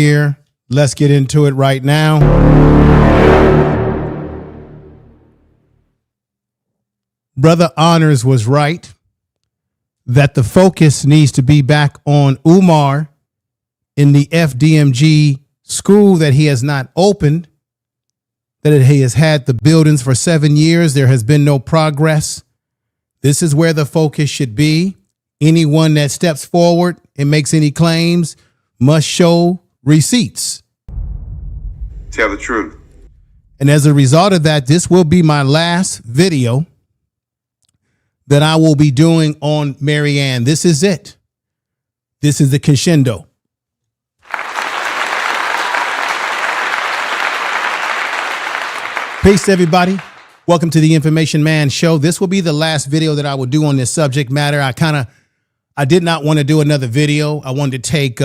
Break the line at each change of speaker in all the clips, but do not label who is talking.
Here, let's get into it right now. Brother Honors was right that the focus needs to be back on Umar in the FDMG school that he has not opened, that he has had the buildings for 7 years. There has been no progress. This is where the focus should be. Anyone that steps forward and makes any claims must show receipts.
Tell the truth.
And as a result of that, this will be my last video that I will be doing on Marianne. This is it. This is the crescendo. Peace, everybody. Welcome to the Information Man Show. This will be the last video that I will do on this subject matter. I did not want to do another video. I wanted to take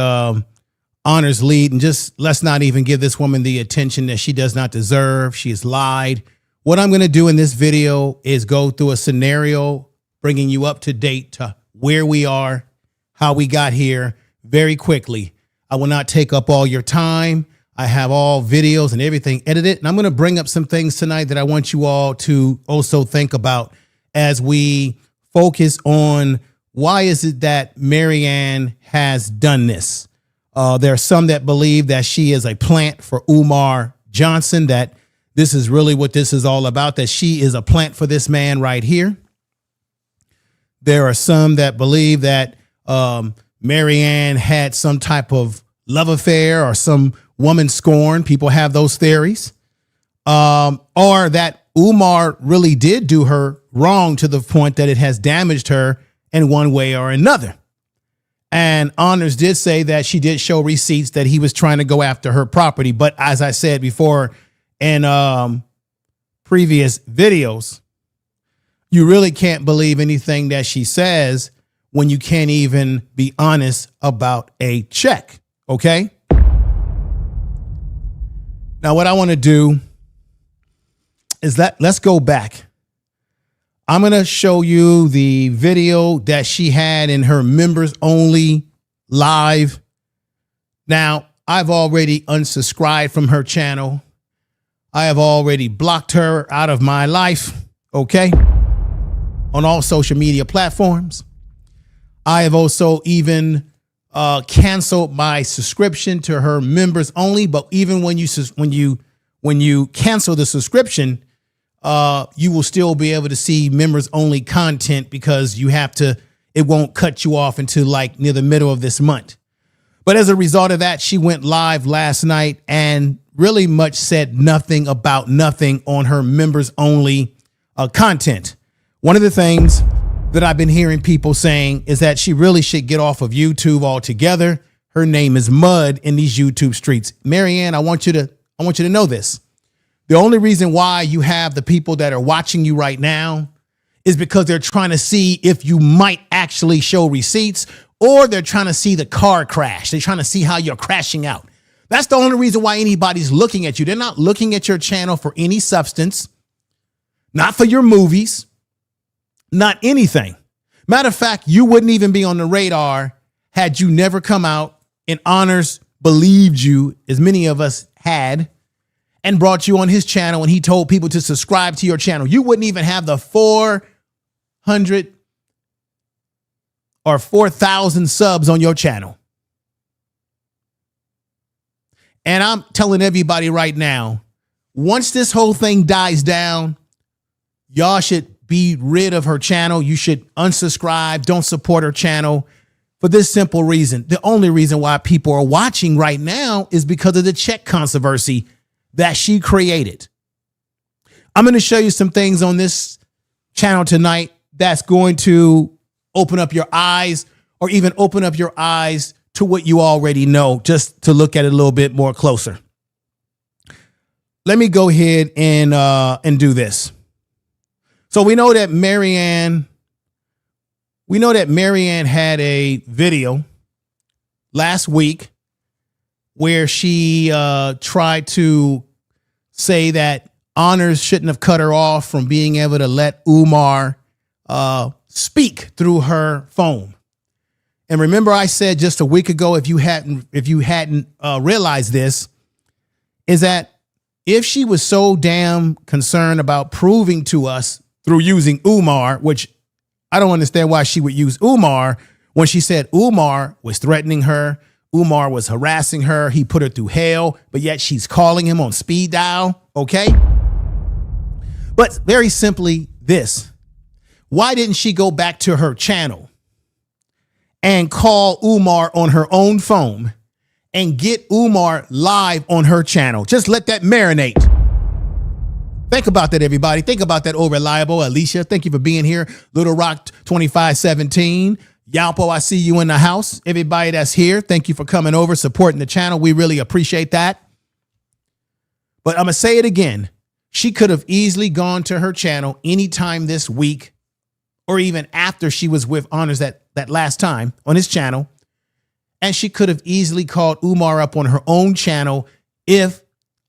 Honor's lead and just let's not even give this woman the attention that she does not deserve. She has lied. What I'm going to do in this video is go through a scenario, bringing you up to date to where we are, how we got here very quickly. I will not take up all your time. I have all videos and everything edited, and I'm going to bring up some things tonight that I want you all to also think about as we focus on why is it that Marianne has done this. There are some that believe that she is a plant for Umar Johnson, that this is really what this is all about, that she is a plant for this man right here. There are some that believe that Marianne had some type of love affair or some woman scorn. People have those theories. Or that Umar really did do her wrong to the point that it has damaged her in one way or another. And Honors did say that she did show receipts that he was trying to go after her property. But as I said before in previous videos, you really can't believe anything that she says when you can't even be honest about a check. OK. Now, what I want to do is let's go back. I'm going to show you the video that she had in her members only live. Now, I've already unsubscribed from her channel. I have already blocked her out of my life. OK. On all social media platforms. I have also even canceled my subscription to her members only. But even when you cancel the subscription, you will still be able to see members only content because it won't cut you off until like near the middle of this month. But as a result of that, she went live last night and really much said nothing about nothing on her members only content. One of the things that I've been hearing people saying is that she really should get off of YouTube altogether. Her name is mud in these YouTube streets. Marianne, I want you to know this. The only reason why you have the people that are watching you right now is because they're trying to see if you might actually show receipts, or they're trying to see the car crash. They're trying to see how you're crashing out. That's the only reason why anybody's looking at you. They're not looking at your channel for any substance, not for your movies, not anything. Matter of fact, you wouldn't even be on the radar had you never come out and Honors believed you, as many of us had, and brought you on his channel and he told people to subscribe to your channel. You wouldn't even have the 400 or 4,000 subs on your channel. And I'm telling everybody right now, once this whole thing dies down, y'all should be rid of her channel. You should unsubscribe. Don't support her channel for this simple reason. The only reason why people are watching right now is because of the check controversy that she created. I'm going to show you some things on this channel tonight that's going to open up your eyes, or even open up your eyes to what you already know, just to look at it a little bit more closer. Let me go ahead and do this. So we know that Marianne had a video last week where she tried to say that Honors shouldn't have cut her off from being able to let Umar speak through her phone. And remember, I said just a week ago, if you hadn't realized this, is that if she was so damn concerned about proving to us through using Umar, which I don't understand why she would use Umar when she said Umar was threatening her, Umar was harassing her, he put her through hell, but yet she's calling him on speed dial, okay? But very simply this, why didn't she go back to her channel and call Umar on her own phone and get Umar live on her channel? Just let that marinate. Think about that, everybody. Think about that, Reliable. Alicia, thank you for being here. Little Rock 2517. Yalpo, I see you in the house. Everybody that's here, thank you for coming over, supporting the channel. We really appreciate that. But I'm going to say it again. She could have easily gone to her channel anytime this week or even after she was with Honors that last time on his channel. And she could have easily called Umar up on her own channel if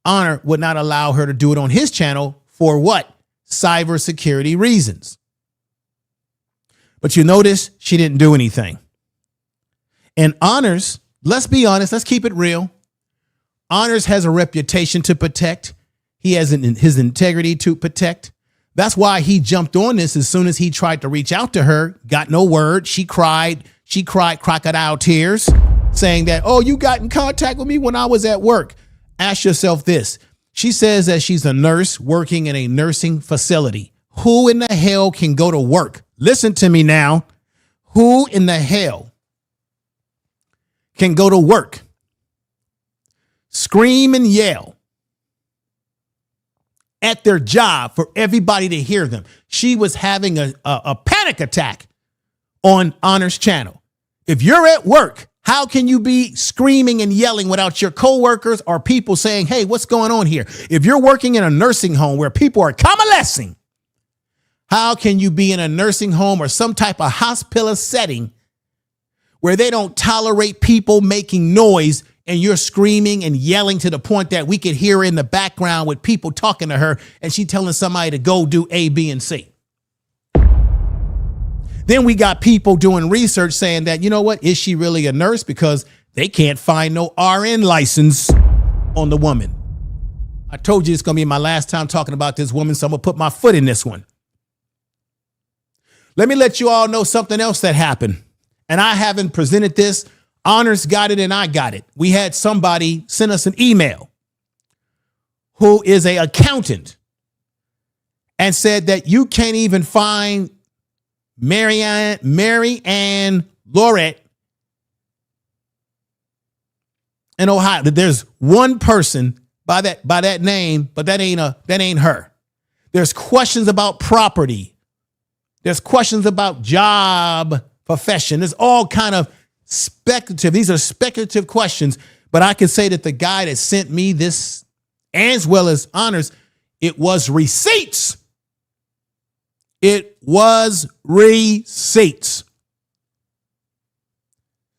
Honor would not allow her to do it on his channel for what? Cybersecurity reasons. But you notice she didn't do anything. And Honors, let's be honest, let's keep it real. Honors has a reputation to protect. He has his integrity to protect. That's why he jumped on this as soon as he tried to reach out to her, got no word. She cried crocodile tears saying that, oh, you got in contact with me when I was at work. Ask yourself this. She says that she's a nurse working in a nursing facility. Who in the hell can go to work? Listen to me now. Who in the hell can go to work, scream and yell at their job for everybody to hear them? She was having a panic attack on Honor's channel. If you're at work, how can you be screaming and yelling without your coworkers or people saying, hey, what's going on here? If you're working in a nursing home where people are convalescing, how can you be in a nursing home or some type of hospital setting where they don't tolerate people making noise and you're screaming and yelling to the point that we could hear in the background with people talking to her and she telling somebody to go do A, B, and C? Then we got people doing research saying that, you know what, is she really a nurse? Because they can't find no RN license on the woman. I told you it's going to be my last time talking about this woman, so I'm going to put my foot in this one. Let me let you all know something else that happened. And I haven't presented this. Honors got it and I got it. We had somebody send us an email who is an accountant and said that you can't even find Mary Ann Lorient in Ohio. That there's one person by that name, but that ain't her. There's questions about property. There's questions about job, profession. There's all kind of speculative. These are speculative questions, but I can say that the guy that sent me this, as well as Honors, it was receipts. It was receipts.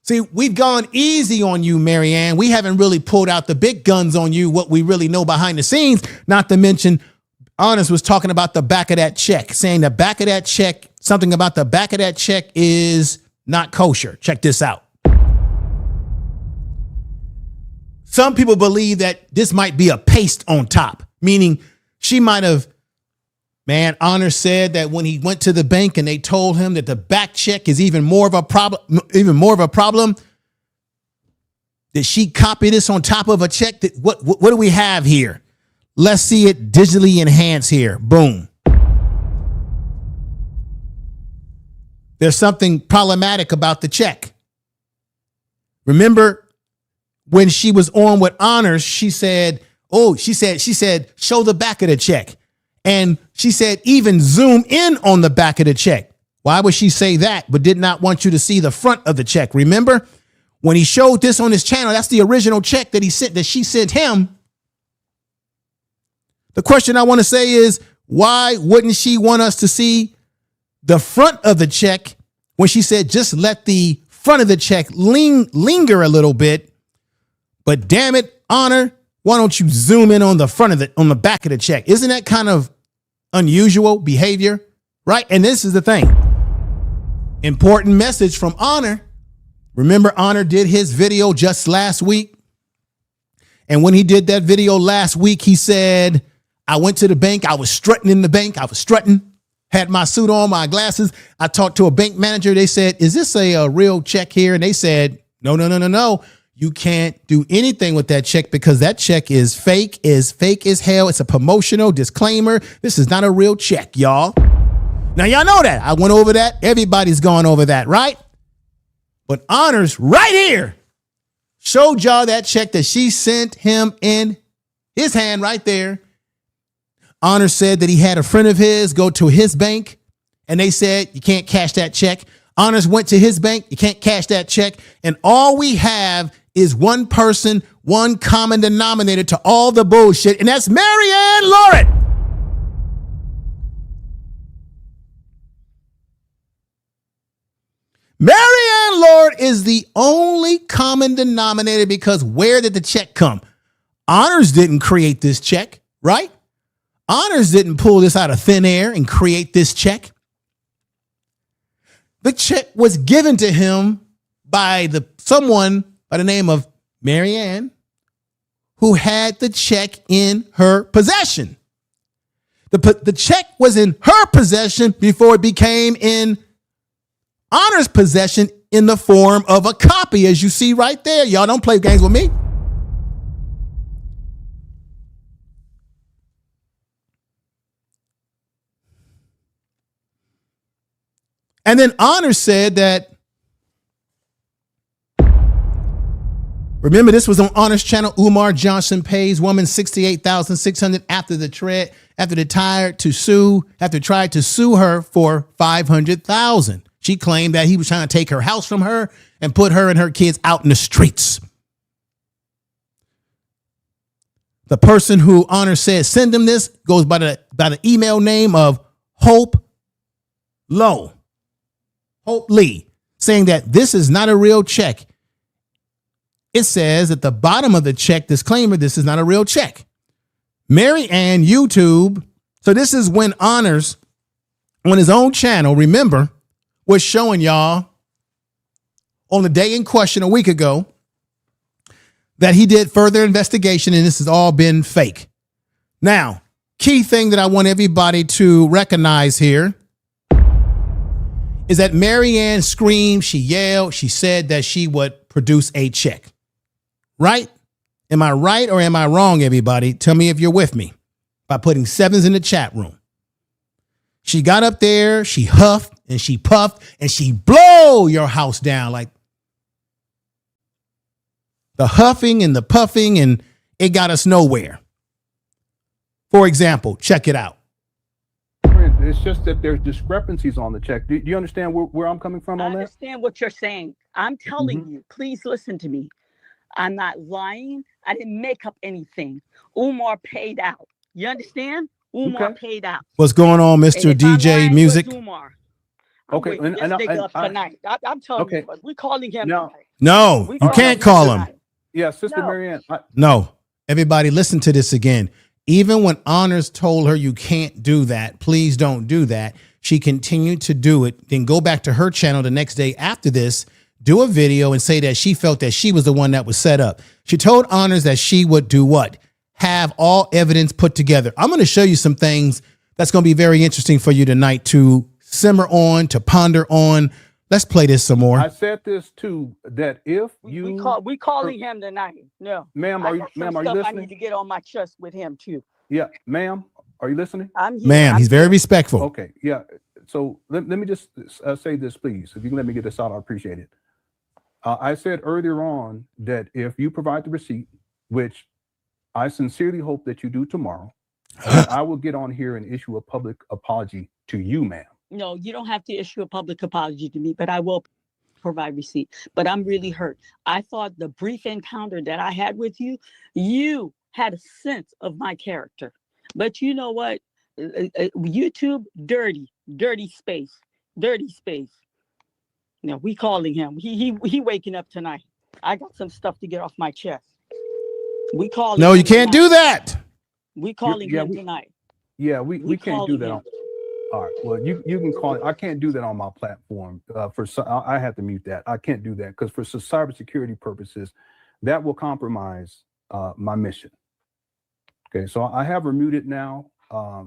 See, we've gone easy on you, Mary Ann. We haven't really pulled out the big guns on you, what we really know behind the scenes, not to mention Honors was talking about the back of that check, saying the back of that check, something about the back of that check is not kosher. Check this out. Some people believe that this might be a paste on top, meaning she might have, Honor said that when he went to the bank and they told him that the back check is even more of a problem, did she copy this on top of a check? What do we have here? Let's see it digitally enhanced here. Boom. There's something problematic about the check. Remember when she was on with Honors, she said, show the back of the check. And she said, even zoom in on the back of the check. Why would she say that, but did not want you to see the front of the check? Remember when he showed this on his channel, that's the original check that she sent him. The question I want to say is, why wouldn't she want us to see the front of the check when she said, just let the front of the check linger a little bit? But damn it, Honor, why don't you zoom in on the back of the check? Isn't that kind of unusual behavior? Right. And this is the thing. Important message from Honor. Remember, Honor did his video just last week. And when he did that video last week, he said, I went to the bank. I was strutting in the bank. I was strutting, had my suit on, my glasses. I talked to a bank manager. They said, is this a real check here? And they said, no. You can't do anything with that check because that check is fake as hell. It's a promotional disclaimer. This is not a real check, y'all. Now, y'all know that. I went over that. Everybody's gone over that, right? But Honor's right here showed y'all that check that she sent him in his hand right there. Honor said that he had a friend of his go to his bank and they said, you can't cash that check. Honors went to his bank. You can't cash that check. And all we have is one person, one common denominator to all the bullshit. And that's Marianne Lorient. Marianne Lorient is the only common denominator because where did the check come? Honors didn't create this check, right? Honors didn't pull this out of thin air and create this check. The check was given to him by someone by the name of Marianne, who had the check in her possession. The check was in her possession before it became in Honor's possession in the form of a copy, as you see right there. Y'all don't play games with me. And then Honor said that, remember, this was on Honor's channel. Umar Johnson pays woman $68,600 after tried to sue her for $500,000. She claimed that he was trying to take her house from her and put her and her kids out in the streets. The person who Honor said send him this goes by the email name of Hope Lee, saying that this is not a real check. It says at the bottom of the check disclaimer, this is not a real check. Marianne YouTube. So this is when Honors on his own channel, remember, was showing y'all on the day in question a week ago that he did further investigation and this has all been fake. Now, key thing that I want everybody to recognize here is that Marianne screamed, she yelled, she said that she would produce a check. Right? Am I right or am I wrong, everybody? Tell me if you're with me by putting sevens in the chat room. She got up there, she huffed and she puffed and she blow your house down like the huffing and the puffing, and it got us nowhere. For example, check it out.
It's just that there's discrepancies on the check. Do you understand where I'm coming from on that? I
understand what you're saying. I'm telling you, please listen to me. I'm not lying. I didn't make up anything. Umar paid out. You understand? Umar paid out.
What's going on, Mr. DJ Music?
Umar.
Okay.
I'm telling you, we're calling him.
No, you can't call him.
Yeah, Sister Marianne.
No, everybody listen to this again. Even when Honors told her you can't do that, please don't do that, she continued to do it. Then go back to her channel the next day after this, do a video and say that she felt that she was the one that was set up. She told Honors that she would do what? Have all evidence put together. I'm going to show you some things that's going to be very interesting for you tonight to simmer on, to ponder on. Let's play this some more.
I said this too, that if you
we calling him tonight. No,
ma'am, are you listening?
I need to get on my chest with him too.
Yeah, ma'am, are you listening?
I'm here.
Ma'am, he's very respectful.
Okay, yeah. So let me just say this, please. If you can let me get this out, I appreciate it. I said earlier on that if you provide the receipt, which I sincerely hope that you do tomorrow, I will get on here and issue a public apology to you, ma'am.
No, you don't have to issue a public apology to me, but I will provide receipt. But I'm really hurt. I thought the brief encounter that I had with you, you had a sense of my character. But you know what? YouTube, dirty space. No, we calling him. He waking up tonight. I got some stuff to get off my chest. We calling.
No, you can't do that.
We calling him tonight.
Yeah, we can't do that. All right. Well, you can call it. I can't do that on my platform. I have to mute that. I can't do that because for cybersecurity purposes, that will compromise my mission. Okay. So I have her muted now.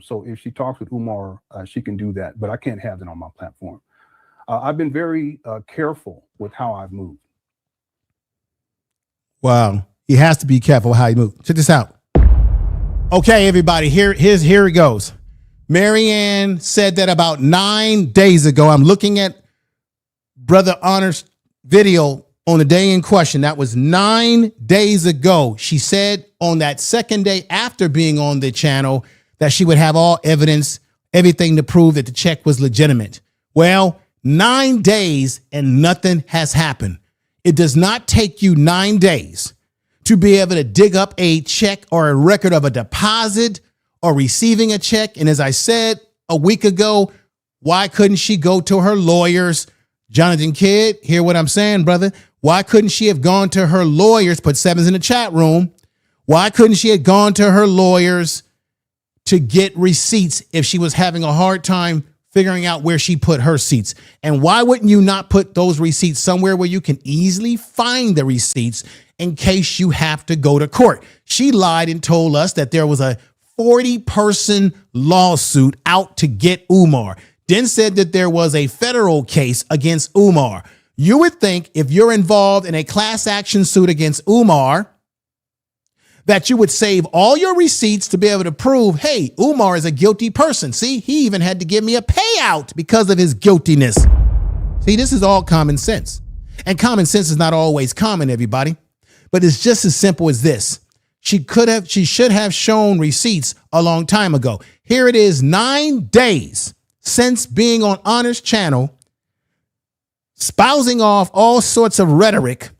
So if she talks with Umar, she can do that, but I can't have that on my platform. I've been very careful with how I've moved.
Wow. He has to be careful how he moves. Check this out. Okay, everybody, here it goes. Marianne said that about 9 days ago. I'm looking at Brother Honor's video on the day in question. That was 9 days ago. She said on that second day after being on the channel that she would have all evidence, everything to prove that the check was legitimate. Well, 9 days and nothing has happened. It does not take you 9 days to be able to dig up a check or a record of a deposit or receiving a check. And as I said a week ago, why couldn't she go to her lawyers? Jonathan Kidd, hear what I'm saying, brother? Why couldn't she have gone to her lawyers? Put sevens in the chat room. Why couldn't she have gone to her lawyers to get receipts if she was having a hard time figuring out where she put her receipts? And why wouldn't you not put those receipts somewhere where you can easily find the receipts in case you have to go to court? She lied and told us that there was a 40-person lawsuit out to get Umar. Then said that there was a federal case against Umar. You would think if you're involved in a class action suit against Umar, that you would save all your receipts to be able to prove, hey, Umar is a guilty person. See, he even had to give me a payout because of his guiltiness. See, this is all common sense. And common sense is not always common, everybody. But it's just as simple as this. She should have shown receipts a long time ago. Here it is, 9 days since being on Honor's channel, spousing off all sorts of rhetoric,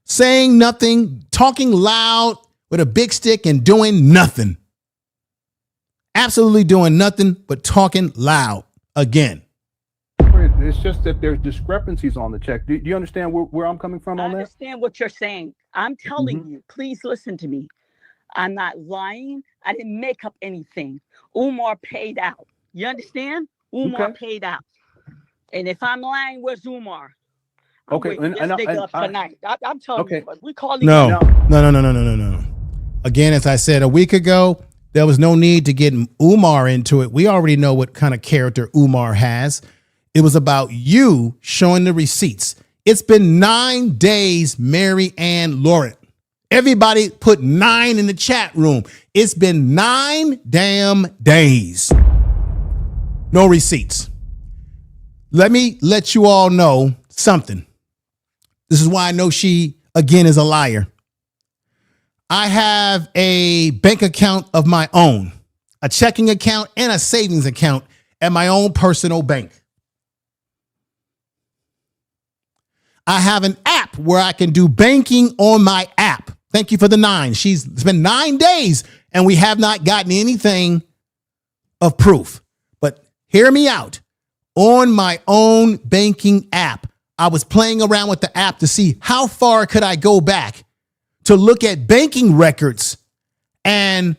saying nothing, talking loud with a big stick and doing nothing. Absolutely doing nothing but talking loud again.
It's just that there's discrepancies on the check. Do you understand where I'm coming from on that?
I understand what you're saying. I'm telling you, please listen to me. I'm not lying. I didn't make up anything. Umar paid out. You understand? Umar paid out. And if I'm lying, where's Umar? I'm waking this nigga up tonight. I'm telling you, but we calling
No. Again, as I said a week ago, there was no need to get Umar into it. We already know what kind of character Umar has. It was about you showing the receipts. It's been 9 days, Mary Ann Lorient. Everybody put 9 in the chat room. It's been 9 damn days. No receipts. Let me let you all know something. This is why I know she, again, is a liar. I have a bank account of my own, a checking account and a savings account at my own personal bank. I have an app where I can do banking on my app. Thank you for the 9. It's been 9 days and we have not gotten anything of proof. But hear me out. On my own banking app, I was playing around with the app to see how far could I go back to look at banking records. And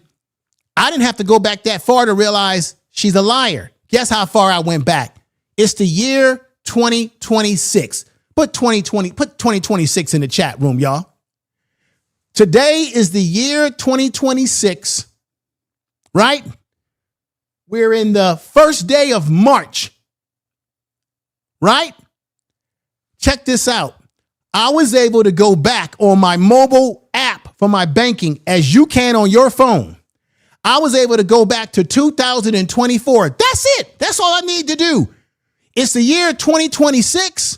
I didn't have to go back that far to realize she's a liar. Guess how far I went back? It's the year 2026. Put 2026 in the chat room, y'all. Today is the year 2026, right? We're in the first day of March, right? Check this out. I was able to go back on my mobile app for my banking as you can on your phone. I was able to go back to 2024. That's it. That's all I need to do. It's the year 2026.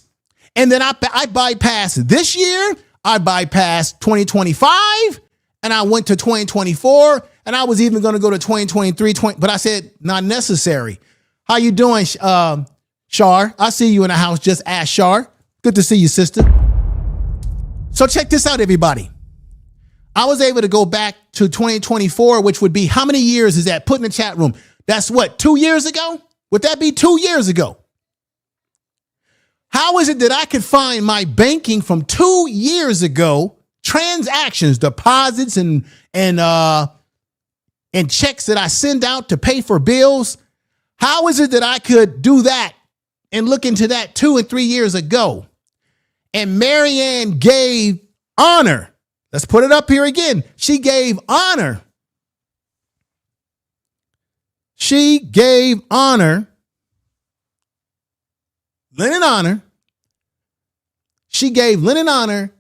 And then I bypassed this year. I bypassed 2025 and I went to 2024 and I was even going to go to 2023, but I said, not necessary. How you doing, Shar? I see you in the house. Just ask Shar. Good to see you, sister. So check this out, everybody. I was able to go back to 2024, which would be, how many years is that? Put in the chat room. That's what, 2 years ago? Would that be 2 years ago? How is it that I could find my banking from 2 years ago, transactions, deposits, and checks that I send out to pay for bills? How is it that I could do that and look into that 2 and 3 years ago? And Marianne gave honor. Let's put it up here again. She gave honor. She gave honor. Lenon honor. She gave Lenon honor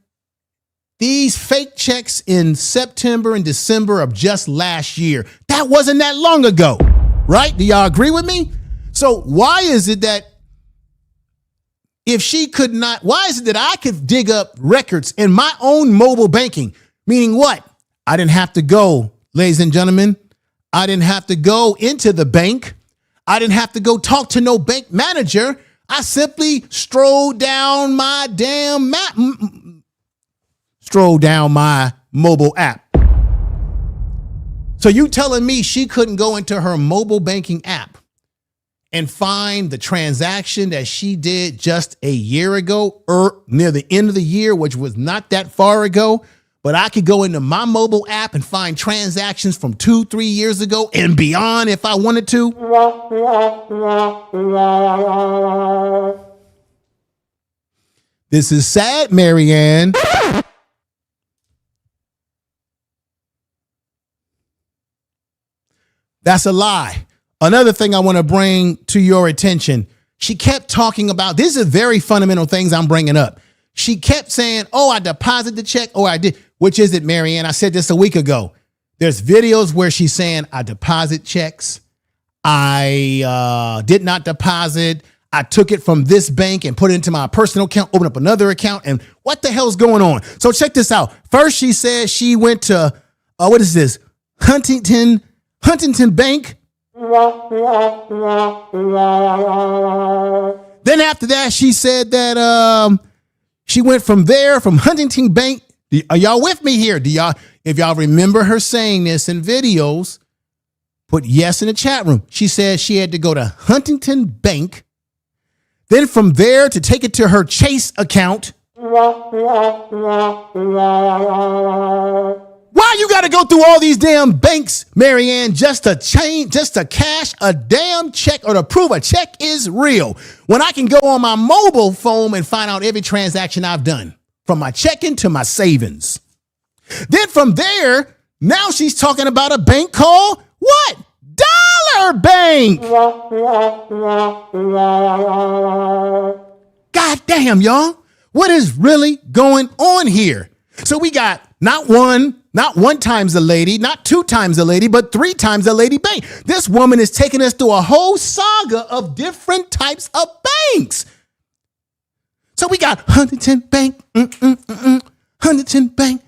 these fake checks in September and December of just last year. That wasn't that long ago, right? Do y'all agree with me? So why is it that if she could not, why is it that I could dig up records in my own mobile banking? Meaning what? I didn't have to go, ladies and gentlemen. I didn't have to go into the bank. I didn't have to go talk to no bank manager. I simply strolled down my my mobile app. So you telling me she couldn't go into her mobile banking app and find the transaction that she did just a year ago or near the end of the year, which was not that far ago, but I could go into my mobile app and find transactions from 2-3 years ago and beyond if I wanted to? This is sad, Marianne. That's a lie. Another thing I want to bring to your attention. She kept talking about, these are very fundamental things I'm bringing up. She kept saying, oh, I deposited the check. Oh, I did. Which is it, Marianne? I said this a week ago. There's videos where she's saying, I deposit checks. I did not deposit. I took it from this bank and put it into my personal account, opened up another account. And what the hell's going on? So check this out. First, she said she went to, what is this? Huntington Bank. Then after that, she said that she went from there, from Huntington Bank. Are y'all with me here? If y'all remember her saying this in videos, put yes in the chat room. She said she had to go to Huntington Bank. Then from there to take it to her Chase account. Why you got to go through all these damn banks, Marianne, just to cash a damn check or to prove a check is real? When I can go on my mobile phone and find out every transaction I've done from my checking to my savings. Then from there, now she's talking about a bank called what? Dollar Bank. God damn, y'all. What is really going on here? So we got not one times a lady, not 2 times a lady, but 3 times a lady bank. This woman is taking us through a whole saga of different types of banks. So we got Huntington Bank, Huntington Bank,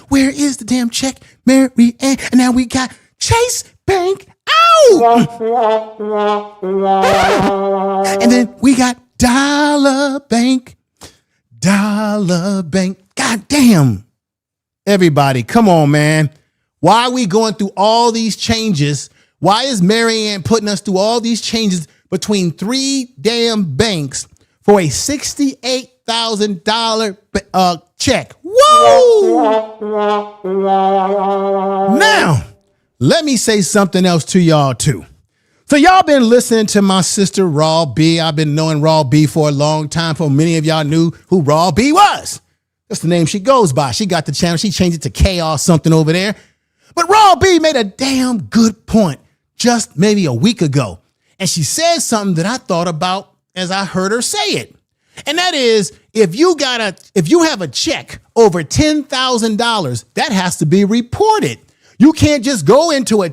where is the damn check, Mary Ann? And now we got Chase Bank, and then we got Dollar Bank. God damn. Everybody, come on, man. Why are we going through all these changes? Why is Marianne putting us through all these changes between 3 damn banks for a $68,000 check? Whoa! Now, let me say something else to y'all too. So y'all been listening to my sister Raw B. I've been knowing Raw B for a long time. For many of y'all knew who Raw B was. That's the name she goes by. She got the channel. She changed it to Chaos something over there. But Raw B made a damn good point just maybe a week ago. And she said something that I thought about as I heard her say it. And that is, if you have a check over $10,000, that has to be reported. You can't just go into a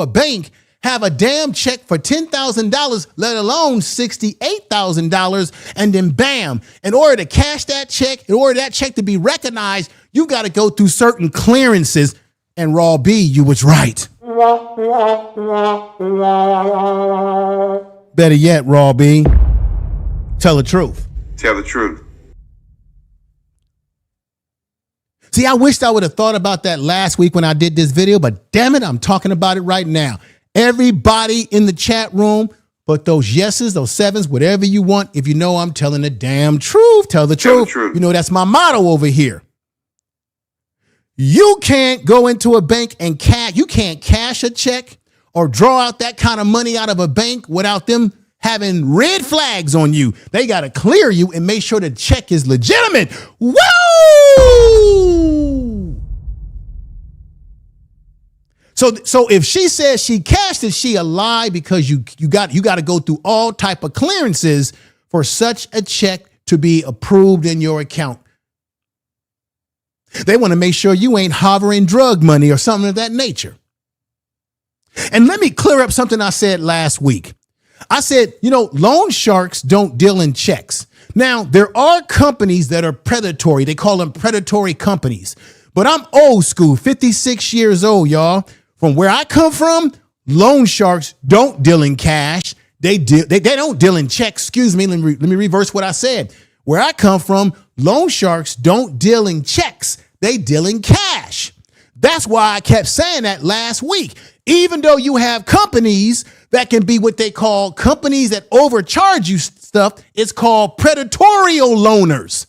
bank, have a damn check for $10,000, let alone $68,000, and then bam, in order to cash that check, in order that check to be recognized, you got to go through certain clearances. And Raw B, you was right. Better yet, Raw B, tell the truth.
Tell the truth.
See, I wished I would have thought about that last week when I did this video, but damn it, I'm talking about it right now. Everybody in the chat room, put those yeses, those sevens, whatever you want. If you know I'm telling the damn truth, tell the truth. You know, that's my motto over here. You can't go into a bank and you can't cash a check or draw out that kind of money out of a bank without them having red flags on you. They got to clear you and make sure the check is legitimate. Woo! So if she says she cashed it, she a lie, because you got to go through all type of clearances for such a check to be approved in your account. They want to make sure you ain't hovering drug money or something of that nature. And let me clear up something I said last week. I said, loan sharks don't deal in checks. Now, there are companies that are predatory. They call them predatory companies. But I'm old school, 56 years old, y'all. From where I come from, loan sharks don't deal in cash. They don't deal in checks. Excuse me. Let me reverse what I said. Where I come from, loan sharks don't deal in checks. They deal in cash. That's why I kept saying that last week. Even though you have companies that can be what they call companies that overcharge you stuff, it's called predatorial loaners.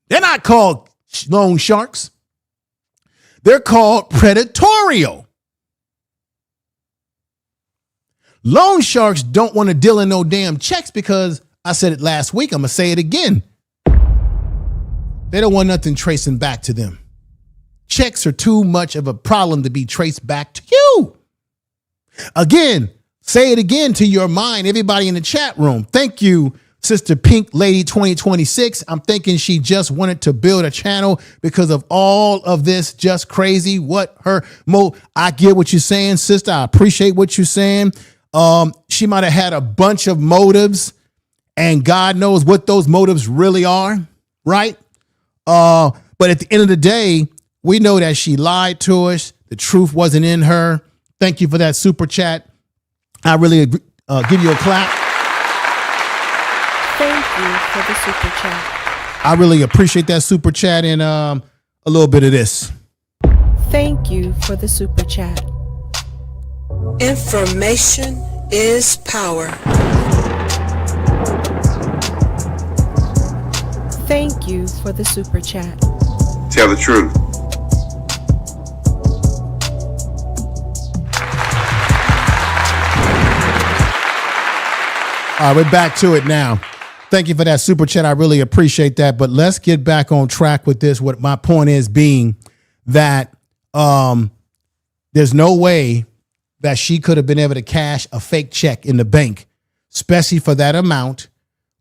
They're not called loan sharks. They're called predatorial. Loan sharks don't want to deal in no damn checks because I said it last week. I'm going to say it again. They don't want nothing tracing back to them. Checks are too much of a problem to be traced back to you. Again, say it again to your mind, everybody in the chat room. Thank you, Sister Pink Lady 2026. I'm thinking she just wanted to build a channel because of all of this just crazy. I get what you're saying, sister. I appreciate what you're saying. She might have had a bunch of motives, and God knows what those motives really are, right? But at the end of the day, we know that she lied to us. The truth wasn't in her. Thank you for that super chat. I really give you a clap.
Thank you for the super chat.
I really appreciate that super chat and a little bit of this.
Thank you for the super chat.
Information is power.
Thank you for the super chat.
Tell the truth.
All right, we're back to it now. Thank you for that super chat. I really appreciate that. But let's get back on track with this. What my point is being that there's no way that she could have been able to cash a fake check in the bank, especially for that amount,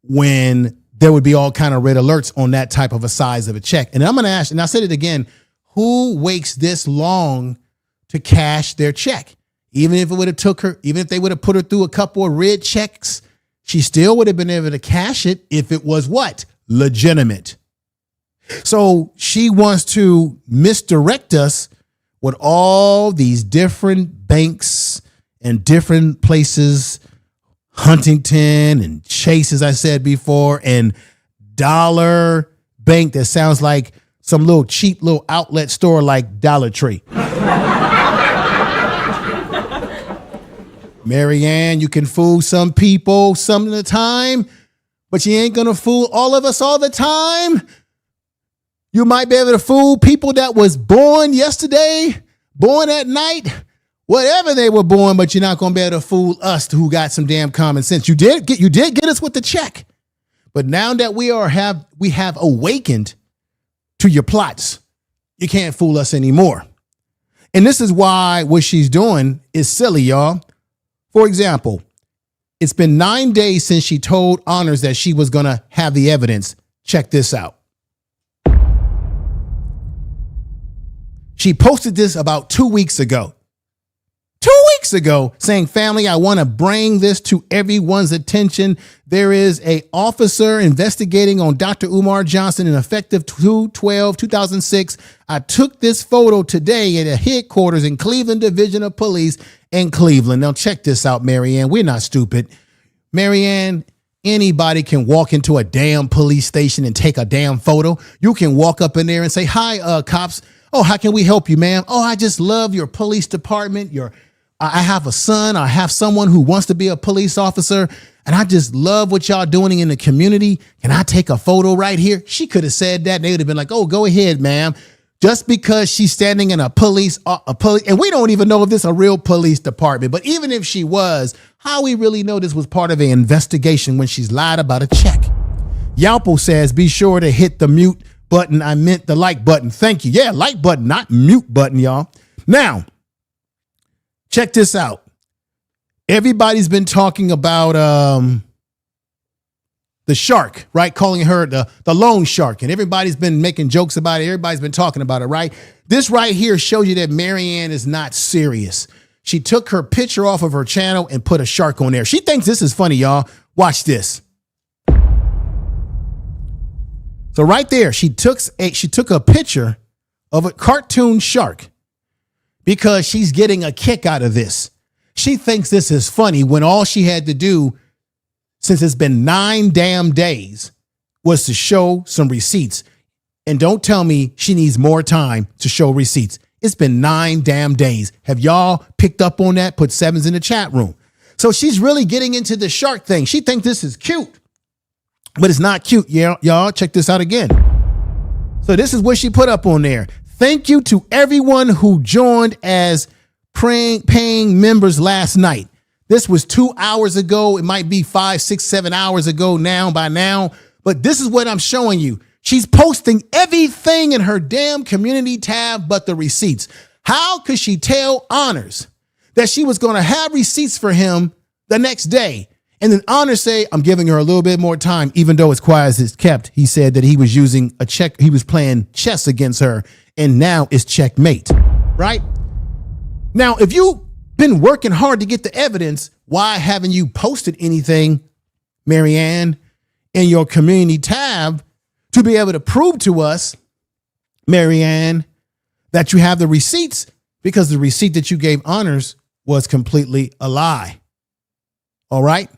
when there would be all kind of red alerts on that type of a size of a check. And I'm going to ask, and I said it again, who waits this long to cash their check? Even if it would have took her, even if they would have put her through a couple of red checks, she still would have been able to cash it if it was what? Legitimate. So she wants to misdirect us with all these different banks and different places, Huntington and Chase, as I said before, and Dollar Bank that sounds like some little cheap little outlet store like Dollar Tree. Marianne, you can fool some people some of the time, but you ain't gonna fool all of us all the time. You might be able to fool people that was born yesterday, born at night, whatever they were born, but you're not gonna be able to fool us who got some damn common sense. You did get us with the check, but now that we have awakened to your plots, you can't fool us anymore. And this is why what she's doing is silly, y'all. For example, it's been 9 days since she told Honors that she was going to have the evidence. Check this out. She posted this about 2 weeks ago. 2 weeks ago, saying, family, I want to bring this to everyone's attention. There is an officer investigating on Dr. Umar Johnson, and effective 2/12/2006. I took this photo today at a headquarters in Cleveland Division of Police in Cleveland. Now check this out, Marianne. We're not stupid. Marianne, anybody can walk into a damn police station and take a damn photo. You can walk up in there and say, hi, cops. Oh, how can we help you, ma'am? Oh, I just love your police department. I have a son. I have someone who wants to be a police officer, and I just love what y'all doing in the community. Can I take a photo right here? She could have said that, and they would have been like, oh, go ahead, ma'am. just because she's standing in a police, and we don't even know if this is a real police department, but even if she was, how we really know this was part of an investigation when she's lied about a check? Yalpo says, be sure to hit the mute button. I meant the like button. Thank you. Yeah, like button, not mute button, y'all. Now, check this out. Everybody's been talking about the shark, right? Calling her the loan shark. And everybody's been making jokes about it. Everybody's been talking about it, right? This right here shows you that Marianne is not serious. She took her picture off of her channel and put a shark on there. She thinks this is funny, y'all. Watch this. So right there, she took a picture of a cartoon shark because she's getting a kick out of this. She thinks this is funny when all she had to do, since it's been 9 damn days, was to show some receipts. And don't tell me she needs more time to show receipts. It's been 9 damn days. Have y'all picked up on that? Put 7s in the chat room. So she's really getting into the shark thing. She thinks this is cute, but it's not cute. Yeah, y'all check this out again. So this is what she put up on there. Thank you to everyone who joined as paying members last night. This was 2 hours ago. It might be 5, 6, 7 hours ago by now. But this is what I'm showing you. She's posting everything in her damn community tab but the receipts. How could she tell Honors that she was going to have receipts for him the next day? And then Honors say, I'm giving her a little bit more time, even though it's quiet as it's kept. He said that he was using a check. He was playing chess against her. And now it's checkmate, right? Now, if you've been working hard to get the evidence, why haven't you posted anything, Marianne, in your community tab to be able to prove to us, Marianne, that you have the receipts? Because the receipt that you gave Honors was completely a lie. All right.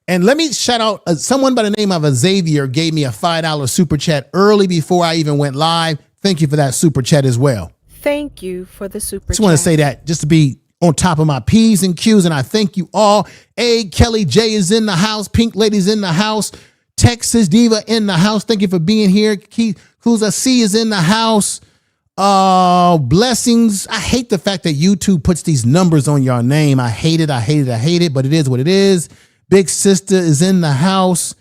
And let me shout out someone by the name of Xavier gave me a $5 super chat early before I even went live. Thank you for that super chat as well.
Thank you for the super chat.
Just want to say that just to be on top of my P's and Q's, and I thank you all. A. Kelly J is in the house. Pink Lady's in the house. Texas Diva in the house. Thank you for being here. Kuza C is in the house. Blessings. I hate the fact that YouTube puts these numbers on your name. I hate it. I hate it. I hate it, but it is what it is. Big Sister is in the house.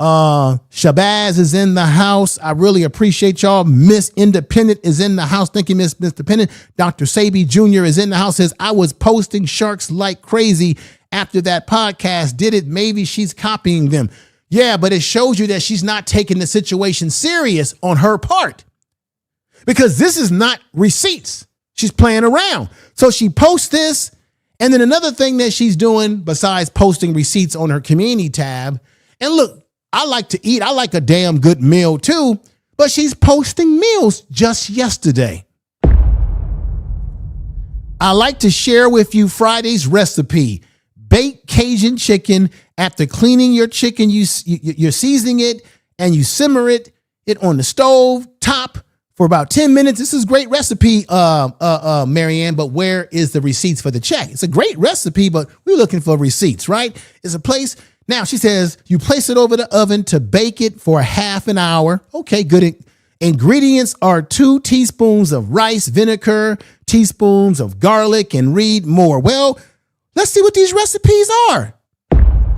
Shabazz is in the house. I really appreciate y'all. Miss Independent is in the house. Thank you, Miss Independent. Dr. Sabi Jr. is in the house. Says, I was posting sharks like crazy after that podcast. Did it? Maybe she's copying them. Yeah, but it shows you that she's not taking the situation serious on her part, because this is not receipts. She's playing around. So she posts this. And then another thing that she's doing besides posting receipts on her community tab, and look, I like to eat. I like a damn good meal too, but she's posting meals just yesterday. I like to share with you Friday's recipe. Bake Cajun chicken. After cleaning your chicken, you're seasoning it and you simmer it on the stove top for about 10 minutes. This is a great recipe, Marianne, but where is the receipts for the check? It's a great recipe, but we're looking for receipts, right? It's a place. Now, she says you place it over the oven to bake it for half an hour. Okay, good. Ingredients are 2 teaspoons of rice vinegar, teaspoons of garlic, and read more. Well, let's see what these recipes are.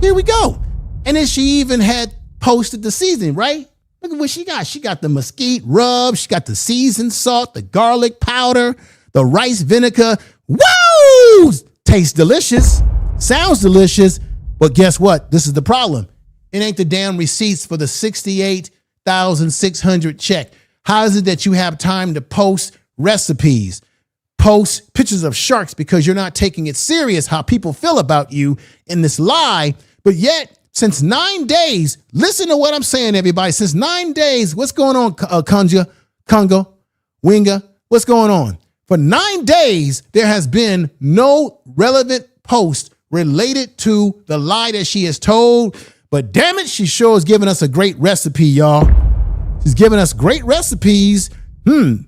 Here we go. And then she even had posted the seasoning, right? Look at what she got. She got the mesquite rub. She got the seasoned salt, the garlic powder, the rice vinegar. Woo! Tastes delicious. Sounds delicious. But guess what? This is the problem. It ain't the damn receipts for the 68,600 check. How is it that you have time to post recipes, post pictures of sharks because you're not taking it serious how people feel about you in this lie? But yet, since 9 days, listen to what I'm saying, everybody. Since 9 days, what's going on, Congo, Winga? What's going on? For 9 days, there has been no relevant post related to the lie that she has told. But damn it, she sure is giving us a great recipe, y'all. She's giving us great recipes. I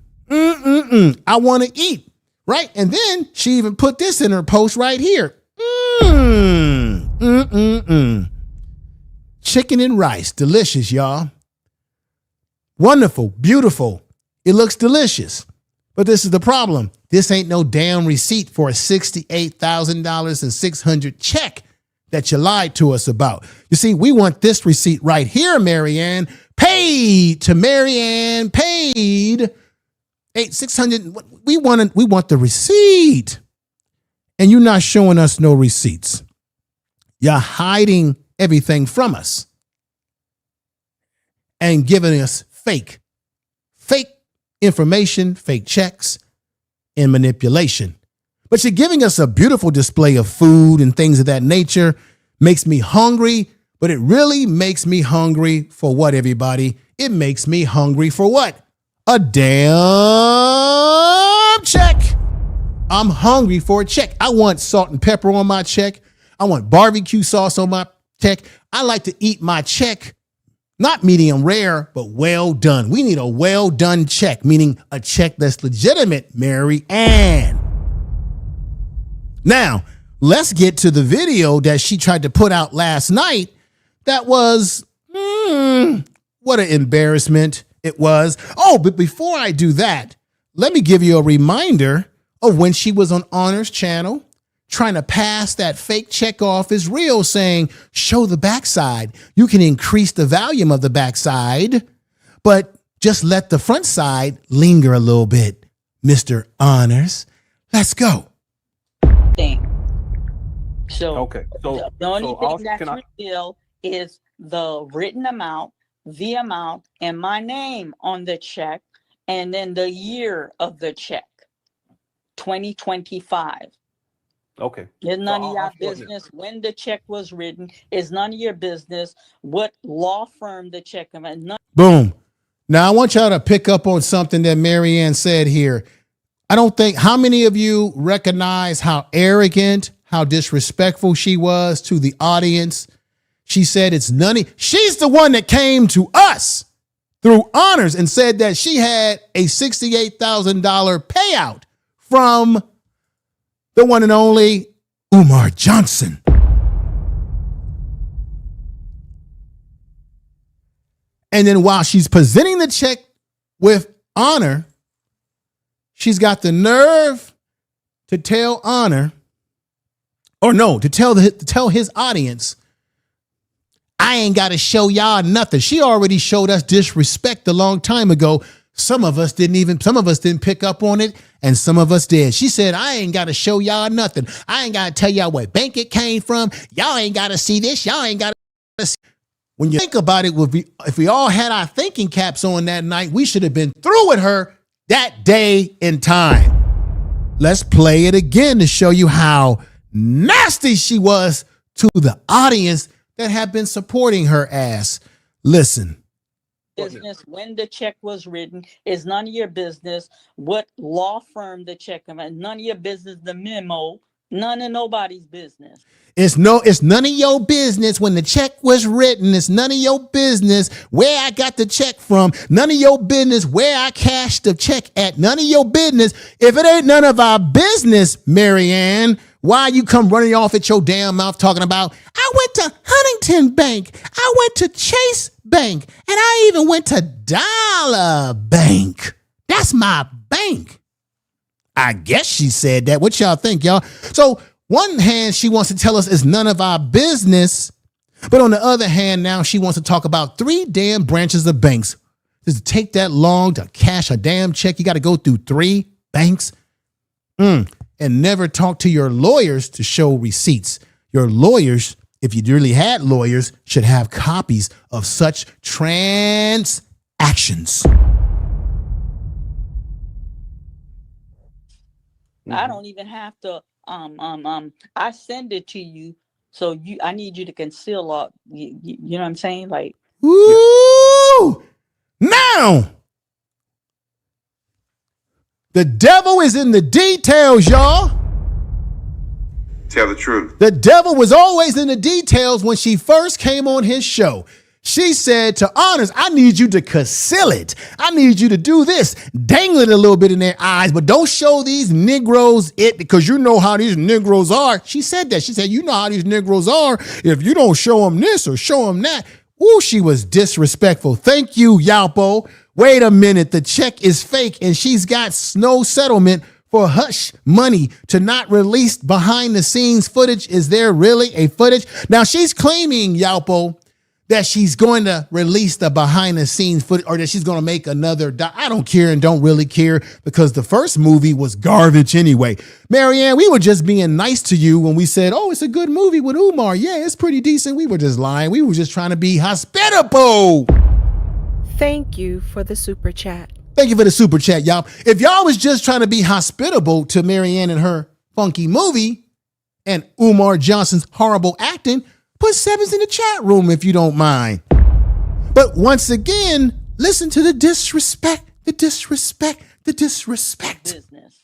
want to eat, right? And then she even put this in her post right here. Chicken and rice. Delicious, y'all. Wonderful, beautiful. It looks delicious. But this is the problem. This ain't no damn receipt for a $68,600 check that you lied to us about. You see, we want this receipt right here, Marianne. Paid to Marianne, paid $600. We want the receipt. And you're not showing us no receipts. You're hiding everything from us and giving us fake information, fake checks, and manipulation. But you're giving us a beautiful display of food and things of that nature. Makes me hungry, but it really makes me hungry for what, everybody? It makes me hungry for what? A damn check. I'm hungry for a check. I want salt and pepper on my check. I want barbecue sauce on my check. I like to eat my check, not medium rare, but well done. We need a well done check, meaning a check that's legitimate, Mary Ann. Now, let's get to the video that she tried to put out last night. That was, what an embarrassment it was. Oh, but before I do that, let me give you a reminder of when she was on Honor's channel trying to pass that fake check off as real, saying, show the backside. You can increase the volume of the backside, but just let the front side linger a little bit. Mr. Honors, let's go.
Thing. So,
Okay. So
the only
so
thing that's real is the written amount, the amount, and my name on the check, and then the year of the check, 2025.
Okay.
It's none of
I'll
your
shorten it.
business when the check was written. It's none of your business what law firm the check of.
Boom. Now, I want y'all to pick up on something that Marianne said here. I don't think, how many of you recognize how arrogant, how disrespectful she was to the audience? She said it's none of, she's the one that came to us through Honors and said that she had a $68,000 payout from the one and only Umar Johnson. And then while she's presenting the check with Honor, she's got the nerve to tell Honor, or no, to tell his audience, I ain't got to show y'all nothing. She already showed us disrespect a long time ago. Some of us didn't pick up on it, and some of us did. She said, I ain't got to show y'all nothing. I ain't got to tell y'all what bank it came from. Y'all ain't got to see this. Y'all ain't got to see. When you think about it, if we all had our thinking caps on that night, we should have been through with her that day in time. Let's play it again to show you how nasty she was to the audience that have been supporting her ass. Listen.
Business when the check was written is none of your business what law firm the check of. None of your business the memo. None of nobody's business.
It's none of your business when the check was written. It's none of your business where I got the check from. None of your business where I cashed the check at. None of your business. If it ain't none of our business, Marianne, why you come running off at your damn mouth talking about, I went to Huntington Bank, I went to Chase Bank, and I even went to Dollar Bank. That's my bank. I guess she said that. What y'all think, y'all? So one hand, she wants to tell us it's none of our business. But on the other hand, now she wants to talk about 3 damn branches of banks. Does it take that long to cash a damn check? You got to go through 3 banks? And never talk to your lawyers to show receipts. Your lawyers, if you really had lawyers, should have copies of such transactions.
I don't even have to I send it to you, so I need you to conceal all you know what I'm saying? Like,
woo! Now the devil is in the details, y'all.
Tell the truth.
The devil was always in the details when she first came on his show. She said to Honors, I need you to conceal it. I need you to do this. Dangle it a little bit in their eyes, but don't show these Negroes it because you know how these Negroes are. She said that. She said, you know how these Negroes are. If you don't show them this or show them that. Ooh, she was disrespectful. Thank you, Yalpo. wait a minute, the check is fake and she's got no settlement for hush money to not release behind the scenes footage. Is there really a footage? Now she's claiming, Yalpo, that she's going to release the behind the scenes footage or that she's going to make another. I don't care and don't really care because the first movie was garbage anyway. Marianne, we were just being nice to you when we said, oh, it's a good movie with Umar. Yeah, it's pretty decent. We were just lying. We were just trying to be hospitable.
Thank you for the super chat.
Thank you for the super chat, y'all. If y'all was just trying to be hospitable to Marianne and her funky movie and Umar Johnson's horrible acting, put sevens in the chat room if you don't mind. But once again, listen to the disrespect, the disrespect, the disrespect.
Business.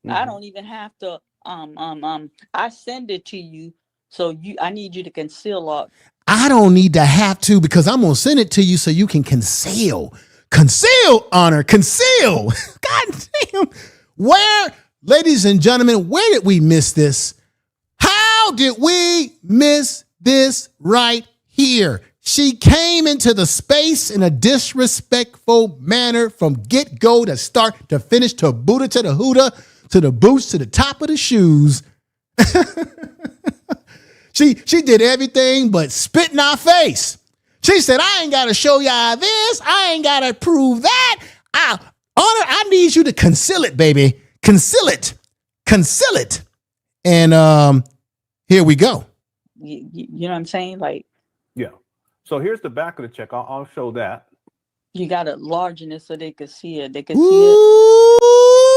I don't even have to I send it to you, so I need you to conceal all.
I don't need to have to because I'm gonna send it to you so you can conceal. Conceal, Honor, conceal. God damn. Where, ladies and gentlemen, where did we miss this? How did we miss this right here? She came into the space in a disrespectful manner from get-go to start to finish to Buddha to the Huda to the boots to the top of the shoes. She did everything but spit in our face. She said, I ain't got to show y'all this. I ain't got to prove that. Honor, I need you to conceal it, baby. Conceal it. Conceal it. And here we go.
You know what I'm saying? Like,
Yeah. So here's the back of the check. I'll show that.
you got to largen it so they could see it. They could
Ooh.
see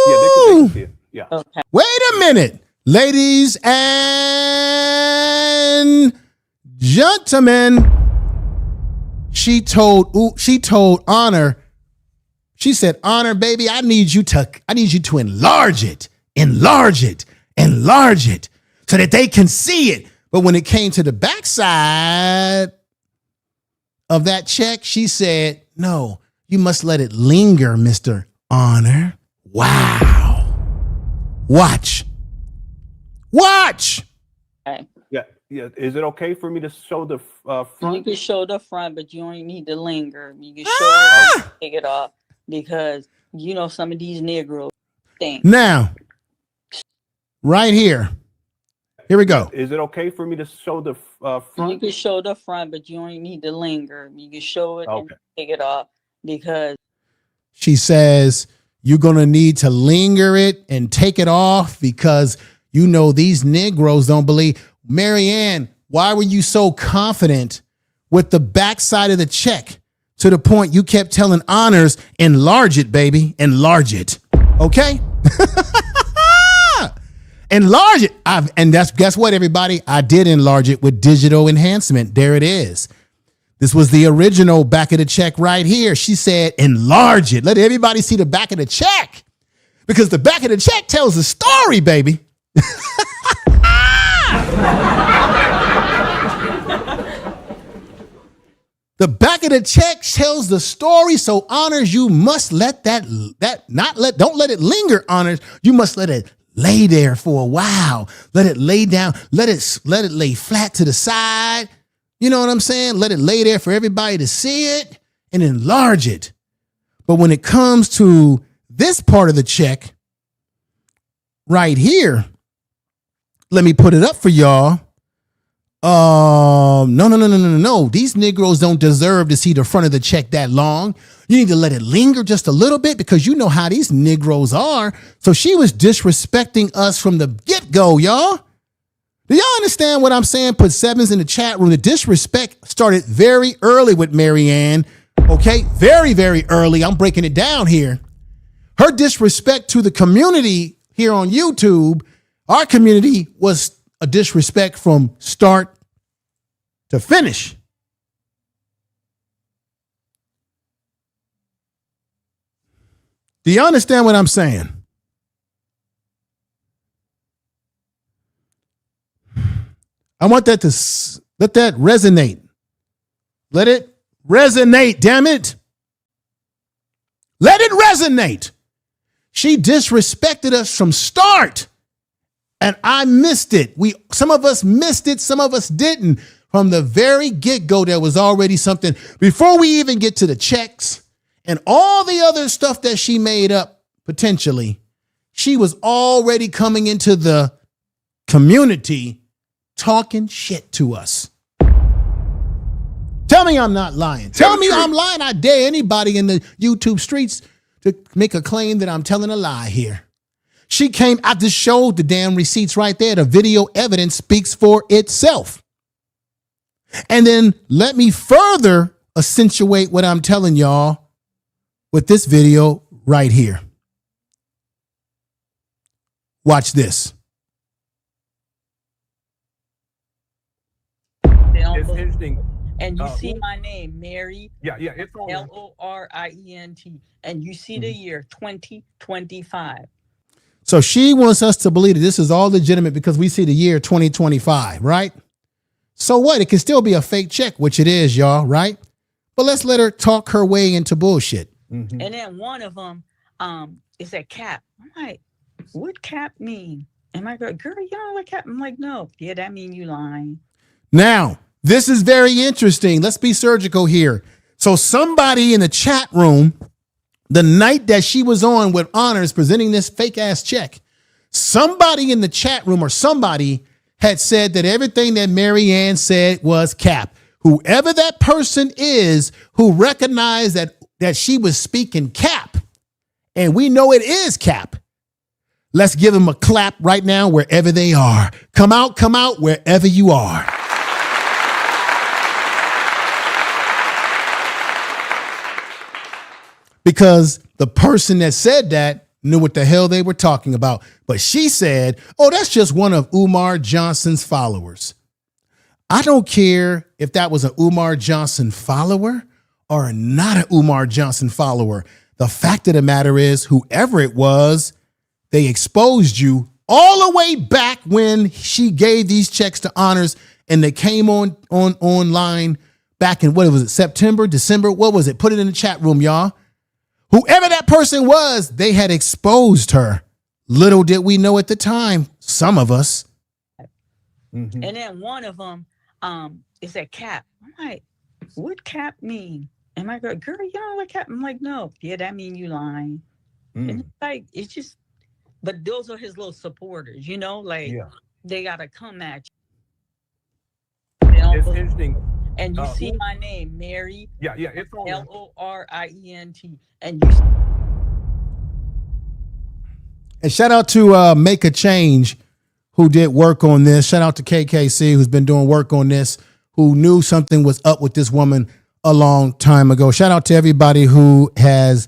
Yeah, they can see it. Yeah.
it. Okay.
Wait a minute, ladies and gentlemen. She told Honor, she said, Honor, baby, I need you to enlarge it so that they can see it. But when it came to the backside of that check, she said, no, you must let it linger, Mr. Honor. Wow. Watch.
Okay.
Yeah. Is it okay for me to show the
You
front?
can show the front, but you only need to linger. You can show it and take it off because you know some of these Negroes think.
Now, right here. Here we go.
Is it okay for me to show the
You
front?
can show the front, but you only need to linger. You can show it and
Okay.
take it off because
She says, you're going to need to linger it and take it off because you know these Negroes don't believe. Marianne, why were you so confident with the backside of the check to the point you kept telling Honors, enlarge it, baby, enlarge it. Okay? Enlarge it. And guess what, everybody? I did enlarge it with digital enhancement. There it is. This was the original back of the check right here. She said, enlarge it. Let everybody see the back of the check because the back of the check tells the story, baby. The back of the check tells the story. So Honors, you must let don't let it linger, Honors. You must let it lay there for a while. Let it lay down. Let it lay flat to the side. You know what I'm saying? Let it lay there for everybody to see it and enlarge it. But when it comes to this part of the check right here, let me put it up for y'all. No. These Negroes don't deserve to see the front of the check that long. You need to let it linger just a little bit because you know how these Negroes are. So she was disrespecting us from the get-go, y'all. Do y'all understand what I'm saying? Put sevens in the chat room. The disrespect started very early with Marianne. Okay? Very, very early. I'm breaking it down here. Her disrespect to the community here on YouTube, our community, was a disrespect from start to finish. Do you understand what I'm saying? I want that to let that resonate. Let it resonate, damn it. Let it resonate. She disrespected us from start. And I missed it. Some of us missed it. Some of us didn't. From the very get-go, there was already something. Before we even get to the checks and all the other stuff that she made up potentially, she was already coming into the community talking shit to us. Tell me I'm not lying. Tell me I'm lying. I dare anybody in the YouTube streets to make a claim that I'm telling a lie here. She came, I just showed the damn receipts right there. The video evidence speaks for itself. And then let me further accentuate what I'm telling y'all with this video right here. Watch this.
It's interesting.
And you see my name, Mary.
Yeah, it's on there.
Lorient. And you see the year 2025.
So she wants us to believe that this is all legitimate because we see the year 2025, right? So what? It can still be a fake check, which it is, y'all, right? But let's let her talk her way into bullshit.
And then one of them is a cap. I'm like, what cap mean? And my girl, you know what cap? I'm like, no. Yeah, that mean you lying.
Now, this is very interesting. Let's be surgical here. So somebody in the chat room, the night that she was on with Honors presenting this fake ass check, somebody in the chat room or somebody had said that everything that Mary Ann said was cap. Whoever that person is who recognized that she was speaking cap, and we know it is cap, let's give them a clap right now wherever they are. Come out wherever you are. Because the person that said that knew what the hell they were talking about. But she said, oh, that's just one of Umar Johnson's followers. I don't care if that was an Umar Johnson follower or not an Umar Johnson follower. The fact of the matter is, whoever it was, they exposed you all the way back when she gave these checks to Honors and they came online back in, what was it, September, December? What was it? Put it in the chat room, y'all. Whoever that person was, they had exposed her. Little did we know at the time, some of us.
And then one of them is a cap. I'm like, what cap mean? And my girl, you know what cap? I'm like, no. Yeah, that mean you lying. And it's like, it's just, but those are his little supporters, you know, like they got to come at you.
It's interesting.
And you see my name, Mary.
Yeah, it's on there.
Lorient.
And shout out to Make a Change, who did work on this. Shout out to KKC, who's been doing work on this, who knew something was up with this woman a long time ago. Shout out to everybody who has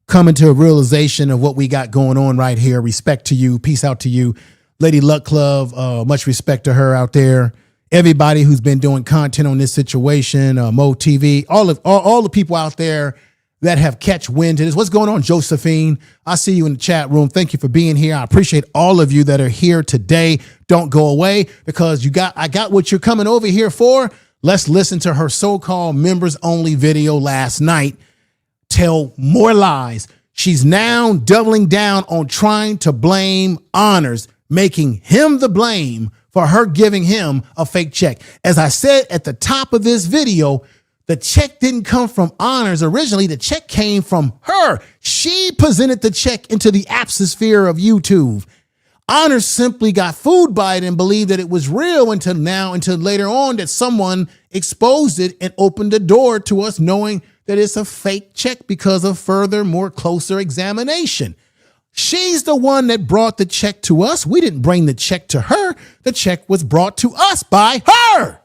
come into a realization of what we got going on right here. Respect to you. Peace out to you. Lady Luck Club, much respect to her out there. Everybody who's been doing content on this situation, Mo TV, all the people out there that have catch wind to this. What's going on, Josephine? I see you in the chat room. Thank you for being here. I appreciate all of you that are here today. Don't go away because I got what you're coming over here for. Let's listen to her so-called members only video last night. Tell more lies. She's now doubling down on trying to blame Honors, making him the blame for her giving him a fake check. As I said at the top of this video, the check didn't come from Honors originally. The check came from her. She presented the check into the atmosphere of YouTube. Honors simply got fooled by it and believed that it was real until later on that someone exposed it and opened the door to us knowing that it's a fake check because of further, more closer examination. She's the one that brought the check to us. We didn't bring the check to her. The check was brought to us by her.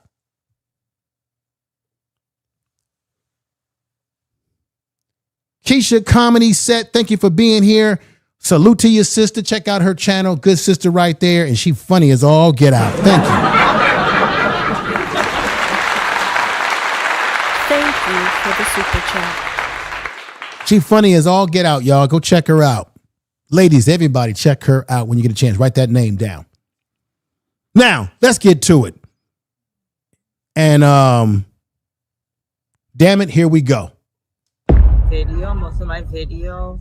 Keisha Comedy Set, thank you for being here. Salute to your sister. Check out her channel. Good sister right there. And she funny as all get out. Thank you.
Thank you for the super chat.
She funny as all get out, y'all. Go check her out. Ladies, everybody check her out when you get a chance. Write that name down. Now, let's get to it. And damn it, here we go.
Most of my video.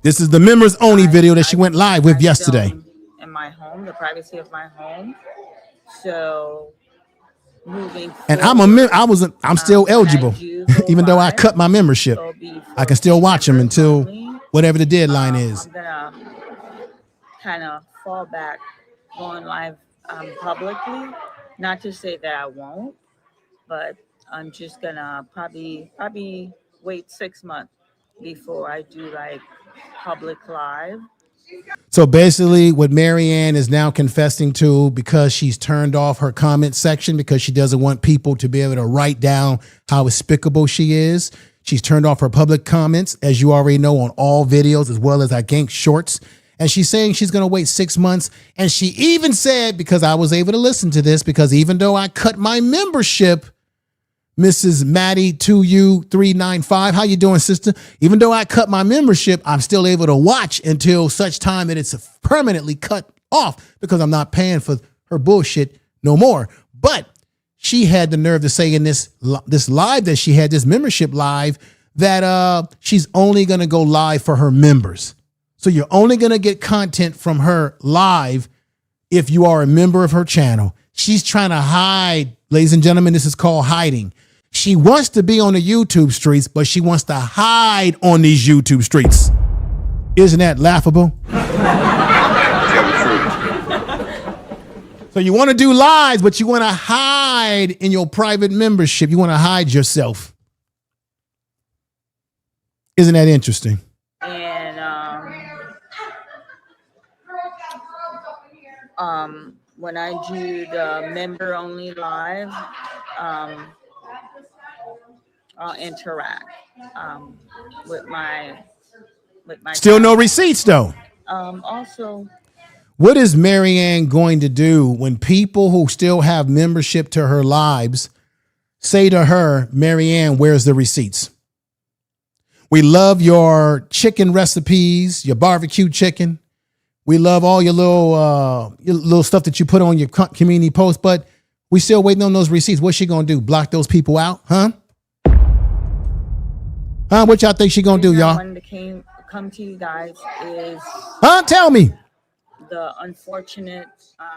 This is the members only video that she went live with yesterday.
In my home, the privacy of my home. So moving
And
forward,
I'm still
when I
eligible,
do go
even though I
live,
cut my membership.
it'll be
I
for
can still watch them
members
until
only.
whatever the deadline is.
I'm gonna kind of fall back going live publicly. Not to say that I won't, but I'm just gonna probably wait 6 months before I do like public live.
So basically what Marianne is now confessing to, because she's turned off her comment section because she doesn't want people to be able to write down how despicable she is. She's turned off her public comments, as you already know, on all videos, as well as I think shorts. And she's saying she's going to wait 6 months. And she even said, because I was able to listen to this, because even though I cut my membership, Mrs. Maddie 2U395. How you doing, sister? Even though I cut my membership, I'm still able to watch until such time that it's permanently cut off because I'm not paying for her bullshit no more. But she had the nerve to say in this live that she had, this membership live, that she's only going to go live for her members. So you're only going to get content from her live if you are a member of her channel. She's trying to hide, ladies and gentlemen, this is called hiding. She wants to be on the YouTube streets, but she wants to hide on these YouTube streets. Isn't that laughable?
Tell the truth.
So you want to do lives, but you want to hide in your private membership. You want to hide yourself. Isn't that interesting?
And when I do the member only live, I'll interact with my
Still no receipts though.
Also,
What is Marianne going to do when people who still have membership to her lives say to her, Marianne, where's the receipts? We love your chicken recipes, your barbecue chicken. We love all your little stuff that you put on your community post, but we still waiting on those receipts. What's she gonna do? Block those people out, huh? Huh? What y'all think she gonna do, y'all?
I wanted to come to you guys is
Tell me.
the unfortunate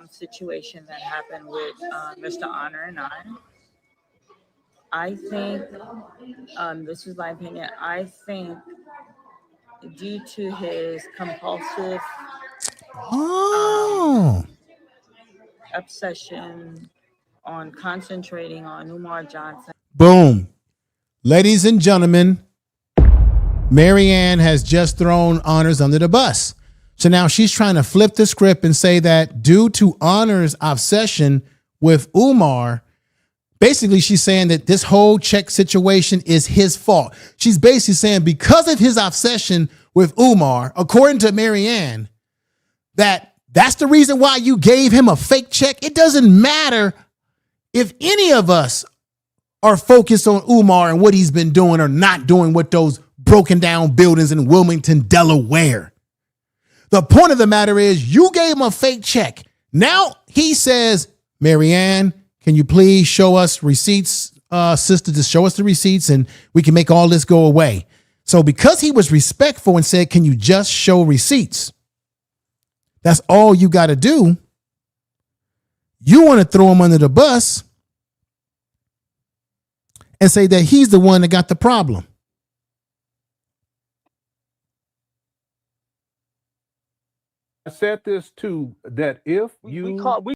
situation that happened with Mr. Honor and I. I think, this is my opinion, I think due to his compulsive obsession on concentrating on Umar Johnson.
Boom. Ladies and gentlemen, Marianne has just thrown Honors under the bus. So now she's trying to flip the script and say that due to Honor's obsession with Umar, basically she's saying that this whole check situation is his fault. She's basically saying because of his obsession with Umar, according to Marianne, that's the reason why you gave him a fake check. It doesn't matter if any of us are focused on Umar and what he's been doing or not doing with those broken down buildings in Wilmington, Delaware. The point of the matter is you gave him a fake check. Now he says, Marianne, can you please show us receipts, sister, just show us the receipts and we can make all this go away. So because he was respectful and said, can you just show receipts? That's all you got to do. You want to throw him under the bus and say that he's the one that got the problem.
I said this too, that if you
we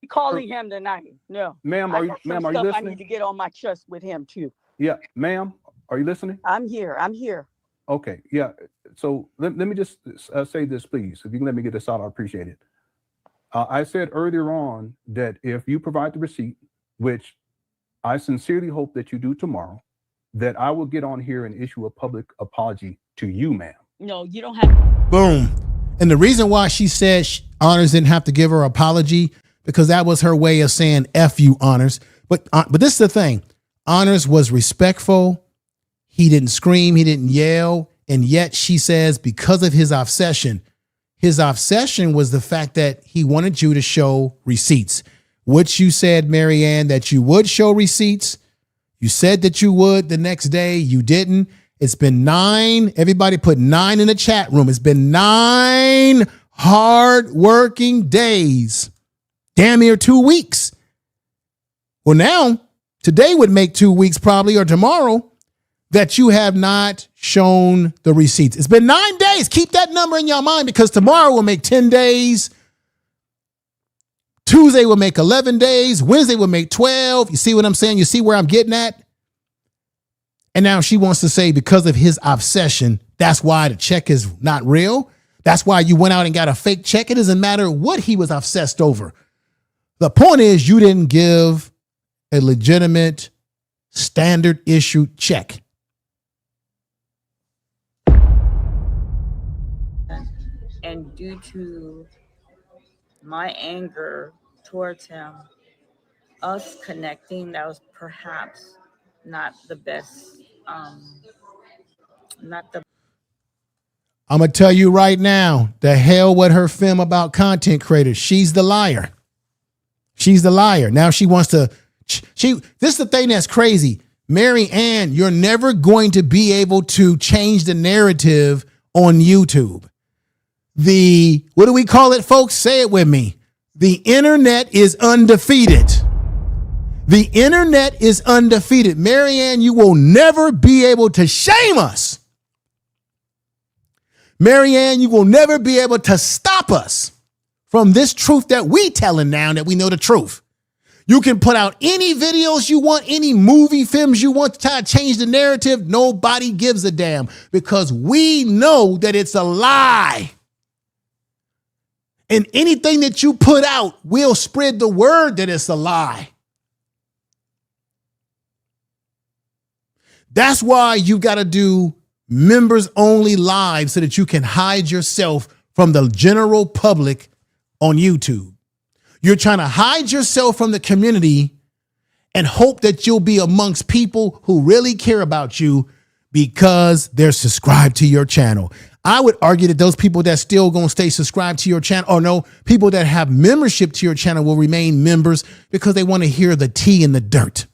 calling him tonight. No,
ma'am,
I
are you
got some
ma'am, are you
stuff I need
listening?
to get on my chest with him too.
Yeah, ma'am, are you listening?
I'm here.
Okay, yeah. So let me just say this, please. If you can let me get this out, I appreciate it. I said earlier on that if you provide the receipt, which I sincerely hope that you do tomorrow, that I will get on here and issue a public apology to you, ma'am.
No, you don't have.
Boom. And the reason why she said Honors didn't have to give her apology, because that was her way of saying F you, Honors. But this is the thing. Honors was respectful. He didn't scream. He didn't yell. And yet she says because of his obsession was the fact that he wanted you to show receipts, which you said, Marianne, that you would show receipts. You said that you would the next day. You didn't. It's been 9. Everybody put 9 in the chat room. It's been 9 hard working days, damn near 2 weeks. Well, now, today would make 2 weeks probably, or tomorrow, that you have not shown the receipts. It's been 9 days. Keep that number in your mind, because tomorrow will make 10 days. Tuesday will make 11 days. Wednesday will make 12. You see what I'm saying? You see where I'm getting at? And now she wants to say because of his obsession, that's why the check is not real. That's why you went out and got a fake check. It doesn't matter what he was obsessed over. The point is you didn't give a legitimate standard issue check.
And due to my anger towards him, us connecting, that was perhaps not the best, not the.
I'm going to tell you right now, the hell with her film about content creators. She's the liar. She's the liar. Now she wants to, this is the thing that's crazy. Mary Ann, you're never going to be able to change the narrative on YouTube. What do we call it, folks? Say it with me. The internet is undefeated. The internet is undefeated. Mary Ann, you will never be able to shame us. Mary Ann, you will never be able to stop us from this truth that we telling now that we know the truth. You can put out any videos you want, any movie films you want to try to change the narrative. Nobody gives a damn, because we know that it's a lie. And anything that you put out will spread the word that it's a lie. That's why you got to do members only live, so that you can hide yourself from the general public on YouTube. You're trying to hide yourself from the community and hope that you'll be amongst people who really care about you because they're subscribed to your channel. I would argue that those people that still going to stay subscribed to your channel, or no, people that have membership to your channel will remain members because they want to hear the tea in the dirt.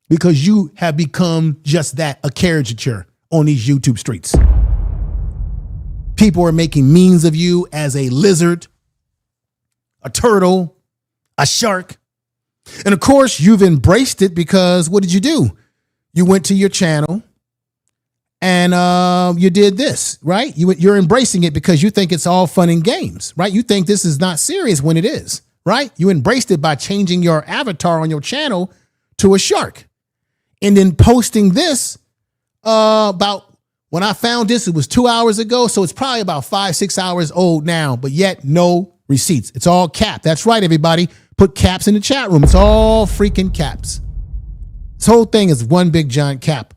Because you have become just that, a caricature on these YouTube streets. People are making memes of you as a lizard, a turtle, a shark. And of course, you've embraced it, because what did you do? You went to your channel and you did this, right? You're embracing it because you think it's all fun and games, right? You think this is not serious when it is, right? You embraced it by changing your avatar on your channel to a shark. And then posting this about, when I found this, it was 2 hours ago. So it's probably about 5-6 hours old now, but yet no receipts. It's all cap. That's right, everybody. Put caps in the chat room. It's all freaking caps. This whole thing is one big giant cap.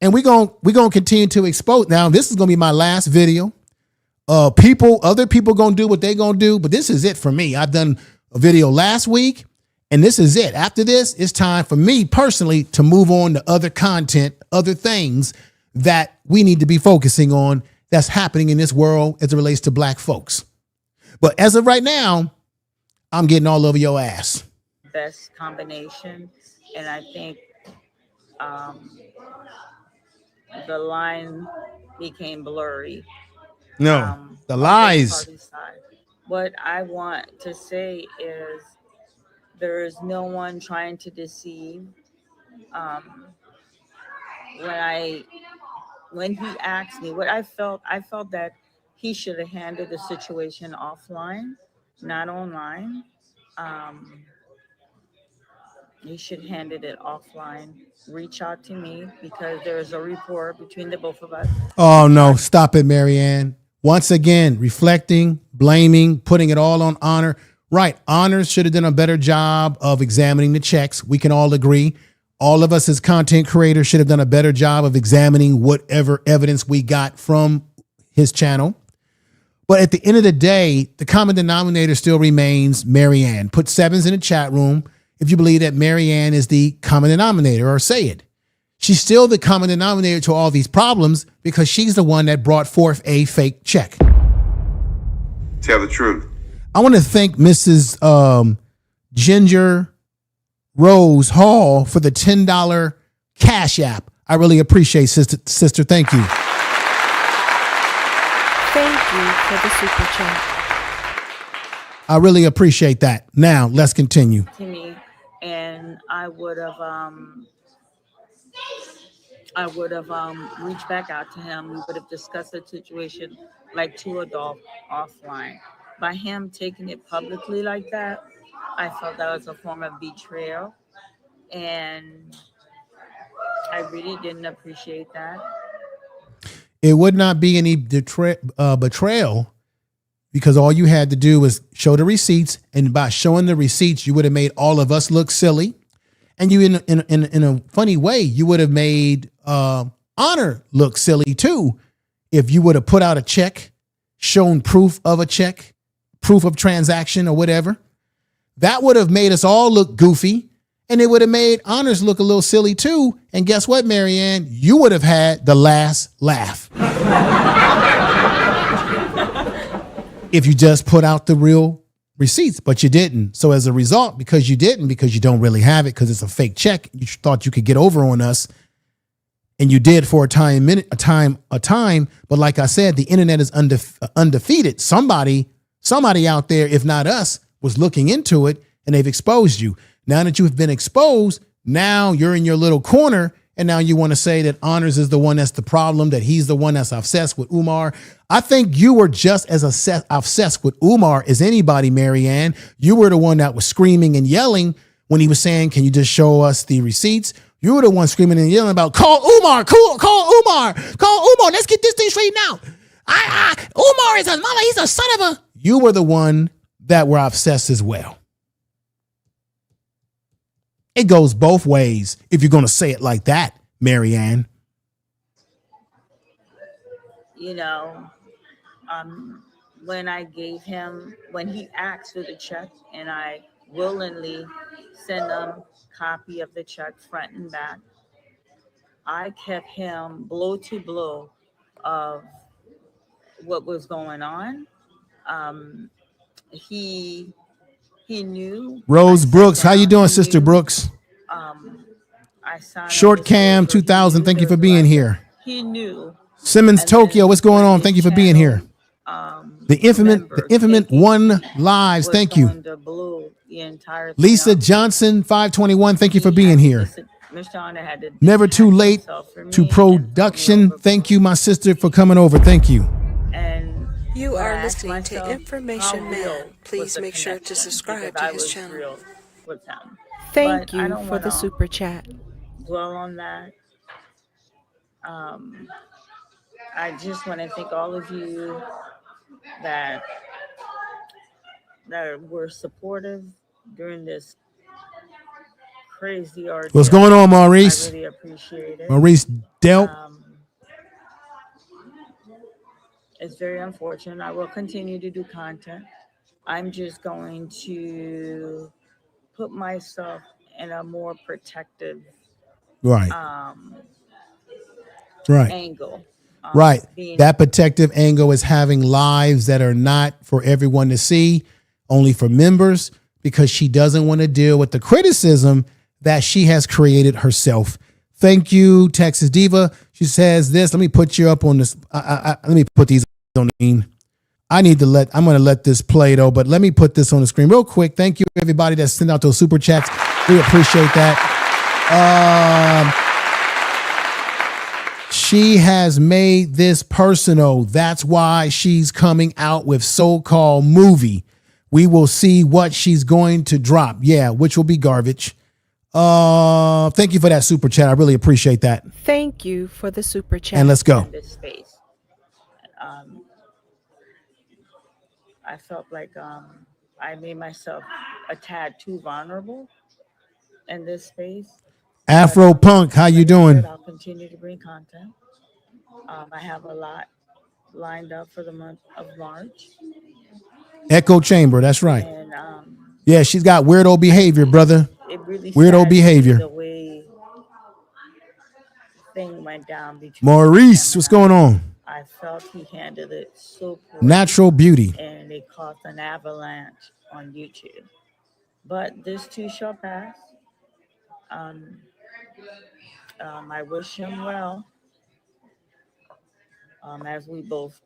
And we're gonna continue to expose. Now, this is gonna be my last video. Other people gonna do what they gonna do, but this is it for me. I've done a video last week, and this is it. After this, it's time for me personally to move on to other content, other things that we need to be focusing on that's happening in this world as it relates to black folks. But as of right now, I'm getting all over your ass.
Best combination, and I think the line became blurry.
No, the
on
lies.
both parties' side. What I want to say is there is no one trying to deceive. When he asked me what I felt that he should have handled the situation offline, not online. He should handle it offline. Reach out to me, because there is a rapport between the both of us.
Oh, no. Stop it, Marianne. Once again, reflecting, blaming, putting it all on Honor. Right. Honor should have done a better job of examining the checks. We can all agree. All of us as content creators should have done a better job of examining whatever evidence we got from his channel. But at the end of the day, the common denominator still remains Marianne. Put sevens in the chat room if you believe that Marianne is the common denominator, or say it. She's still the common denominator to all these problems because she's the one that brought forth a fake check.
Tell the truth.
I want to thank Mrs. Ginger Rose Hall for the $10 Cash App. I really appreciate, sister. Thank you.
Thank you for the super chat.
I really appreciate that. Now let's continue.
to me, and I would have reached back out to him. We would have discussed the situation like two adults offline. By him taking it publicly like that, I felt that was a form of betrayal, and I really didn't appreciate that.
It would not be any betrayal because all you had to do was show the receipts, and by showing the receipts, you would have made all of us look silly, and you, in a funny way, you would have made Honor look silly too if you would have put out a check, shown proof of a check, proof of transaction or whatever. That would have made us all look goofy, and it would have made Honors look a little silly too. And guess what, Marianne? You would have had the last laugh. If you just put out the real receipts, but you didn't. So as a result, because you don't really have it, because it's a fake check, you thought you could get over on us, and you did for a time. But like I said, the internet is undefeated. Somebody out there, if not us, was looking into it, and they've exposed you. Now that you've been exposed, now you're in your little corner, and now you want to say that Honors is the one that's the problem, that he's the one that's obsessed with Umar. I think you were just as obsessed with Umar as anybody, Marianne. You were the one that was screaming and yelling when he was saying, can you just show us the receipts? You were the one screaming and yelling about, call Umar, call Umar, let's get this thing straightened out. Umar is a mother, he's a son of a... You were the one that were obsessed as well. It goes both ways if you're going to say it like that, Marianne.
You know, when he asked for the check, and I willingly sent him copy of the check front and back, I kept him blow to blow of what was going on. He knew.
Rose Brooks, how you doing, Sister Brooks?
I signed
Short Cam 2000, thank you for being here.
He knew.
Simmons Tokyo, what's going on? Thank you for being here. The infinite one lives, thank you. Lisa Johnson 521, thank you for being here. Never too late to production. Thank you, my sister, for coming over. Thank you.
You are listening to Information Man. Please make sure to subscribe to his channel.
Thank you for the super chat.
Dwell on that. I just want to thank all of you that were supportive during this crazy ordeal.
What's going on, Maurice?
I really appreciate it.
Maurice Delp.
It's very unfortunate. I will continue to do content. I'm just going to put myself in a more protective angle.
Right. That protective angle is having lives that are not for everyone to see, only for members, because she doesn't want to deal with the criticism that she has created herself. Thank you, Texas Diva. She says this. Let me put you up on this. Let me put these on the screen. I'm going to let this play though, but let me put this on the screen real quick. Thank you, everybody that sent out those super chats. We appreciate that. She has made this personal. That's why she's coming out with so-called movie. We will see what she's going to drop. Yeah, which will be garbage. Thank you for that super chat. I really appreciate that.
Thank you for the super chat.
And let's go.
This space. I felt like I made myself a tad too vulnerable in this space.
Afro Punk, how you doing?
I'll continue to bring content. I have a lot lined up for the month of March.
Echo Chamber, that's right.
And,
yeah, she's got weirdo behavior, brother.
It really
weirdo behavior.
The way thing went down between
Maurice, what's going on?
I felt he handled it so poorly.
Natural beauty.
And it caused an avalanche on YouTube. But this too shall pass. I wish him well as we both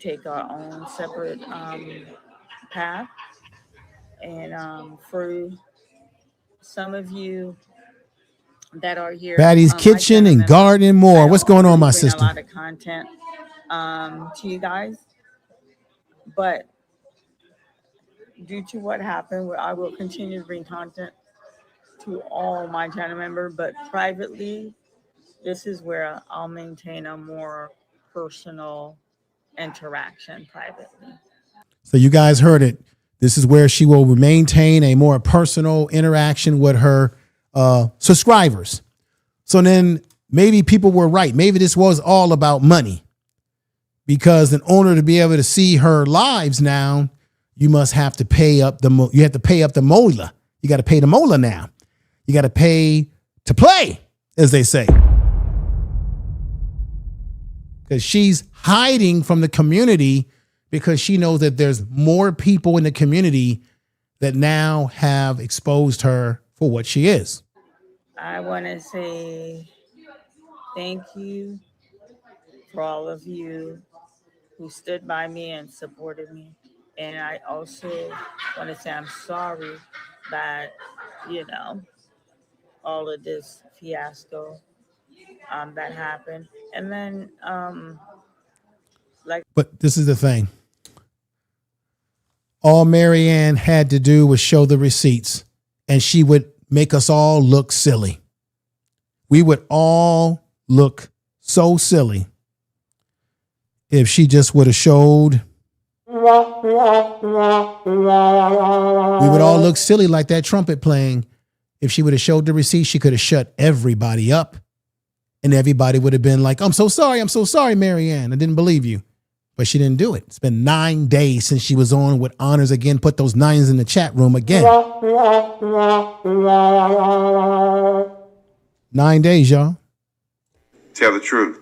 take our own separate path. And for some of you that are here,
Baddies
my
Kitchen
channel
and
members,
Garden and
I
more.
don't
What's going on,
really
my
bring a
sister?
lot of content to you guys, but due to what happened, I will continue to bring content to all my channel members, but privately, this is where I'll maintain a more personal interaction privately.
So you guys heard it. This is where she will maintain a more personal interaction with her subscribers. So then maybe people were right. Maybe this was all about money, because in order to be able to see her lives now, you must have to pay up the mola. You got to pay the mola now. You got to pay to play, as they say, because she's hiding from the community, because she knows that there's more people in the community that now have exposed her for what she is.
I want to say thank you for all of you who stood by me and supported me. And I also want to say I'm sorry that, all of this fiasco that happened. And then,
But this is the thing. All Marianne had to do was show the receipts, and she would make us all look silly. We would all look so silly if she just would have showed. We would all look silly like that trumpet playing. If she would have showed the receipt, she could have shut everybody up, and everybody would have been like, I'm so sorry, Marianne. I didn't believe you. But she didn't do it. It's been 9 days since she was on with honors again. Put those nines in the chat room again. 9 days, y'all.
Tell the truth.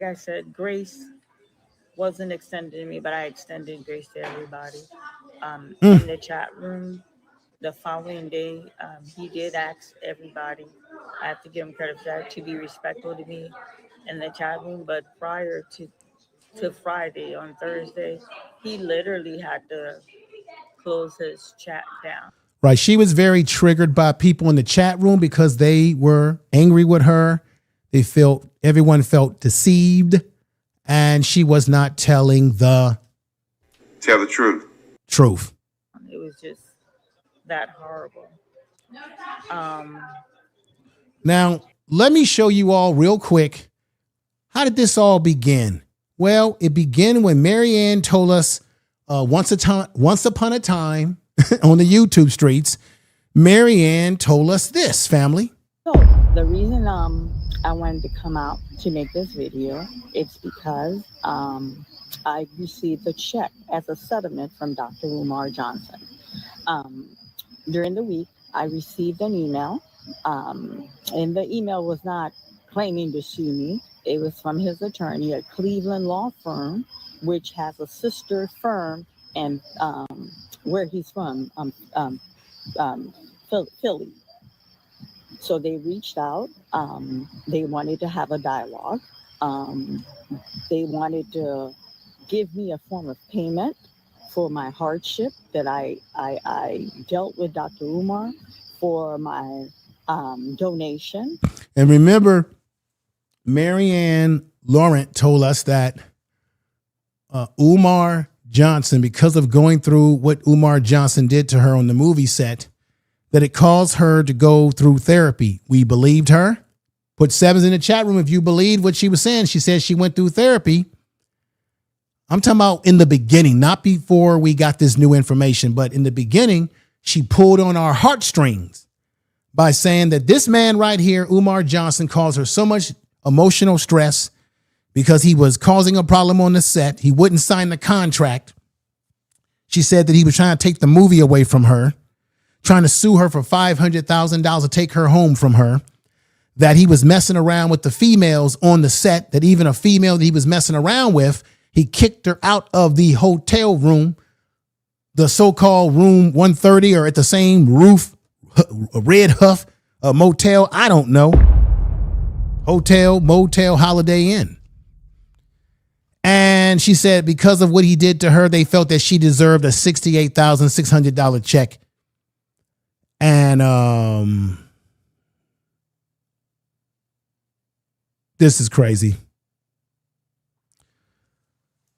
like I said, grace wasn't extended to me, but I extended grace to everybody. In the chat room, the following day, he did ask everybody, I have to give him credit for that, to be respectful to me in the chat room. But prior to Friday, on Thursday, he literally had to close his chat down.
Right. She was very triggered by people in the chat room because they were angry with her. Everyone felt deceived, and she was not telling the truth.
It was just that horrible.
Now, let me show you all real quick. How did this all begin? Well, it began when Marianne told us once upon a time on the YouTube streets. Marianne told us this, family.
So the reason I wanted to come out to make this video, it's because I received a check as a settlement from Dr. Umar Johnson. During the week, I received an email, and the email was not claiming to sue me. It was from his attorney at Cleveland Law Firm, which has a sister firm and where he's from, Philly. So they reached out. They wanted to have a dialogue. They wanted to give me a form of payment for my hardship that I dealt with Dr. Umar for my donation.
And remember, Marianne Lorient told us that Umar Johnson, because of going through what Umar Johnson did to her on the movie set, that it caused her to go through therapy. We believed her. Put sevens in the chat room if you believed what she was saying. She said she went through therapy. I'm talking about in the beginning, not before we got this new information, but in the beginning, she pulled on our heartstrings by saying that this man right here, Umar Johnson, caused her so much emotional stress because he was causing a problem on the set. He wouldn't sign the contract. She said that he was trying to take the movie away from her, trying to sue her for $500,000 to take her home from her, that he was messing around with the females on the set, that even a female that he was messing around with, he kicked her out of the hotel room, the so-called room 130, or at the same roof, Red Huff, a motel, I don't know. Hotel, motel, Holiday Inn. And And she said because of what he did to her, they felt that she deserved a $68,600 check. And this is crazy.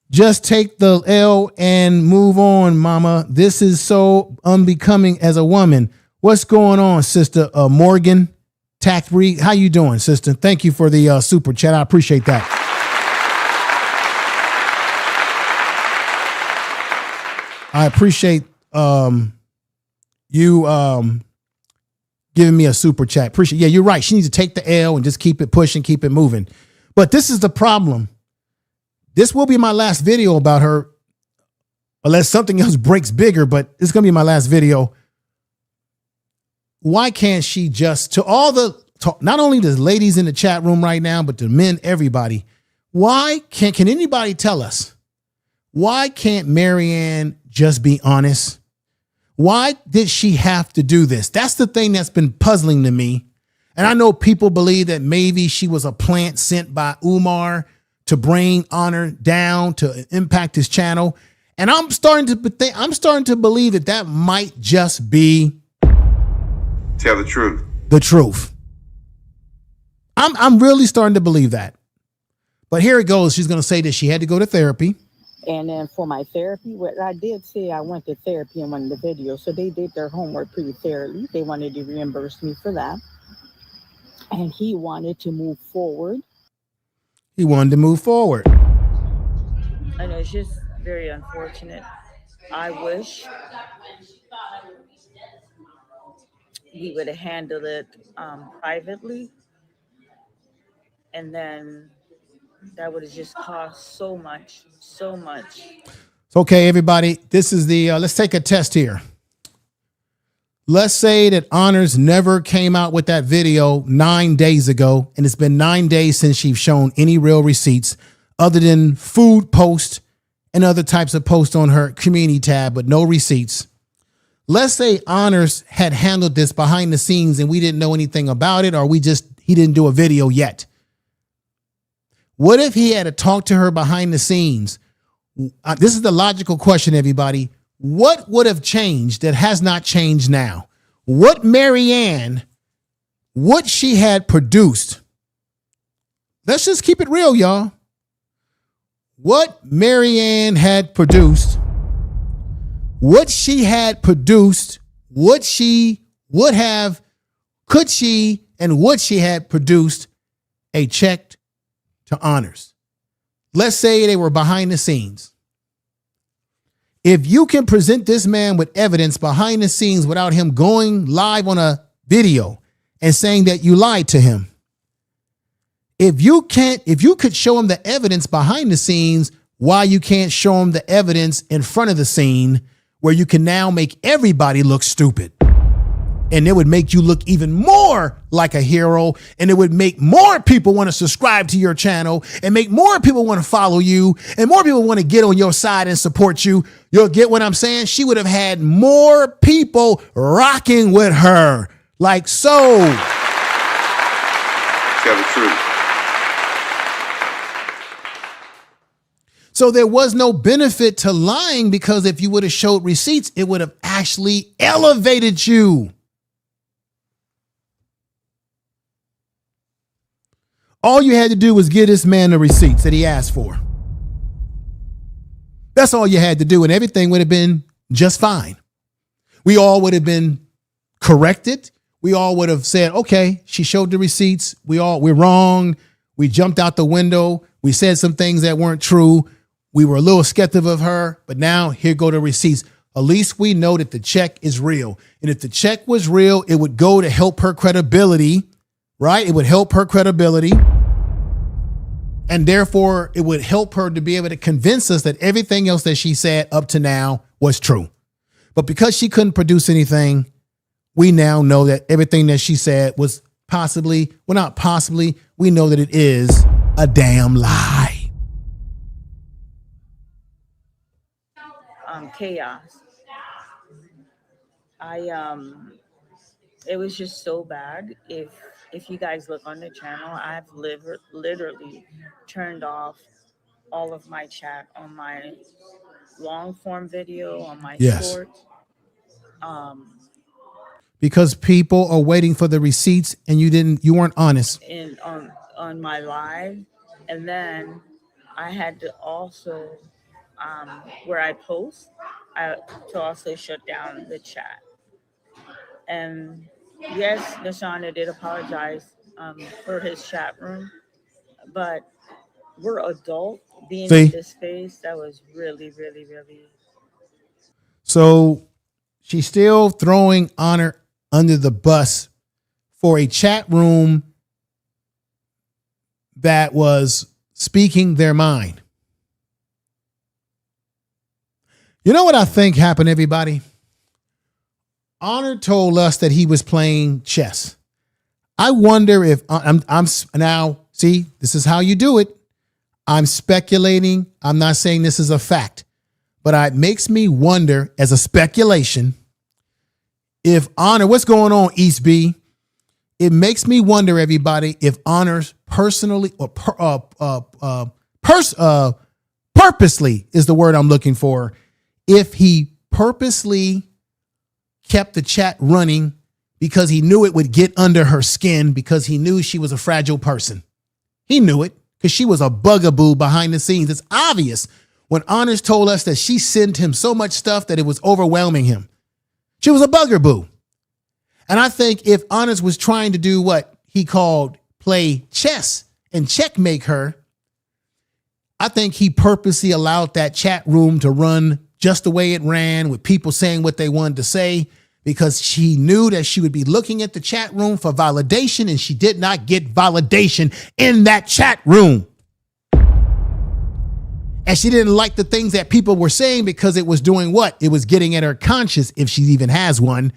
Just take the L and move on, mama. This is so unbecoming as a woman. What's going on, sister? Morgan Tackbury, how you doing, sister? Thank you for the super chat. I appreciate that. I appreciate you giving me a super chat. Appreciate. Yeah, you're right. She needs to take the L and just keep it pushing, keep it moving. But this is the problem. This will be my last video about her, unless something else breaks bigger, but it's going to be my last video. Why can't she just, to all the, not only the ladies in the chat room right now, but the men, everybody, why can anybody tell us, why can't Marianne just be honest? Why did she have to do this? That's the thing that's been puzzling to me. And I know people believe that maybe she was a plant sent by Umar to bring Honor down, to impact his channel. And I'm starting to believe that that might just be
Tell the truth.
the truth. I'm really starting to believe that. But here it goes. She's going to say that she had to go to therapy.
And then for my therapy, what I did say I went to therapy in one of the videos. So they did their homework pretty thoroughly. They wanted to reimburse me for that. And he wanted to move forward.
He wanted to move forward.
I know it's just very unfortunate. I wish we would have handled it privately, and then that would have just cost so much.
Okay, everybody, this is the, let's take a test here. Let's say that Honors never came out with that video 9 days ago, and it's been 9 days since she's shown any real receipts other than food posts and other types of posts on her community tab, but no receipts. Let's say Honors had handled this behind the scenes and we didn't know anything about it, or he didn't do a video yet. What if he had to talk to her behind the scenes? This is the logical question, everybody. What would have changed that has not changed now? What Marianne, what she had produced. Let's just keep it real, y'all. What Marianne had produced, what she had produced, what she would have, could she, and what she had produced a check to Honors. Let's say they were behind the scenes. If you can present this man with evidence behind the scenes without him going live on a video and saying that you lied to him, if you could show him the evidence behind the scenes, why you can't show him the evidence in front of the scene where you can now make everybody look stupid? And it would make you look even more like a hero. And it would make more people want to subscribe to your channel and make more people want to follow you and more people want to get on your side and support you. You'll get what I'm saying? She would have had more people rocking with her. Like so.
Tell the truth.
So there was no benefit to lying, because if you would have showed receipts, it would have actually elevated you. All you had to do was give this man the receipts that he asked for. That's all you had to do, and everything would have been just fine. We all would have been corrected. We all would have said, okay, she showed the receipts. We're wrong. We jumped out the window. We said some things that weren't true. We were a little skeptical of her, but now here go the receipts. At least we know that the check is real. And if the check was real, it would go to help her credibility, right? It would help her credibility. And therefore, it would help her to be able to convince us that everything else that she said up to now was true. But because she couldn't produce anything, we now know that everything that she said was possibly, well, not possibly, we know that it is a damn lie.
Chaos. It was just so bad. If you guys look on the channel, I've literally turned off all of my chat on my long form video, on my
Yes.
short.
Because people are waiting for the receipts and you weren't honest.
In on my live, and then I had to also where I post, to also shut down the chat. And yes, Nashana did apologize for his chat room, but we're adult being
See?
in this space. That was really, really, really.
So she's still throwing Honor under the bus for a chat room that was speaking their mind. You know what I think happened, everybody? Honor told us that he was playing chess. I wonder if I'm now, see, this is how you do it. I'm speculating. I'm not saying this is a fact, but it makes me wonder as a speculation if Honor, what's going on, East B? It makes me wonder, everybody, if Honor's personally or purposely is the word I'm looking for. If he purposely kept the chat running because he knew it would get under her skin, because he knew she was a fragile person. He knew it because she was a bugaboo behind the scenes. It's obvious when Honors told us that she sent him so much stuff that it was overwhelming him. She was a bugaboo. And I think if Honors was trying to do what he called play chess and checkmate her, I think he purposely allowed that chat room to run just the way it ran, with people saying what they wanted to say, because she knew that she would be looking at the chat room for validation, and she did not get validation in that chat room. And she didn't like the things that people were saying because it was doing what? It was getting at her conscience, if she even has one.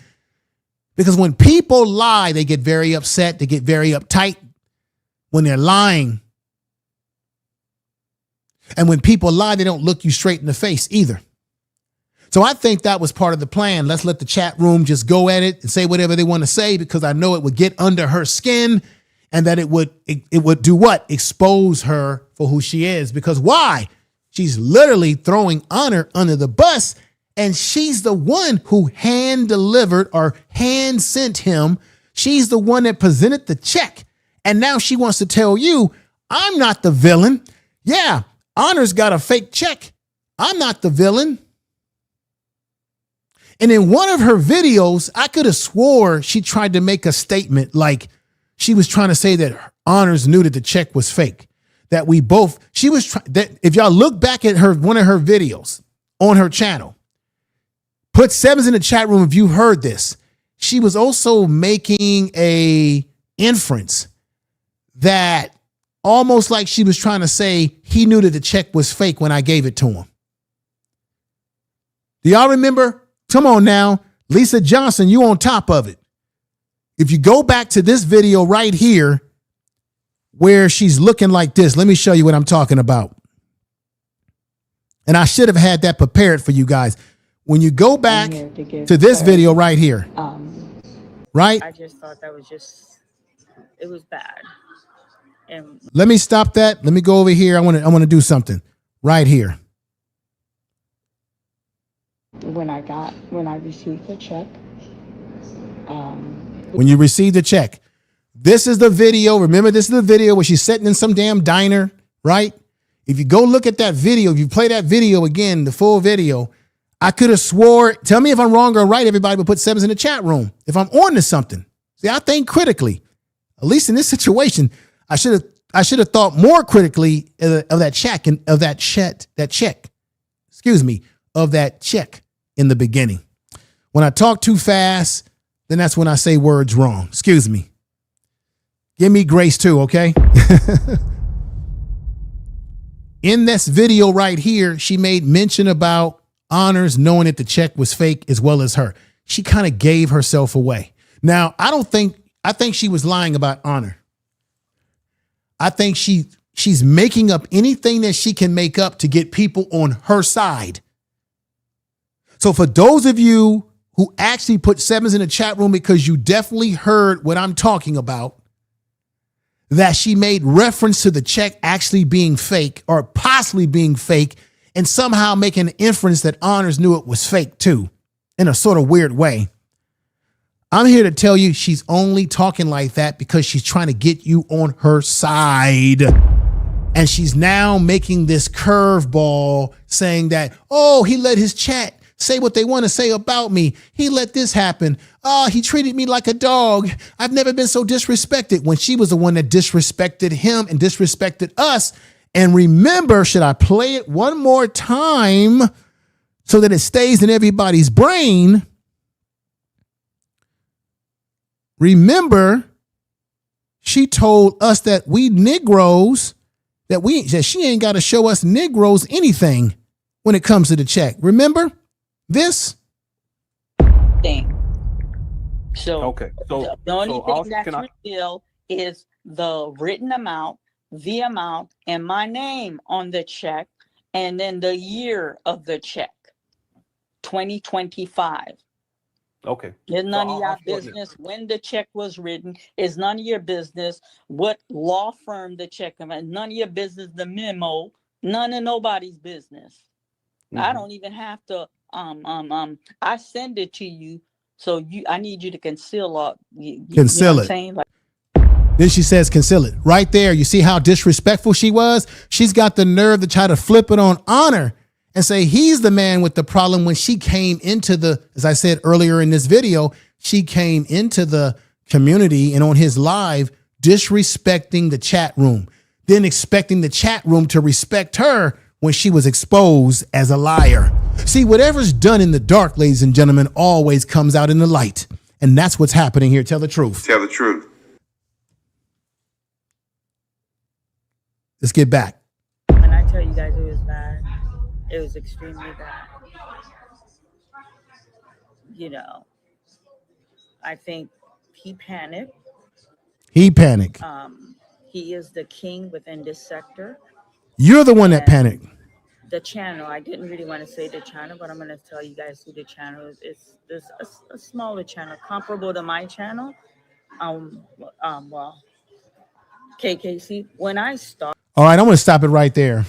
Because when people lie, they get very upset. They get very uptight when they're lying. And when people lie, they don't look you straight in the face either. So I think that was part of the plan. Let's let the chat room just go at it and say whatever they want to say, because I know it would get under her skin, and that it would do what? Expose her for who she is. Because why? She's literally throwing Honor under the bus, and she's the one who hand delivered or hand sent him. She's the one that presented the check. And now she wants to tell you, I'm not the villain. Yeah, Honor's got a fake check. I'm not the villain. And in one of her videos, I could have swore she tried to make a statement like she was trying to say that Honors knew that the check was fake. That we both, that if y'all look back at one of her videos on her channel, put sevens in the chat room if you heard this. She was also making a inference that almost like she was trying to say he knew that the check was fake when I gave it to him. Do y'all remember? Come on now, Lisa Johnson, you on top of it. If you go back to this video right here, where she's looking like this, let me show you what I'm talking about. And I should have had that prepared for you guys. When you go back to this video right here, right?
I just thought that was it was bad. And
let me stop that. Let me go over here. I want to do something right here.
When I received the check.
When you received the check, this is the video. Remember, this is the video where she's sitting in some damn diner, right? If you go look at that video, if you play that video again, the full video, I could have swore, tell me if I'm wrong or right, everybody, but put sevens in the chat room. If I'm on to something. See, I think critically, at least in this situation, I should have thought more critically of that check and of that check in the beginning. When I talk too fast, then that's when I say words wrong. Excuse me. Give me grace too, okay? In this video right here, she made mention about Honors knowing that the check was fake as well as her. She kind of gave herself away. Now, I think she was lying about Honor. I think she's making up anything that she can make up to get people on her side. So for those of you who actually put sevens in the chat room because you definitely heard what I'm talking about, that she made reference to the check actually being fake or possibly being fake and somehow making an inference that Honors knew it was fake too, in a sort of weird way. I'm here to tell you she's only talking like that because she's trying to get you on her side. And she's now making this curveball saying that, oh, he let his chat say what they want to say about me. He let this happen. Oh, he treated me like a dog. I've never been so disrespected, when she was the one that disrespected him and disrespected us. And remember, should I play it one more time so that it stays in everybody's brain? Remember, she told us that we Negroes, that she ain't got to show us Negroes anything when it comes to the check. Remember this
thing. So
Okay. So
the only
so
thing that's real is the written amount, the amount, and my name on the check, and then the year of the check, 2025.
Okay.
It's none of your business when the check was written. It's none of your business what law firm the check came out. None of your business the memo. None of nobody's business. I don't even have to. I send it to you, so I need you to conceal it.
Conceal it. Then she says, conceal it. Right there. You see how disrespectful she was? She's got the nerve to try to flip it on Honor and say he's the man with the problem, when she came into the, as I said earlier in this video, she came into the community and on his live disrespecting the chat room, then expecting the chat room to respect her when she was exposed as a liar. See, whatever's done in the dark, ladies and gentlemen, always comes out in the light. And that's what's happening here. Tell the truth.
Tell the truth.
Let's get back.
When I tell you guys it was bad, it was extremely bad. You know, I think he panicked.
He panicked.
He is the king within this sector.
You're the one that panicked.
The channel, I didn't really want to say the channel, but I'm going to tell you guys who the channel is. It's a smaller channel, comparable to my channel. Well, KKC. When I start.
All right, I'm going to stop it right there.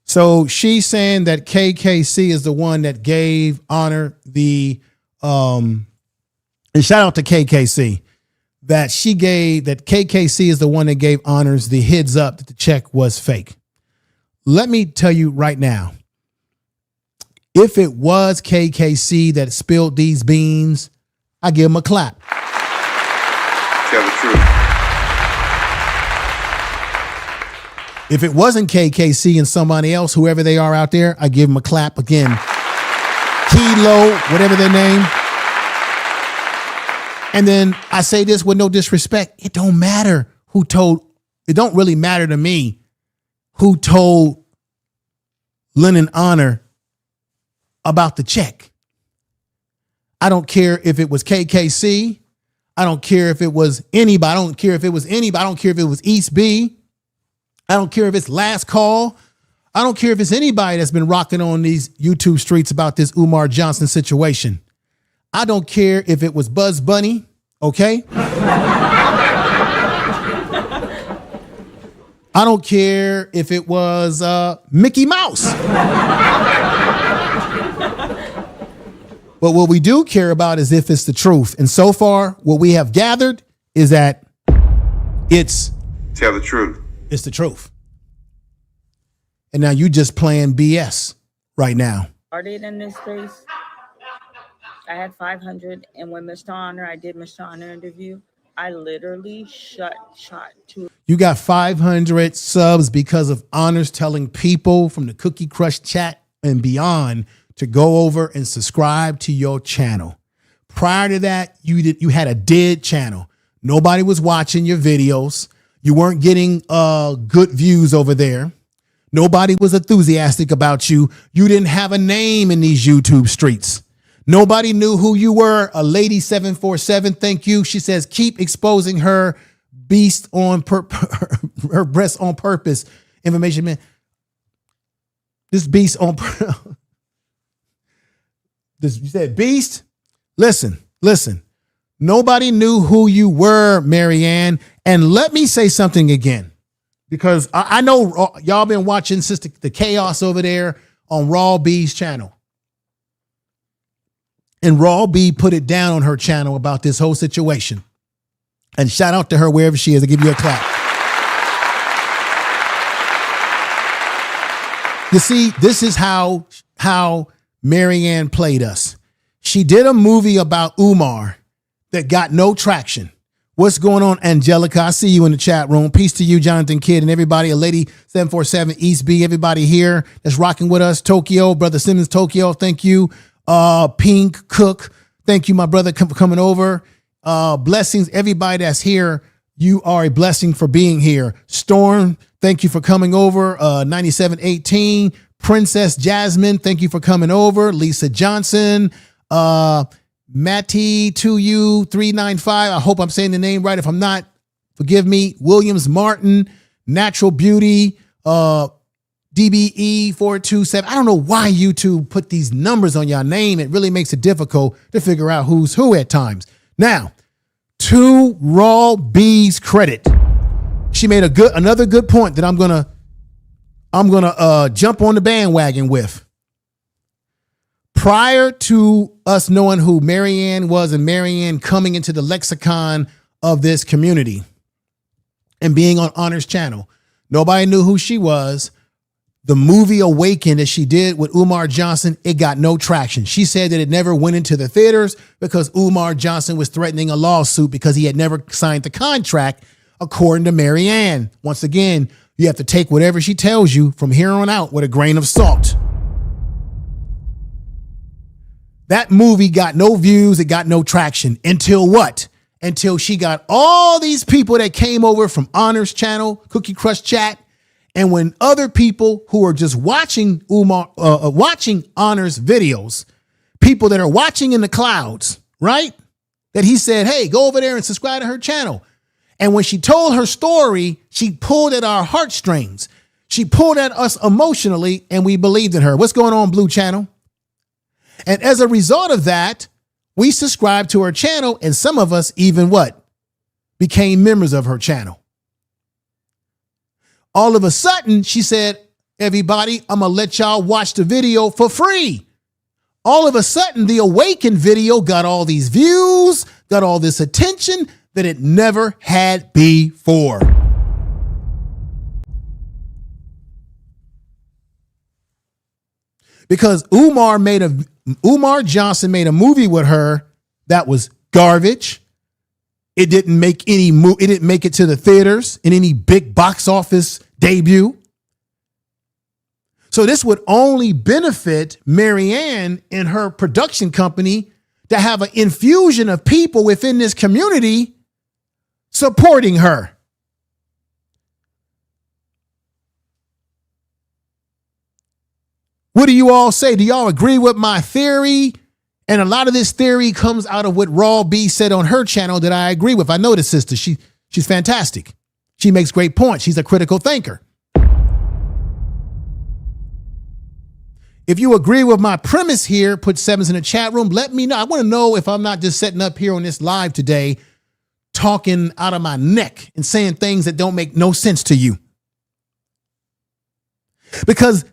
So she's saying that KKC is the one that gave Honor the, and shout out to KKC, that KKC is the one that gave Honors the heads up that the check was fake. Let me tell you right now, if it was KKC that spilled these beans, I give him a clap.
Tell the truth.
If it wasn't KKC and somebody else, whoever they are out there, I give them a clap again. Kilo, whatever their name. And then I say this with no disrespect. It don't matter who told. It don't really matter to me who told Lenon Honor about the check. I don't care if it was KKC. I don't care if it was anybody. I don't care if it was anybody. I don't care if it was East B. I don't care if it's Last Call. I don't care if it's anybody that's been rocking on these YouTube streets about this Umar Johnson situation. I don't care if it was Buzz Bunny, okay? I don't care if it was Mickey Mouse. But what we do care about is if it's the truth. And so far, what we have gathered is that it's...
Tell the truth.
It's the truth. And now you just playing BS right now.
Started in this space. I had 500, and when Mr. Honor, I did Mr. Honor interview, I literally shot 2.
You got 500 subs because of Honors telling people from the Cookie Crush chat and beyond to go over and subscribe to your channel. Prior to that, you had a dead channel. Nobody was watching your videos. You weren't getting good views over there. Nobody was enthusiastic about you. You didn't have a name in these YouTube streets. Nobody knew who you were. A lady 747, thank you. She says, keep exposing her beast on her breast on purpose. Information, man. This beast on this, you said beast? Listen. Nobody knew who you were, Marianne. And let me say something again, because I know y'all been watching Sister the chaos over there on Raw B's channel. And Raw B put it down on her channel about this whole situation. And shout out to her wherever she is. I'll give you a clap. You see, this is how Marianne played us. She did a movie about Umar that got no traction. What's going on, Angelica? I see you in the chat room. Peace to you, Jonathan Kidd, and everybody. A lady 747 East B. Everybody here that's rocking with us. Tokyo, Brother Simmons, Tokyo. Thank you. Pink Cook. Thank you, my brother, for coming over. Blessings, everybody that's here. You are a blessing for being here. Storm, thank you for coming over. 9718. Princess Jasmine, thank you for coming over. Lisa Johnson. Matty 2U395. I hope I'm saying the name right. If I'm not, forgive me. Williams Martin, Natural Beauty, DBE 427. I don't know why YouTube put these numbers on your name. It really makes it difficult to figure out who's who at times. Now, to Raw B's credit, she made another good point that I'm gonna jump on the bandwagon with. Prior to us knowing who Marianne was and Marianne coming into the lexicon of this community and being on Honor's channel, nobody knew who she was. The movie Awaken that she did with Umar Johnson, it got no traction. She said that it never went into the theaters because Umar Johnson was threatening a lawsuit because he had never signed the contract, according to Marianne. Once again, you have to take whatever she tells you from here on out with a grain of salt. That movie got no views. It got no traction until what? Until she got all these people that came over from Honor's channel, Cookie Crush Chat. And when other people who are just watching watching Honor's videos, people that are watching in the clouds, right? That he said, hey, go over there and subscribe to her channel. And when she told her story, she pulled at our heartstrings. She pulled at us emotionally, and we believed in her. What's going on, Blue Channel? And as a result of that, we subscribed to her channel, and some of us even what? Became members of her channel. All of a sudden, she said, everybody, I'm going to let y'all watch the video for free. All of a sudden, the Awaken video got all these views, got all this attention that it never had before. Because Umar Johnson made a movie with her that was garbage. It didn't make it didn't make it to the theaters in any big box office debut. So this would only benefit Marianne and her production company to have an infusion of people within this community supporting her. What do you all say? Do y'all agree with my theory? And a lot of this theory comes out of what Raw B said on her channel that I agree with. I know this sister. She's fantastic. She makes great points. She's a critical thinker. If you agree with my premise here, put sevens in the chat room. Let me know. I want to know if I'm not just setting up here on this live today, talking out of my neck and saying things that don't make no sense to you. Because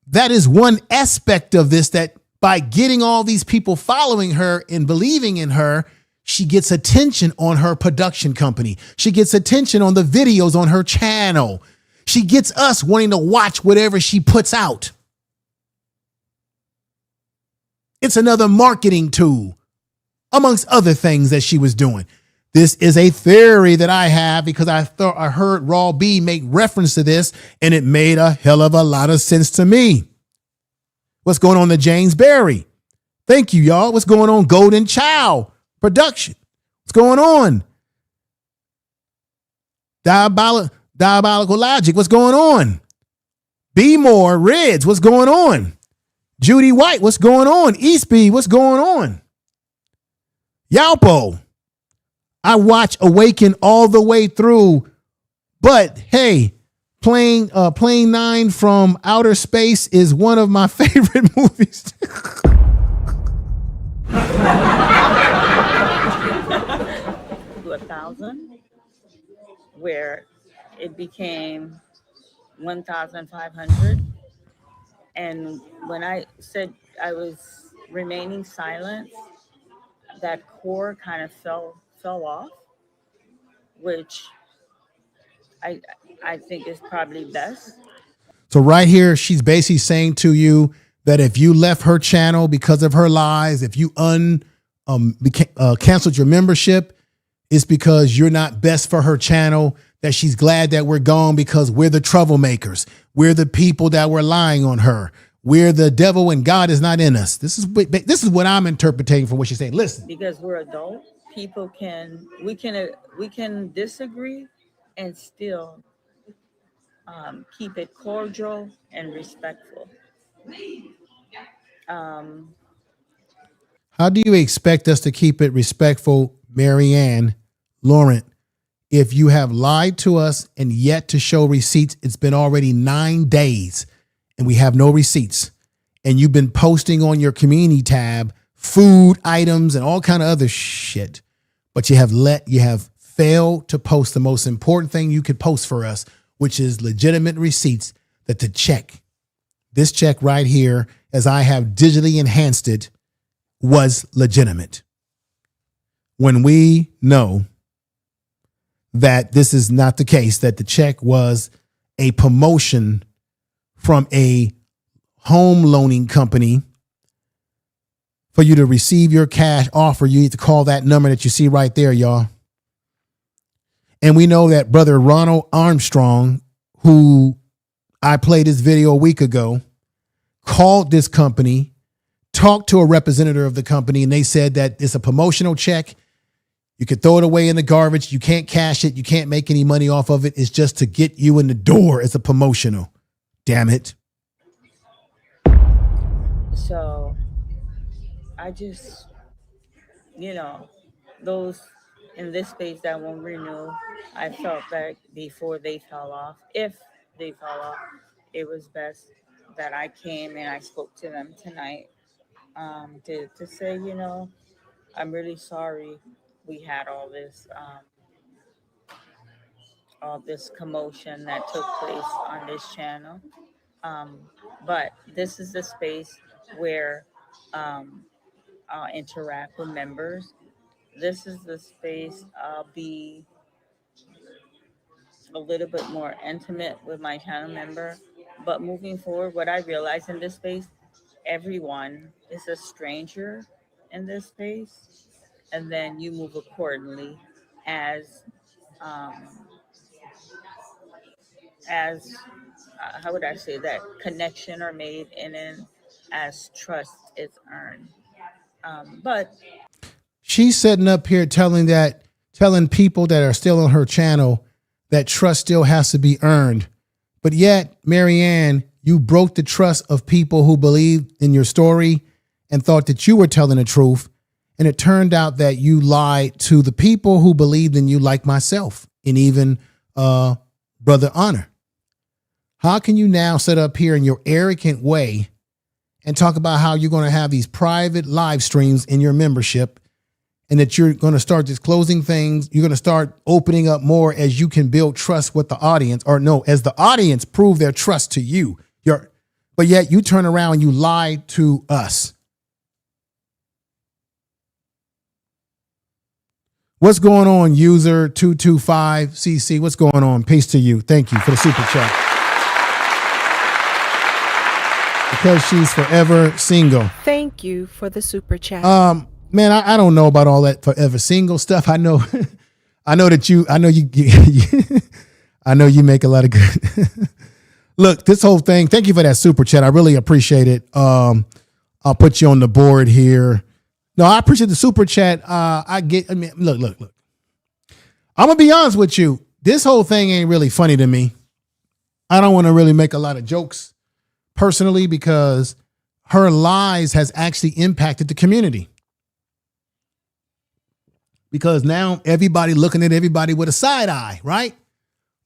that is one aspect of this, that by getting all these people following her and believing in her, she gets attention on her production company. She gets attention on the videos on her channel. She gets us wanting to watch whatever she puts out. It's another marketing tool, amongst other things that she was doing. This is a theory that I have because I heard Raw B make reference to this, and it made a hell of a lot of sense to me. What's going on to James Berry? Thank you, y'all. What's going on, Golden Child Production? What's going on? Diabolical Logic. What's going on? Be More Reds. What's going on? Judy White. What's going on? Eastby. What's going on? Yalpo. I watch Awaken all the way through, but hey, Plane 9 from Outer Space is one of my favorite movies.
1,000, where it became 1,500. And when I said I was remaining silent, that core kind of fell off, which I I think is probably best.
So right here, she's basically saying to you that if you left her channel because of her lies, if you canceled your membership, it's because you're not best for her channel, that she's glad that we're gone because we're the troublemakers. We're the people that were lying on her. We're the devil and God is not in us. This is what I'm interpreting from what she's saying. Listen.
Because we're adult, we can disagree and still keep it cordial and respectful.
How do you expect us to keep it respectful, Marianne Lorient, if you have lied to us and yet to show receipts? It's been already 9 days and we have no receipts. And you've been posting on your community tab food items and all kind of other shit. But you have failed to post the most important thing you could post for us, which is legitimate receipts, that this check right here, as I have digitally enhanced it, was legitimate. When we know that this is not the case, that the check was a promotion from a home loaning company for you to receive your cash offer, you need to call that number that you see right there, y'all. And we know that Brother Ronald Armstrong, who I played this video a week ago, called this company, talked to a representative of the company, and they said that it's a promotional check. You could throw it away in the garbage. You can't cash it. You can't make any money off of it. It's just to get you in the door as a promotional. Damn it.
So I just, those in this space that won't renew, I felt that before they fell off, if they fell off, it was best that I came and I spoke to them tonight to say, I'm really sorry we had all this commotion that took place on this channel. But this is the space where I'll interact with members. This is the space I'll be a little bit more intimate with my channel member. But moving forward, what I realize in this space, everyone is a stranger in this space. And then you move accordingly as how would I say that, connection are made, and then as trust is earned. But
she's sitting up here telling people that are still on her channel that trust still has to be earned. But yet, Marianne, you broke the trust of people who believed in your story and thought that you were telling the truth. And it turned out that you lied to the people who believed in you, like myself and even Brother Honor. How can you now sit up here in your arrogant way and talk about how you're going to have these private live streams in your membership, and that you're going to start disclosing things? You're going to start opening up more as you can build trust with the audience, or no, as the audience prove their trust to you. But yet you turn around and you lie to us. What's going on, user 225CC? What's going on? Peace to you. Thank you for the super chat. Because she's forever single.
Thank you for the super chat.
Man, I don't know about all that forever single stuff. I know you make a lot of good. Look, this whole thing, thank you for that super chat. I really appreciate it. I'll put you on the board here. No, I appreciate the super chat. Look. I'm going to be honest with you. This whole thing ain't really funny to me. I don't want to really make a lot of jokes personally, because her lies has actually impacted the community. Because now everybody looking at everybody with a side eye, right?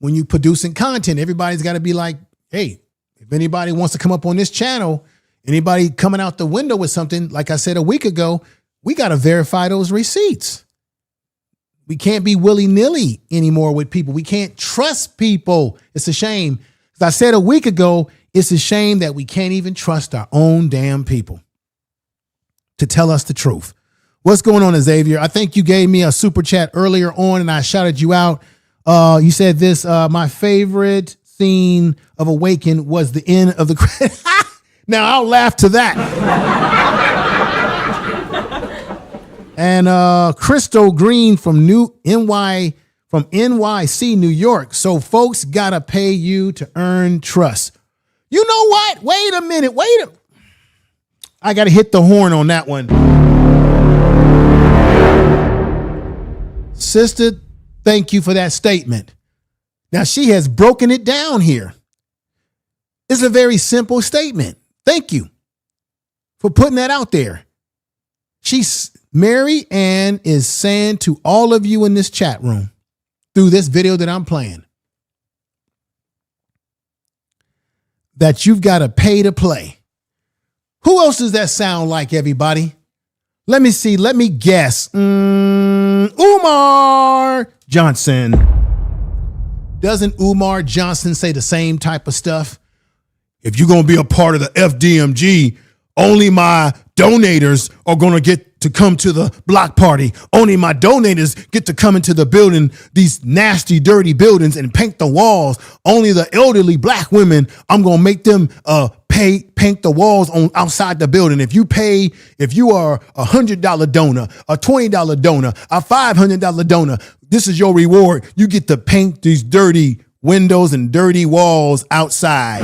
When you producing content, everybody's got to be like, hey, if anybody wants to come up on this channel, anybody coming out the window with something, like I said a week ago, we got to verify those receipts. We can't be willy-nilly anymore with people. We can't trust people. It's a shame. As I said a week ago, it's a shame that we can't even trust our own damn people to tell us the truth. What's going on, Xavier? I think you gave me a super chat earlier on and I shouted you out. You said this, my favorite scene of Awaken was the end of the credit. Now I'll laugh to that. And Crystal Green from NYC, New York. So folks gotta pay you to earn trust. You know what? Wait a minute. I gotta hit the horn on that one. Sister, thank you for that statement. Now she has broken it down here. It's a very simple statement. Thank you for putting that out there. Mary Ann is saying to all of you in this chat room through this video that I'm playing that you've got to pay to play. Who else does that sound like, everybody? Let me see. Let me guess. Umar Johnson. Doesn't Umar Johnson say the same type of stuff? If you're going to be a part of the FDMG, only my donators are going to get to come to the block party. Only my donators get to come into the building, these nasty, dirty buildings, and paint the walls. Only the elderly black women, I'm going to make them paint the walls on outside the building. If you are $100 donor, a $20 donor, a $500 donor, this is your reward. You get to paint these dirty windows and dirty walls outside.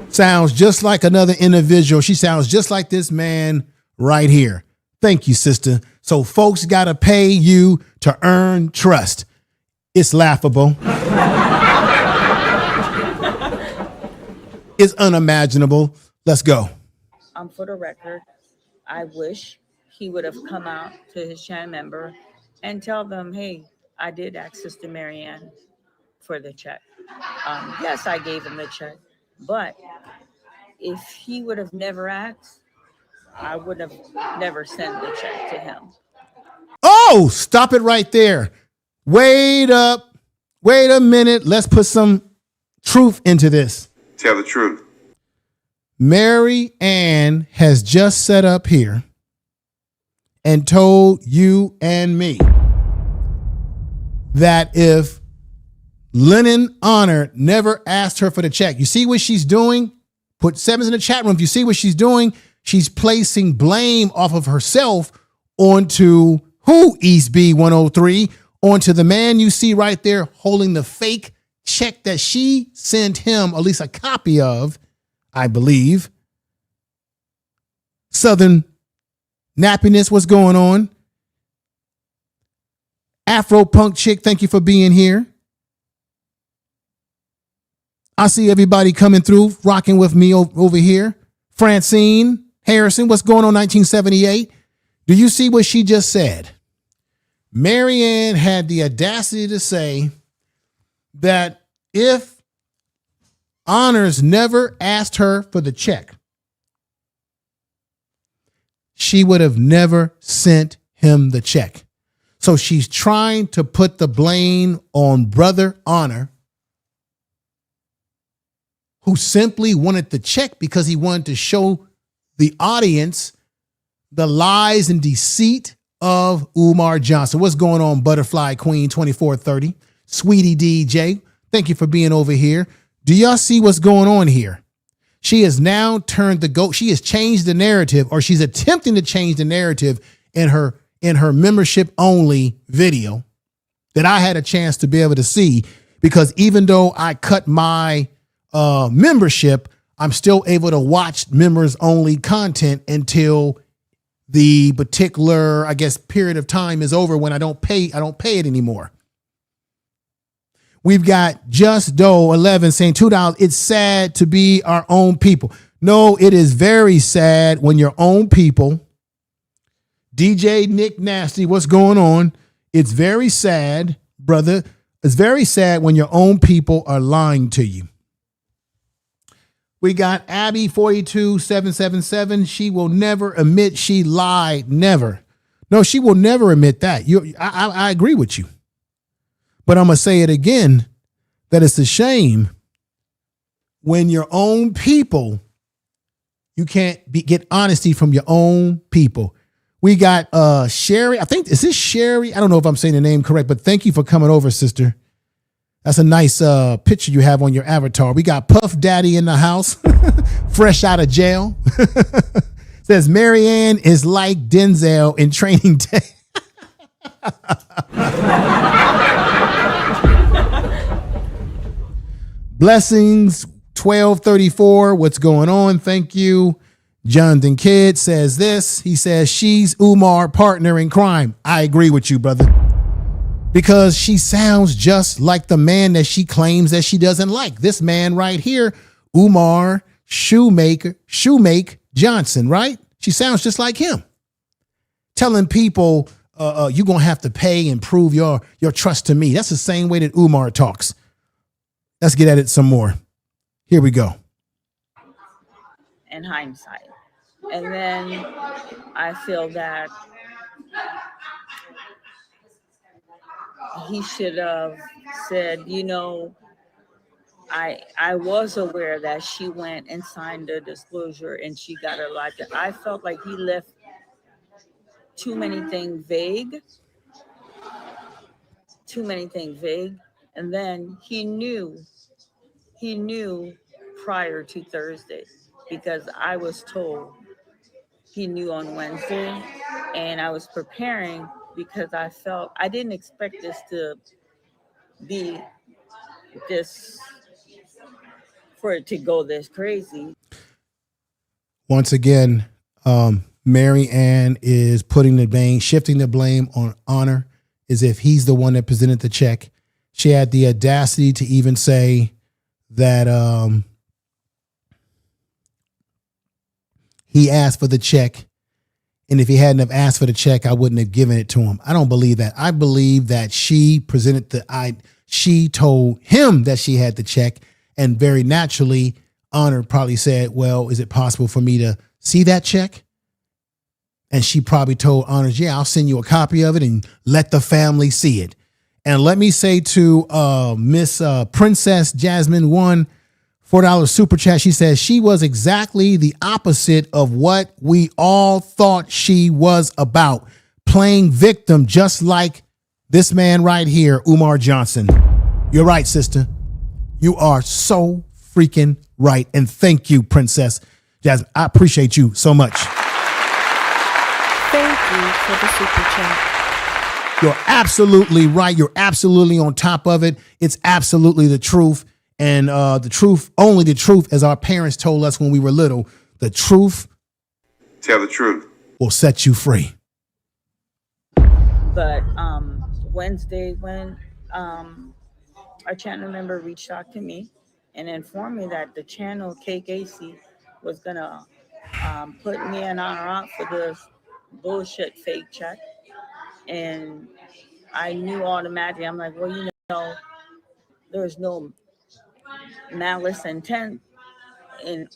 Sounds just like another individual. She sounds just like this man right here. Thank you, sister. So folks got to pay you to earn trust. It's laughable. It's unimaginable. Let's go.
For the record, I wish he would have come out to his channel member and tell them, hey, I did ask Sister Marianne for the check. Yes, I gave him the check, but if he would have never asked, I would have never sent the check to him.
Oh, stop it right there. Wait up. Wait a minute. Let's put some truth into this.
Tell the truth.
Mary Ann has just set up here and told you and me that if Lenon Honor never asked her for the check, you see what she's doing? Put sevens in the chat room. If you see what she's doing, she's placing blame off of herself onto who, East B 103, onto the man you see right there holding the fake check that she sent him, at least a copy of, I believe. Southern nappiness, what's going on? Afro punk chick, thank you for being here. I see everybody coming through, rocking with me over here. Francine Harrison, what's going on, 1978? Do you see what she just said? Mary Ann had the audacity to say that if Honors never asked her for the check, she would have never sent him the check. So she's trying to put the blame on Brother Honor, who simply wanted the check because he wanted to show the audience the lies and deceit of Umar Johnson. What's going on, Butterfly Queen 2430? Sweetie DJ, thank you for being over here. Do y'all see what's going on here? She has now she has changed the narrative, or she's attempting to change the narrative in her membership only video that I had a chance to be able to see, because even though I cut my membership, I'm still able to watch members only content until the particular, I guess, period of time is over when I don't pay it anymore. We've got Just Doe 11 saying $2. It's sad to be our own people. No, it is very sad when your own people. DJ Nick Nasty, what's going on? It's very sad, brother. It's very sad when your own people are lying to you. We got Abby 42777. She will never admit she lied. Never. No, she will never admit that. I agree with you. But I'm going to say it again, that it's a shame when your own people, you can't get honesty from your own people. We got Sherry. I think, is this Sherry? I don't know if I'm saying the name correct, but thank you for coming over, sister. That's a nice picture you have on your avatar. We got Puff Daddy in the house, fresh out of jail. Says Marianne is like Denzel in Training Day. Blessings 1234. What's going on? Thank you. Jonathan Kidd says this. He says she's Umar partner in crime. I agree with you, brother. Because she sounds just like the man that she claims that she doesn't like. This man right here, Umar Shoemake Johnson, right? She sounds just like him. Telling people you're going to have to pay and prove your trust to me. That's the same way that Umar talks. Let's get at it some more. Here we go.
In hindsight. And then I feel that he should have said, you know, I was aware that she went and signed a disclosure and she got her life. I felt like he left too many things vague. And then he knew prior to Thursday, because I was told he knew on Wednesday, and I was preparing because I didn't expect this to be this, for it to go this crazy.
Once again, Mary Ann is shifting the blame on Honor as if he's the one that presented the check. She had the audacity to even say that he asked for the check, and if he hadn't have asked for the check, I wouldn't have given it to him. I don't believe that. I believe that she she told him that she had the check, and very naturally, Honor probably said, well, is it possible for me to see that check? And she probably told Honor, yeah, I'll send you a copy of it and let the family see it. And let me say to Miss Princess Jasmine $1 $4 super chat. She says she was exactly the opposite of what we all thought she was about, playing victim, just like this man right here, Umar Johnson. You're right, sister. You are so freaking right. And thank you, Princess Jasmine. I appreciate you so much.
Thank you for the super chat.
You're absolutely right. You're absolutely on top of it. It's absolutely the truth. And the truth, only the truth, as our parents told us when we were little, the truth.
Tell the truth.
Will set you free.
But Wednesday, when our channel member reached out to me and informed me that the channel KKC was going to put me and Honor out for this bullshit fake check. And I knew automatically, I'm like, well, you know, there's no malice intent. And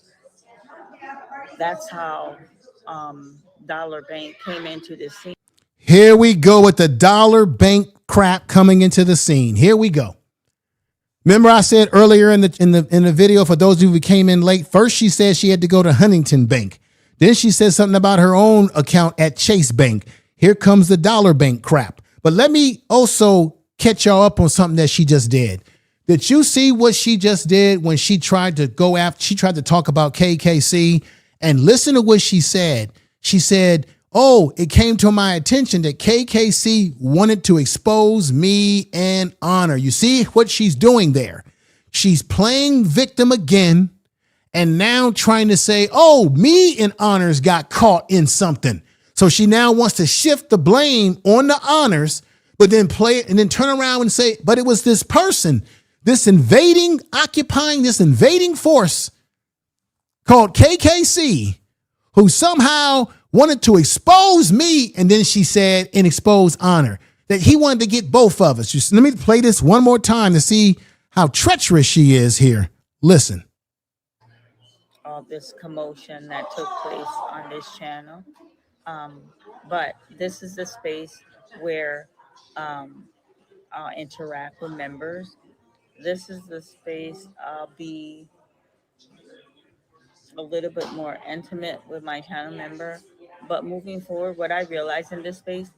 that's how Dollar Bank came into the scene.
Here we go with the Dollar Bank crap coming into the scene. Here we go. Remember I said earlier in the video, for those of you who came in late, first she said she had to go to Huntington Bank. Then she said something about her own account at Chase Bank. Here comes the Dollar Bank crap. But let me also catch y'all up on something that she just did. Did you see what she just did when she tried to talk about KKC? And listen to what she said. She said, oh, it came to my attention that KKC wanted to expose me and Honor. You see what she's doing there? She's playing victim again and now trying to say, oh, me and Honors got caught in something. So she now wants to shift the blame on the Honors, but then play it and then turn around and say, but it was this person, this invading force called KKC, who somehow wanted to expose me. And then she said, and expose Honor, that he wanted to get both of us. Just let me play this one more time to see how treacherous she is here. Listen.
All this commotion that took place on this channel. But this is the space where I'll interact with members. This is the space I'll be a little bit more intimate with my channel member. But moving forward, what I realize in this space,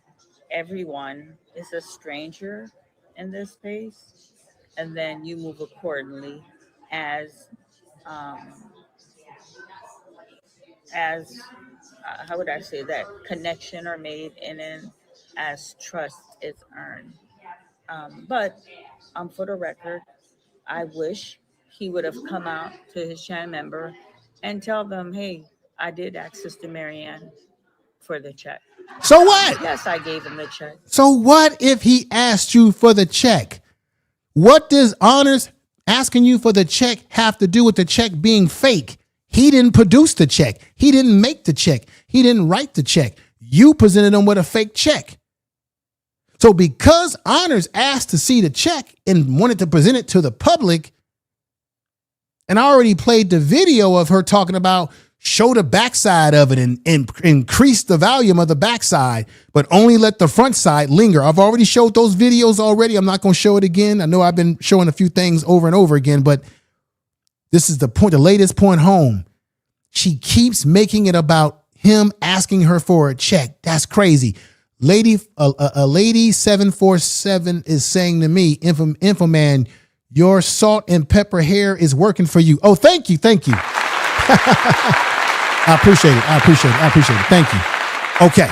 everyone is a stranger in this space, and then you move accordingly as um, how would I say that, connection are made, and then as trust is earned. But for the record, I wish he would have come out to his channel member and tell them, hey, I did ask Sister Marianne for the check.
So what?
Yes, I gave him the check.
So what if he asked you for the check? What does Honors asking you for the check have to do with the check being fake? He didn't produce the check. He didn't make the check. He didn't write the check. You presented him with a fake check. So because Honors asked to see the check and wanted to present it to the public, and I already played the video of her talking about show the backside of it and increase the volume of the backside, but only let the front side linger. I've already showed those videos already. I'm not going to show it again. I know I've been showing a few things over and over again, but this is the point, the latest point home. She keeps making it about him asking her for a check. That's crazy. Lady 747 is saying to me, Infoman, your salt and pepper hair is working for you. Oh, thank you. Thank you. I appreciate it. I appreciate it. I appreciate it. Thank you. Okay.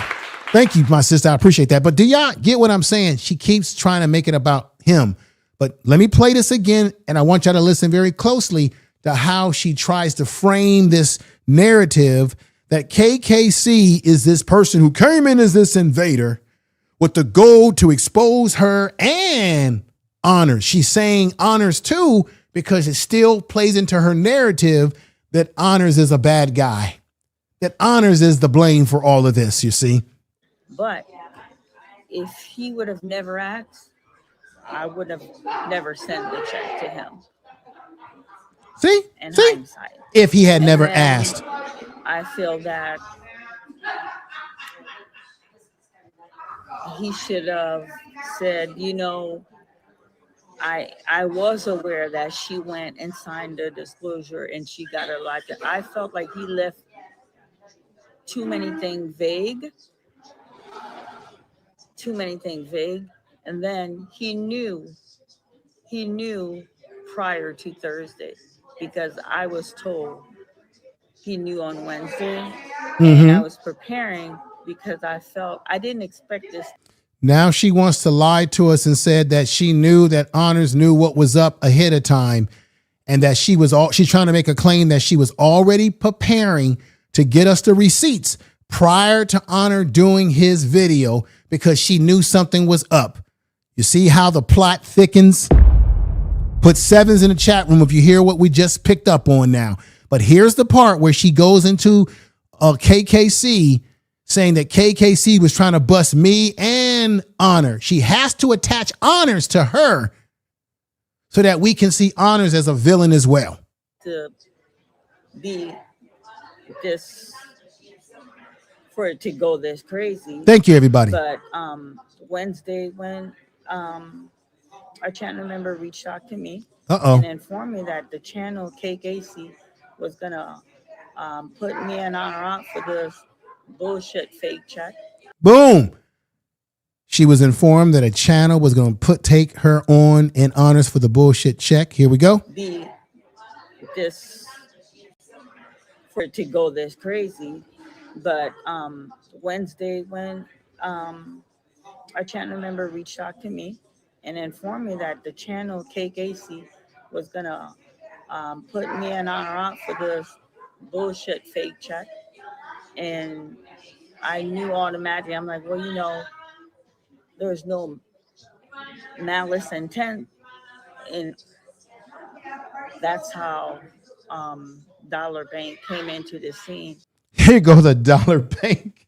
Thank you, my sister. I appreciate that. But do y'all get what I'm saying? She keeps trying to make it about him. But let me play this again, and I want y'all to listen very closely to how she tries to frame this narrative that KKC is this person who came in as this invader with the goal to expose her and Honors. She's saying Honors too, because it still plays into her narrative that Honors is a bad guy, that Honors is the blame for all of this, you see.
But if he would have never asked, I would have never sent the check to him.
See?
In
See?
hindsight.
If he had
And
never
then
asked.
I feel that he should have said, you know, I was aware that she went and signed a disclosure and she got a lot. I felt like he left too many things vague. And then he knew prior to Thursday, because I was told he knew on Wednesday. And I was preparing because I didn't expect this.
Now she wants to lie to us and said that she knew that Honors knew what was up ahead of time, and that she's trying to make a claim that she was already preparing to get us the receipts prior to Honor doing his video because she knew something was up. You see how the plot thickens? Put sevens in the chat room if you hear what we just picked up on now. But here's the part where she goes into KKC, saying that KKC was trying to bust me and Honor. She has to attach Honors to her so that we can see Honors as a villain as well.
To be this, for it to go this crazy.
Thank you, everybody.
But Wednesday, when our channel member reached out to me and informed me that the channel KKC was gonna put me and Honor out for this bullshit fake check.
Boom. She was informed that a channel was going to take her on in Honors for the bullshit check. Here we go.
For it to go this crazy. But Wednesday, when our channel member reached out to me and informed me that the channel KKC was gonna put me and Honor out for this bullshit fake check, and I knew automatically, I'm like, well, you know, there's no malice intent, and that's how Dollar Bank came into the scene.
Here goes the Dollar Bank.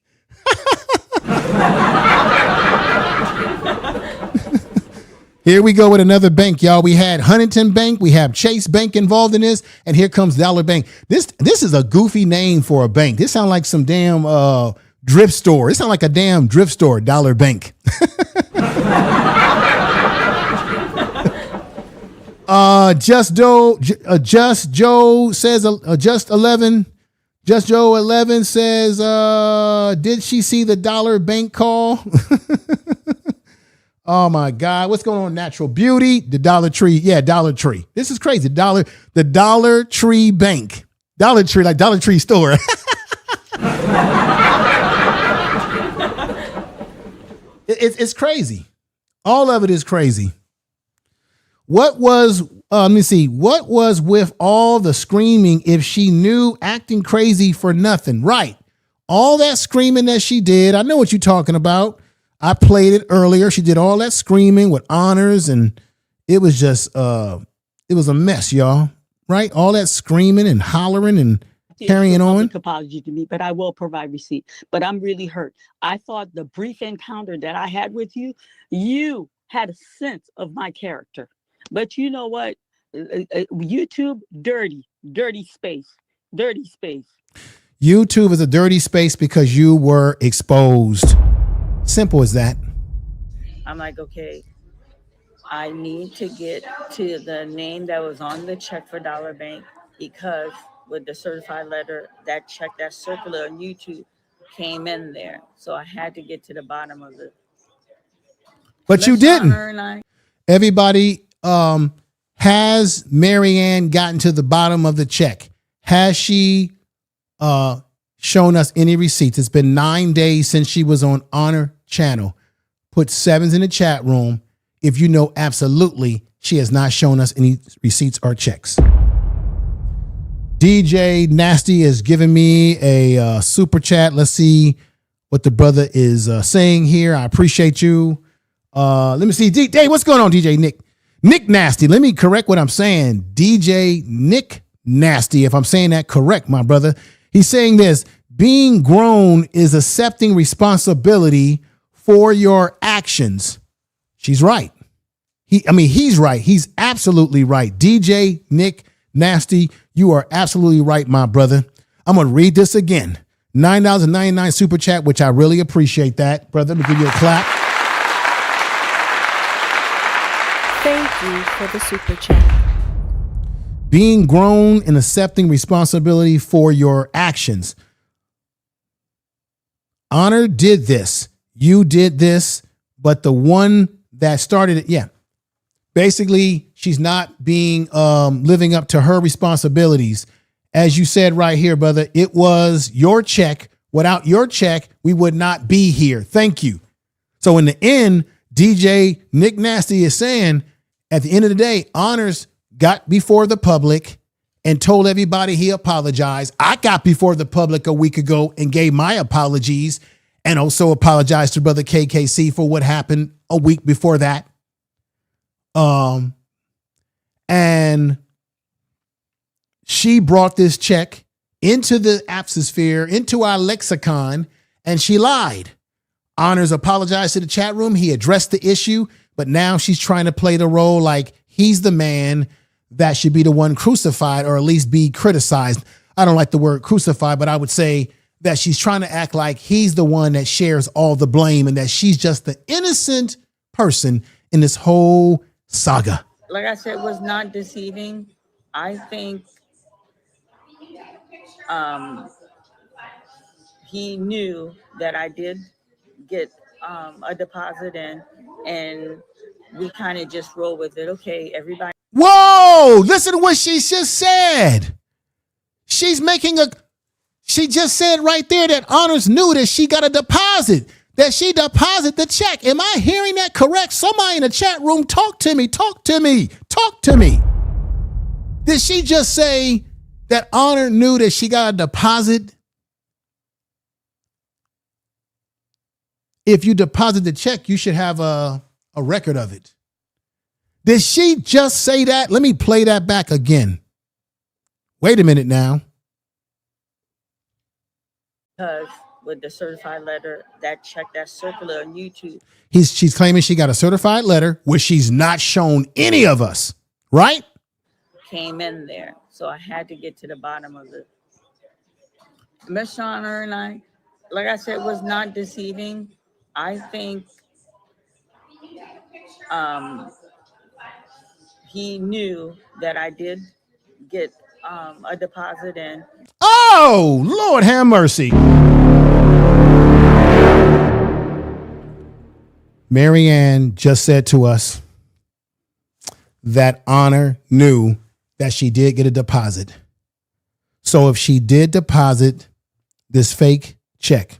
Here we go with another bank, y'all. We had Huntington Bank, we have Chase Bank involved in this, and here comes Dollar Bank. This is a goofy name for a bank. This sounds like some damn Drift store. It sounds like a damn drift store, Dollar Bank. Just Joe says Just 11 says did she see the Dollar Bank call? Oh my God, what's going on? Natural Beauty, the Dollar Tree. Yeah, Dollar Tree. This is crazy. The Dollar Tree Bank. Dollar Tree, like Dollar Tree store. It's crazy. All of it is crazy. What was, let me see, what was with all the screaming if she knew acting crazy for nothing? Right. All that screaming that she did. I know what you're talking about. I played it earlier. She did all that screaming with honors, and it was just, it was a mess, y'all. Right. All that screaming and hollering and carrying on.
Apology to me, but I will provide receipt. But I'm really hurt. I thought the brief encounter that I had with you, you had a sense of my character. But you know what? YouTube, dirty space.
YouTube is a dirty space because you were exposed. Simple as that.
I'm like, okay, I need to get to the name that was on the check for Dollar Bank, because with the certified letter, that check, that circular on YouTube came in there. So I had to get to the bottom of it.
But you didn't. Everybody, has Marianne gotten to the bottom of the check? Has she shown us any receipts? It's been 9 days since she was on Honor Channel. Put 7s in the chat room if you know absolutely she has not shown us any receipts or checks. DJ Nasty is giving me a super chat. Let's see what the brother is saying here. I appreciate you. Let me see. Hey, what's going on, DJ Nick? Nick Nasty. Let me correct what I'm saying. DJ Nick Nasty, if I'm saying that correct, my brother. He's saying this: being grown is accepting responsibility for your actions. She's right. He's right. He's absolutely right. DJ Nick Nasty, you are absolutely right, my brother. I'm going to read this again. $9.99 super chat, which I really appreciate that, brother. Let me give you a clap.
Thank you for the super chat.
Being grown and accepting responsibility for your actions. Honor did this. You did this, but the one that started it, yeah. Basically, she's not being living up to her responsibilities. As you said right here, brother, it was your check. Without your check, we would not be here. Thank you. So in the end, DJ Nick Nasty is saying, at the end of the day, Honors got before the public and told everybody he apologized. I got before the public a week ago and gave my apologies, and also apologized to brother KKC for what happened a week before that. And she brought this check into the atmosphere, into our lexicon, and she lied. Honors apologized to the chat room. He addressed the issue, but now she's trying to play the role like he's the man that should be the one crucified, or at least be criticized. I don't like the word crucified, but I would say that she's trying to act like he's the one that shares all the blame and that she's just the innocent person in this whole saga.
Like I said, was not deceiving. I think he knew that I did get a deposit in, and we kind of just roll with it. Okay, everybody.
Whoa, listen to what she just said. She just said right there that Honors knew that she got a deposit, that she deposited the check. Am I hearing that correct? Somebody in the chat room, talk to me. Did she just say that Honor knew that she got a deposit? If you deposit the check, you should have a record of it. Did she just say that? Let me play that back again. Wait a minute now.
Because with the certified letter, that check, that circular on YouTube.
She's claiming she got a certified letter, which she's not shown any of us, right?
Came in there. So I had to get to the bottom of it. Miss Honor and I, like I said, was not deceiving. I think he knew that I did get a deposit in.
Oh, Lord have mercy. Marianne just said to us that Honor knew that she did get a deposit. So if she did deposit this fake check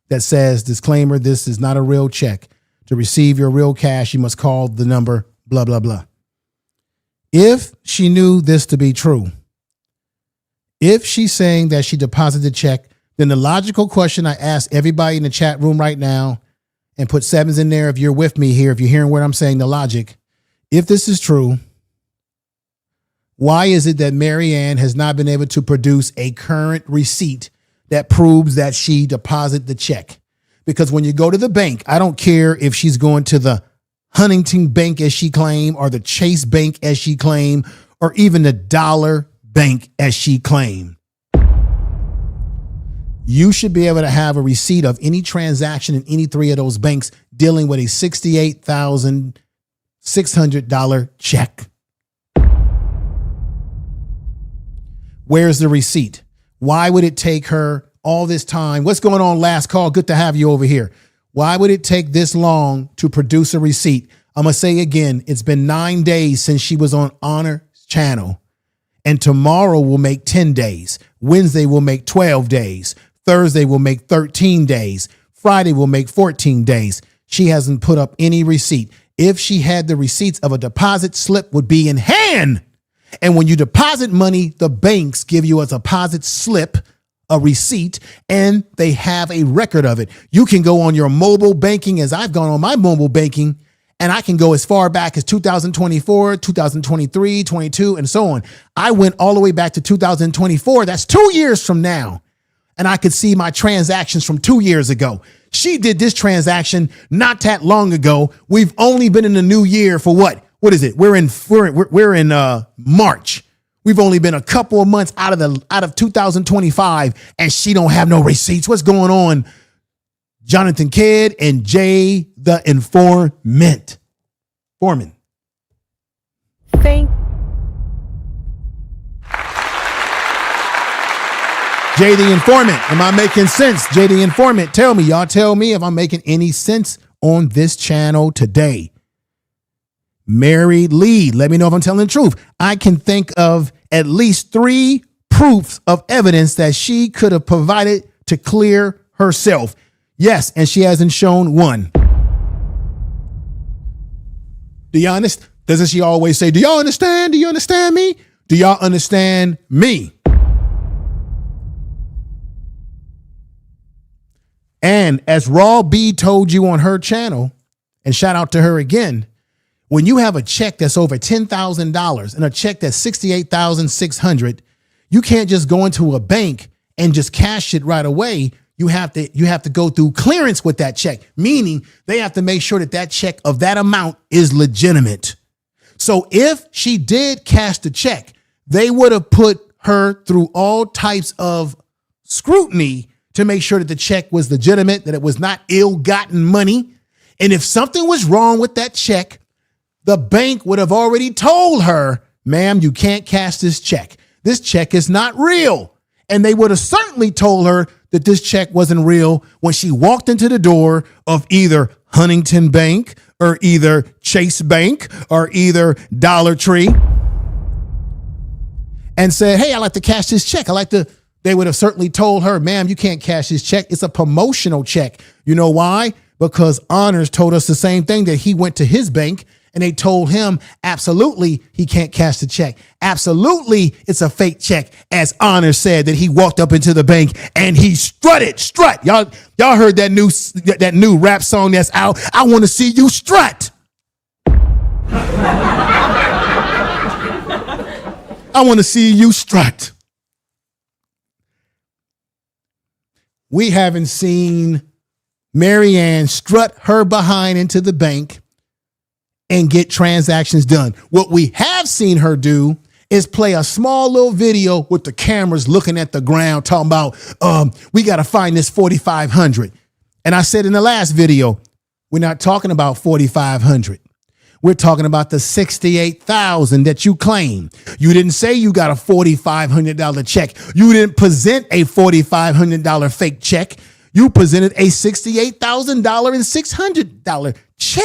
that says, disclaimer, this is not a real check. To receive your real cash, you must call the number, blah, blah, blah. If she knew this to be true, if she's saying that she deposited the check, then the logical question I ask everybody in the chat room right now, and put sevens in there if you're with me here, if you're hearing what I'm saying, the logic, if this is true, why is it that Marianne has not been able to produce a current receipt that proves that she deposited the check? Because when you go to the bank, I don't care if she's going to the Huntington Bank as she claimed, or the Chase Bank as she claimed, or even the Dollar Bank as she claimed. You should be able to have a receipt of any transaction in any three of those banks dealing with a $68,600 check. Where's the receipt? Why would it take her all this time? What's going on, last call? Good to have you over here. Why would it take this long to produce a receipt? I'm going to say again, it's been 9 days since she was on Honor's channel, and tomorrow will make 10 days. Wednesday will make 12 days. Thursday will make 13 days. Friday will make 14 days. She hasn't put up any receipt. If she had the receipts of a deposit slip would be in hand. And when you deposit money, the banks give you a deposit slip, a receipt, and they have a record of it. You can go on your mobile banking, as I've gone on my mobile banking, and I can go as far back as 2024, 2023, 22, and so on. I went all the way back to 2024. That's 2 years from now. And I could see my transactions from 2 years ago. She did this transaction not that long ago. We've only been in the new year for what? What is it? We're in March. We've only been a couple of months out of 2025, and she don't have no receipts. What's going on? Jonathan Kidd and Jay the Informant. Foreman.
Thank
Jay the Informant. Am I making sense? Jay the Informant, tell me. Y'all tell me if I'm making any sense on this channel today. Mary Lee, let me know if I'm telling the truth. I can think of at least 3 proofs of evidence that she could have provided to clear herself. Yes, and she hasn't shown one. Do y'all understand? Doesn't she always say, do y'all understand? Do you understand me? Do y'all understand me? And as Raw B told you on her channel, and shout out to her again, when you have a check that's over $10,000 and a check that's $68,600, you can't just go into a bank and just cash it right away. You have to go through clearance with that check, meaning they have to make sure that that check of that amount is legitimate. So if she did cash the check, they would have put her through all types of scrutiny to make sure that the check was legitimate, that it was not ill-gotten money. And if something was wrong with that check, the bank would have already told her, ma'am, you can't cash this check. This check is not real. And they would have certainly told her that this check wasn't real when she walked into the door of either Huntington Bank or either Chase Bank or either Dollar Tree and said, hey, I'd like to cash this check. They would have certainly told her, ma'am, you can't cash this check. It's a promotional check. You know why? Because Honors told us the same thing, that he went to his bank and they told him, absolutely, he can't cash the check. Absolutely, it's a fake check. As Honor said, that he walked up into the bank and he strut. Y'all heard that new rap song that's out. I want to see you strut. I want to see you strut. We haven't seen Marianne strut her behind into the bank and get transactions done. What we have seen her do is play a small little video with the cameras looking at the ground talking about, we got to find this 4,500. And I said in the last video, we're not talking about 4,500. We're talking about the 68,000 that you claim. You didn't say you got a $4,500 check. You didn't present a $4,500 fake check. You presented a $68,000 and $600 check.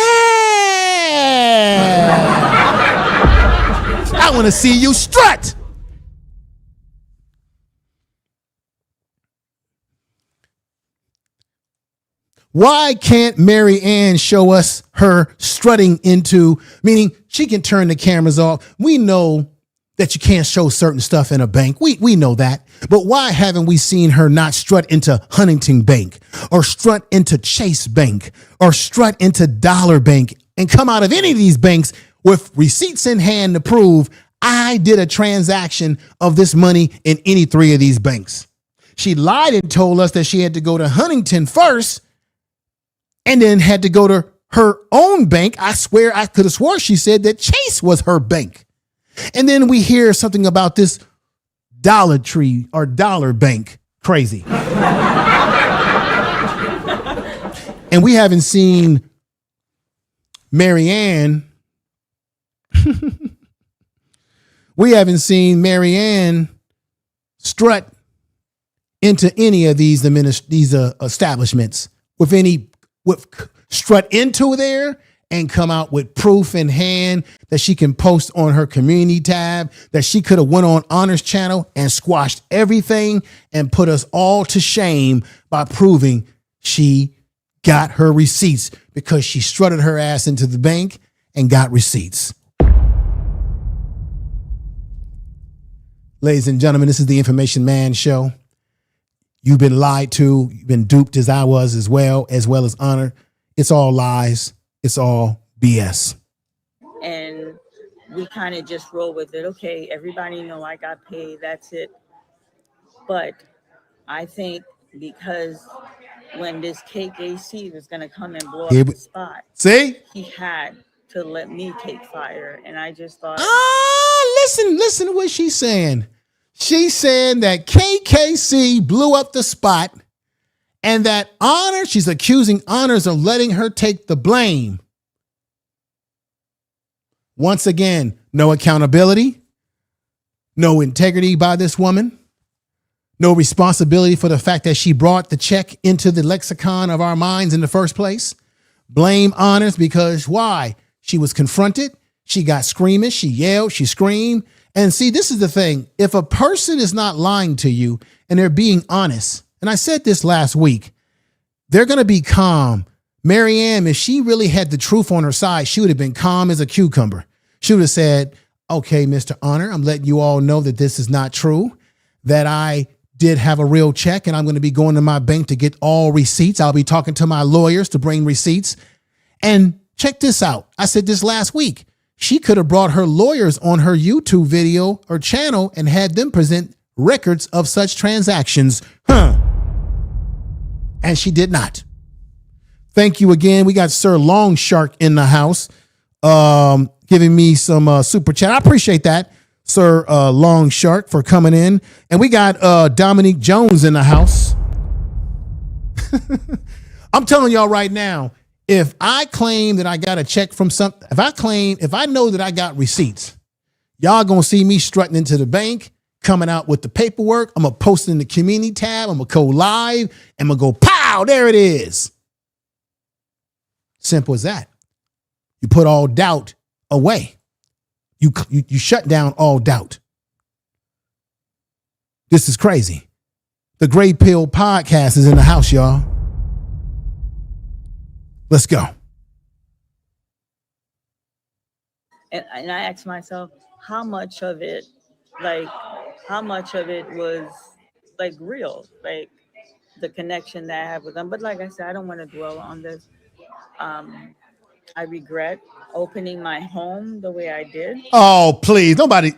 I want to see you strut. Why can't Mary Ann show us her strutting into, meaning she can turn the cameras off. We know that you can't show certain stuff in a bank. We know that. But why haven't we seen her not strut into Huntington Bank or strut into Chase Bank or strut into Dollar Bank and come out of any of these banks with receipts in hand to prove I did a transaction of this money in any three of these banks? She lied and told us that she had to go to Huntington first and then had to go to her own bank. I swear I could have swore she said that Chase was her bank. And then we hear something about this Dollar Tree or Dollar Bank. Crazy. And we haven't seen Mary Ann. We haven't seen Mary Ann strut into any of these establishments with strut into there and come out with proof in hand that she can post on her community tab, that she could have went on Honor's channel and squashed everything and put us all to shame by proving she got her receipts because she strutted her ass into the bank and got receipts. Ladies and gentlemen, this is the Information Man Show. You've been lied to. You've been duped as I was as well as Honor. It's all lies. It's all BS.
And we kind of just roll with it. Okay, everybody know I got paid. That's it. But I think because when this KKC was going to come and blow up the spot,
see,
he had to let me take fire. And I just thought,
listen to what she's saying. She's saying that KKC blew up the spot and that Honor, she's accusing Honors of letting her take the blame. Once again, no accountability, no integrity by this woman, no responsibility for the fact that she brought the check into the lexicon of our minds in the first place. Blame Honors because why? She was confronted. She got screaming. She yelled. She screamed. And see, this is the thing. If a person is not lying to you and they're being honest, and I said this last week, they're going to be calm. Mary Ann, if she really had the truth on her side, she would have been calm as a cucumber. She would have said, okay, Mr. Honor, I'm letting you all know that this is not true, that I did have a real check and I'm going to be going to my bank to get all receipts. I'll be talking to my lawyers to bring receipts. And check this out. I said this last week. She could have brought her lawyers on her YouTube video or channel and had them present records of such transactions. And she did not. Thank you again. We got Sir Long Shark in the house giving me some super chat. I appreciate that, Sir Long Shark, for coming in. And we got Dominique Jones in the house. I'm telling y'all right now, if I claim that I got a check from something, if I know that I got receipts, y'all gonna see me strutting into the bank, coming out with the paperwork. I'm gonna post it in the community tab. I'm gonna go live and I'm gonna go, pow, there it is. Simple as that. You put all doubt away. You shut down all doubt. This is crazy. The Gray Pill Podcast is in the house, y'all. Let's go.
and I asked myself, how much of it was like real, like the connection that I have with them. But like I said, I don't want to dwell on this. I regret opening my home the way I did.
Oh, please. Nobody.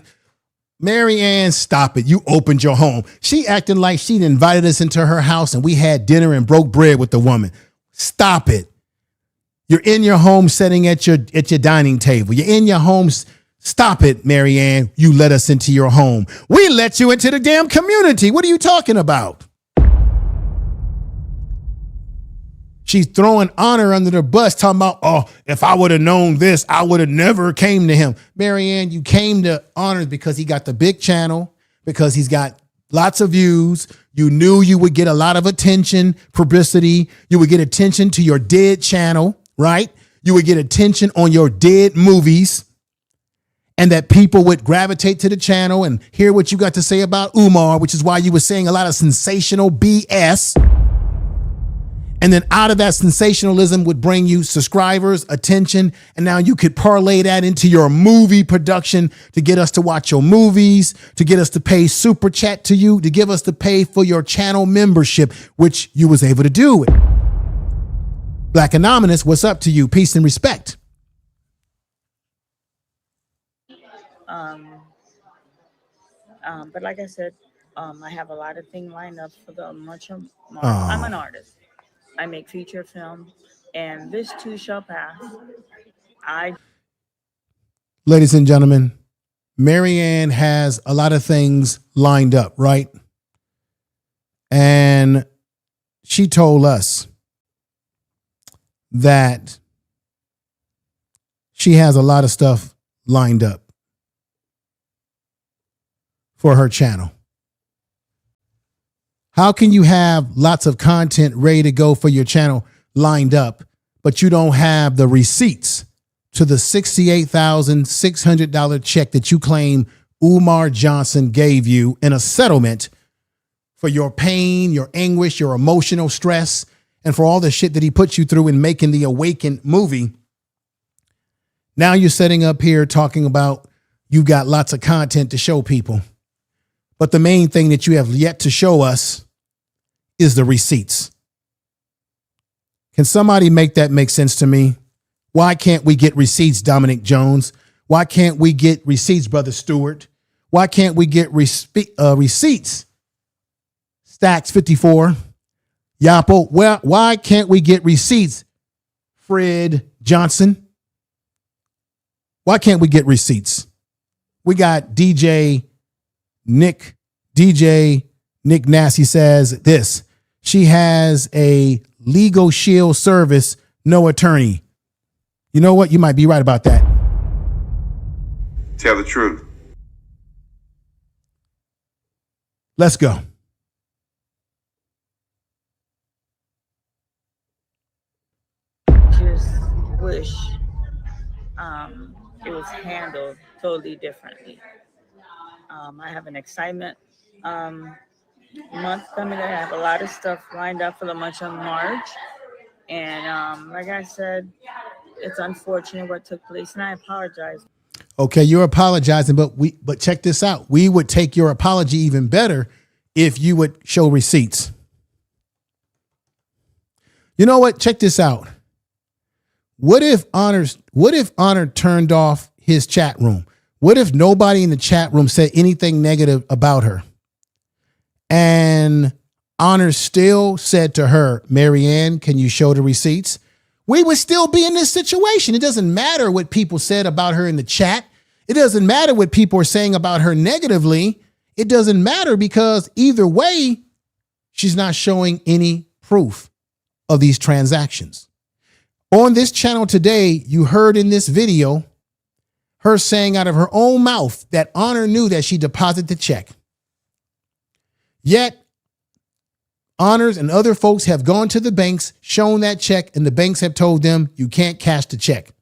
Mary Ann, stop it. You opened your home. She acting like she'd invited us into her house and we had dinner and broke bread with the woman. Stop it. You're in your home sitting at your dining table. You're in your home Stop it, Marianne. You let us into your home. We let you into the damn community. What are you talking about? She's throwing Honor under the bus, talking about, oh, if I would have known this, I would have never came to him. Marianne, you came to Honor because he got the big channel, because he's got lots of views. You knew you would get a lot of attention, publicity. You would get attention to your dead channel, right? You would get attention on your dead movies, and that people would gravitate to the channel and hear what you got to say about Umar, which is why you were saying a lot of sensational BS. And then out of that sensationalism would bring you subscribers, attention, and now you could parlay that into your movie production to get us to watch your movies, to get us to pay super chat to you, to give us to pay for your channel membership, which you was able to do it. Black Anonymous, what's up to you? Peace and respect.
But like I said, I have a lot of things lined up for the month of March. I'm an artist. I make feature film, and this too shall pass.
Ladies and gentlemen, Marianne has a lot of things lined up, right? And she told us that she has a lot of stuff lined up for her channel. How can you have lots of content ready to go for your channel lined up, but you don't have the receipts to the $68,600 check that you claim Umar Johnson gave you in a settlement for your pain, your anguish, your emotional stress, and for all the shit that he put you through in making the Awakened movie? Now you're sitting up here talking about you got lots of content to show people. But the main thing that you have yet to show us is the receipts. Can somebody make that make sense to me? Why can't we get receipts, Dominic Jones? Why can't we get receipts, Brother Stewart? Why can't we get receipts? Stacks 54. Yapo. Well, why can't we get receipts? Fred Johnson. Why can't we get receipts? We got DJ Nick Nasty says this. She has a legal shield service, no attorney. You know what? You might be right about that.
Tell the truth.
Let's go.
Just wish it was handled totally differently. I have an excitement month coming. I have a lot of stuff lined up for the month of March, and like I said, it's unfortunate what took place, and I apologize.
Okay, you're apologizing, but check this out. We would take your apology even better if you would show receipts. You know what? Check this out. What if Honor turned off his chat room? What if nobody in the chat room said anything negative about her? And Honor still said to her, Marianne, can you show the receipts? We would still be in this situation. It doesn't matter what people said about her in the chat. It doesn't matter what people are saying about her negatively. It doesn't matter because either way, she's not showing any proof of these transactions. On this channel today, you heard in this video her saying out of her own mouth that Honor knew that she deposited the check. Yet, Honors and other folks have gone to the banks, shown that check, and the banks have told them you can't cash the check.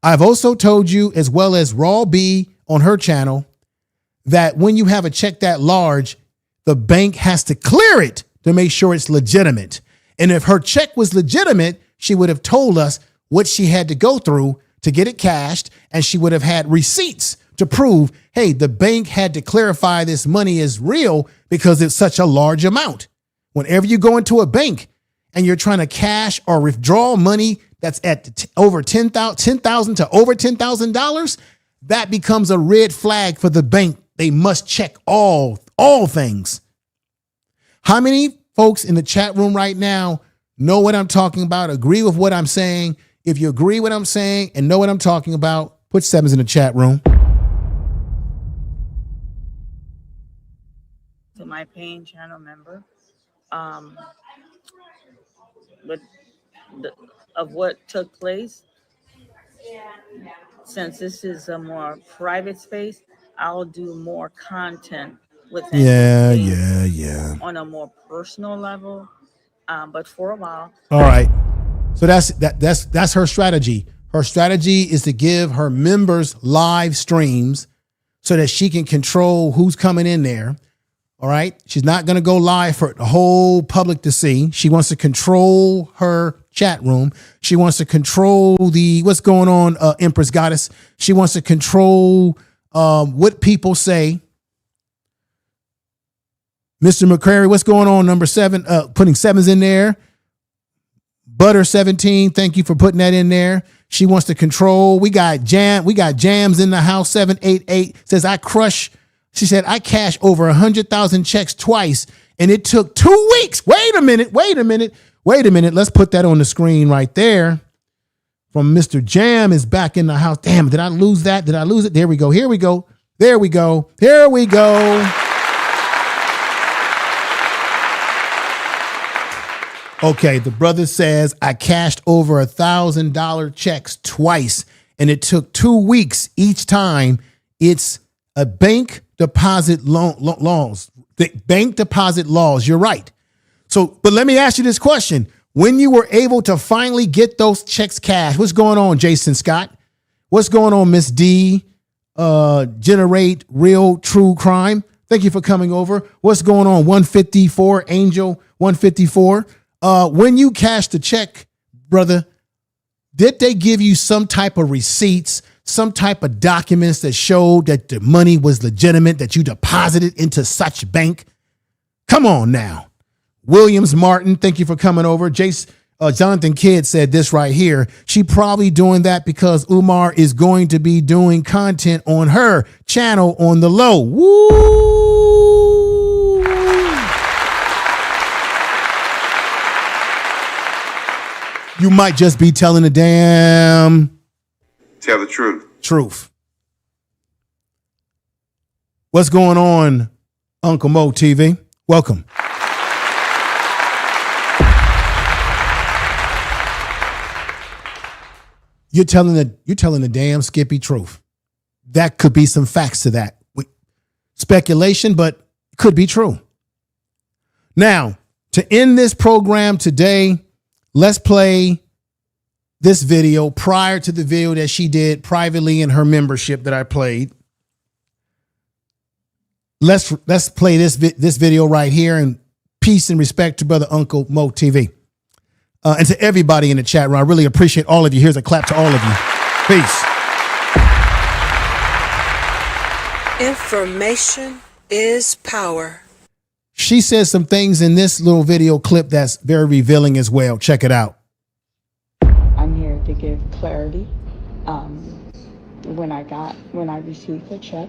I've also told you, as well as Raw B on her channel, that when you have a check that large, the bank has to clear it to make sure it's legitimate. And if her check was legitimate, she would have told us what she had to go through to get it cashed, and she would have had receipts to prove, hey, the bank had to clarify this money is real because it's such a large amount. Whenever you go into a bank and you're trying to cash or withdraw money that's at over $10,000 to over $10,000, that becomes a red flag for the bank. They must check all things. How many folks in the chat room right now know what I'm talking about, agree with what I'm saying? If you agree with what I'm saying and know what I'm talking about, Put sevens in the chat room.
To my paying channel member, but of what took place, since this is a more private space, I'll do more content within this space
Yeah.
on a more personal level. But for a while,
All right. So that's her strategy. Her strategy is to give her members live streams so that she can control who's coming in there. All right. She's not going to go live for the whole public to see. She wants to control her chat room. She wants to control what's going on, Empress Goddess. She wants to control what people say. Mr. McCrary, what's going on? Number 7, putting sevens in there. Butter 17, thank you for putting that in there. She wants to control. We got Jams in the house. 788 says she said I cashed over 100,000 checks twice and it took 2 weeks. Wait a minute. Let's put that on the screen right there. From Mr. Jam is back in the house. Damn, did I lose that? Did I lose it? There we go. Here we go. Okay, the brother says I cashed over $1,000 checks twice, and it took 2 weeks each time. It's a bank deposit laws. The bank deposit laws. You're right. So, but let me ask you this question: when you were able to finally get those checks cashed, what's going on, Jason Scott? What's going on, Miss D? Generate real true crime. Thank you for coming over. What's going on, 154 Angel 154? When you cashed the check, brother, did they give you some type of receipts, some type of documents that showed that the money was legitimate, that you deposited into such bank? Come on now. Williams Martin, thank you for coming over. Jonathan Kidd said this right here. She probably doing that because Umar is going to be doing content on her channel on the low. Woo! You might just be telling the damn
Tell the truth.
What's going on, Uncle Mo TV? Welcome. You're telling the damn Skippy truth. That could be some facts to that. Speculation, but could be true. Now, to end this program today, let's play this video prior to the video that she did privately in her membership that I played. Let's play this video right here, and peace and respect to Brother Uncle Mo TV. And to everybody in the chat room, I really appreciate all of you. Here's a clap to all of you. Peace.
Information is power.
She says some things in this little video clip that's very revealing as well. Check it out.
I'm here to give clarity. When I received the check,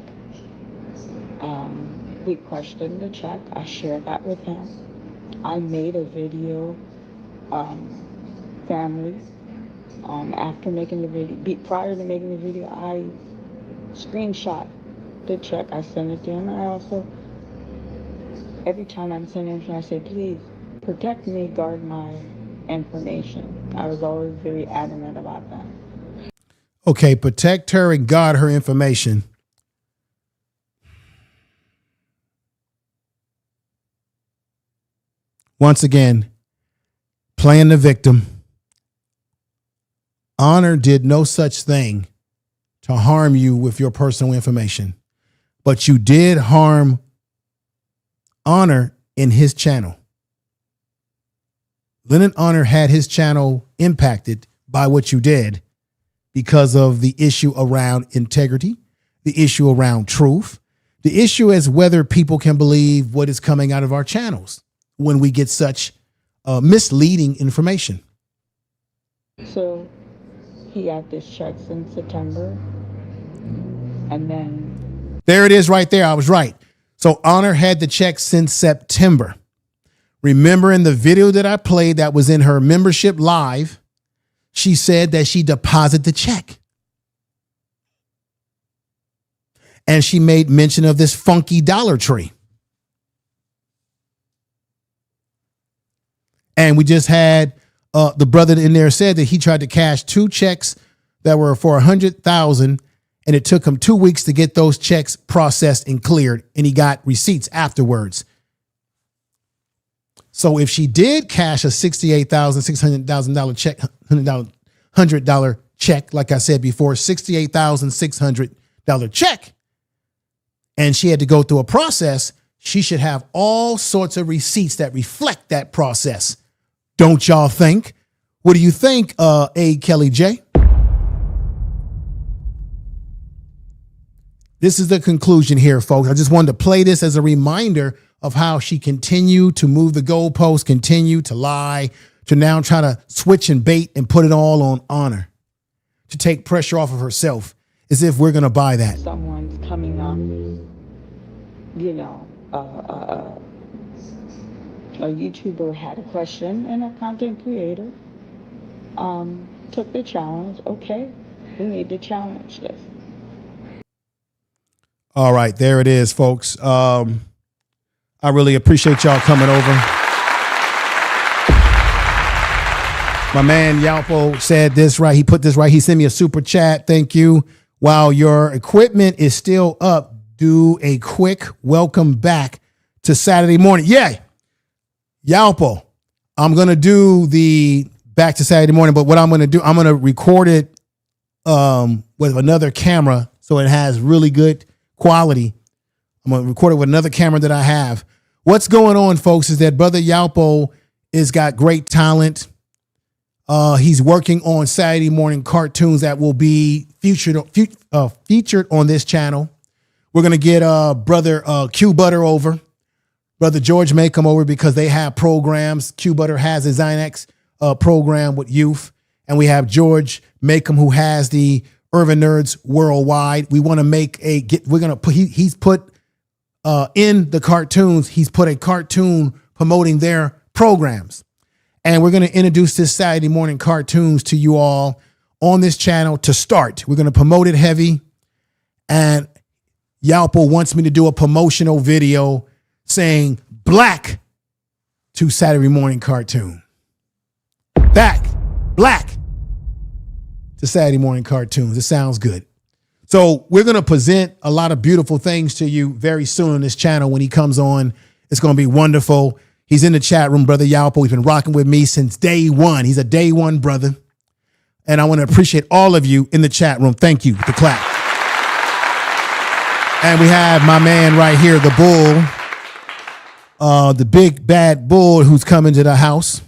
we questioned the check. I shared that with him. I made a video, family. After making the video, prior to making the video, I screenshot the check. I sent it to him. I also, every time I'm sending him, I say, please protect me, guard my information. I was always very adamant about that.
Okay, protect her and guard her information. Once again, playing the victim. Honor did no such thing to harm you with your personal information, but you did harm Honor in his channel. Lenon Honor had his channel impacted by what you did because of the issue around integrity, the issue around truth, the issue as whether people can believe what is coming out of our channels when we get such misleading information.
So he got this check in September, and then
there it is right there. I was right. So Honor had the check since September. Remember in the video that I played that was in her membership live, she said that she deposited the check. And she made mention of this funky Dollar Tree. And we just had the brother in there said that he tried to cash 2 checks that were for $100,000, and it took him 2 weeks to get those checks processed and cleared, and he got receipts afterwards. So if she did cash a $68,600 check, $100 check, like I said before, $68,600 check, and she had to go through a process, she should have all sorts of receipts that reflect that process. Don't y'all think? What do you think, A. Kelly J? This is the conclusion here, folks. I just wanted to play this as a reminder of how she continued to move the goalposts, continue to lie, to now try to switch and bait and put it all on honor, to take pressure off of herself, as if we're going to buy that.
Someone's coming up, you know, a YouTuber had a question and a content creator took the challenge. Okay, we need to challenge this.
All right, there it is, folks. I really appreciate y'all coming over. My man Yalpo said this right. He put this right. He sent me a super chat. Thank you. While your equipment is still up, do a quick welcome back to Saturday morning. Yeah, Yalpo, I'm going to do the back to Saturday morning, but what I'm going to do, I'm going to record it with another camera so it has really good quality. I'm going to record it with another camera that I have. What's going on, folks, is that Brother Yalpo has got great talent. He's working on Saturday morning cartoons that will be featured on this channel. We're going to get Brother Q Butter over. Brother George may come over because they have programs. Q Butter has a Zynex program with youth. And we have George Makem, who has the Urban Nerds Worldwide. We want to make he's put in the cartoons, he's put a cartoon promoting their programs. And we're going to introduce this Saturday morning cartoons to you all on this channel to start. We're going to promote it heavy. And Yalpo wants me to do a promotional video saying black to Saturday morning cartoon. Black to Saturday morning cartoons. It sounds good. So we're going to present a lot of beautiful things to you very soon on this channel when he comes on. It's going to be wonderful. He's in the chat room, Brother Yalpo. He's been rocking with me since day one. He's a day one brother. And I want to appreciate all of you in the chat room. Thank you. The clap. And we have my man right here, the bull, the big bad bull who's coming to the house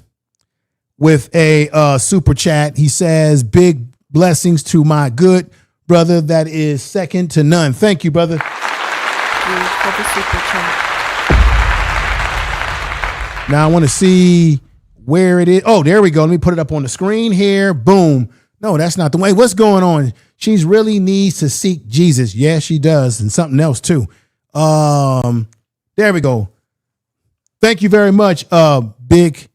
with a super chat. He says, big blessings to my good brother that is second to none. Thank you, brother.
For the super chat.
Now I want to see where it is. Oh, there we go. Let me put it up on the screen here. Boom. No, that's not the way. What's going on? She really needs to seek Jesus. Yeah, she does. And something else too. There we go. Thank you very much, Big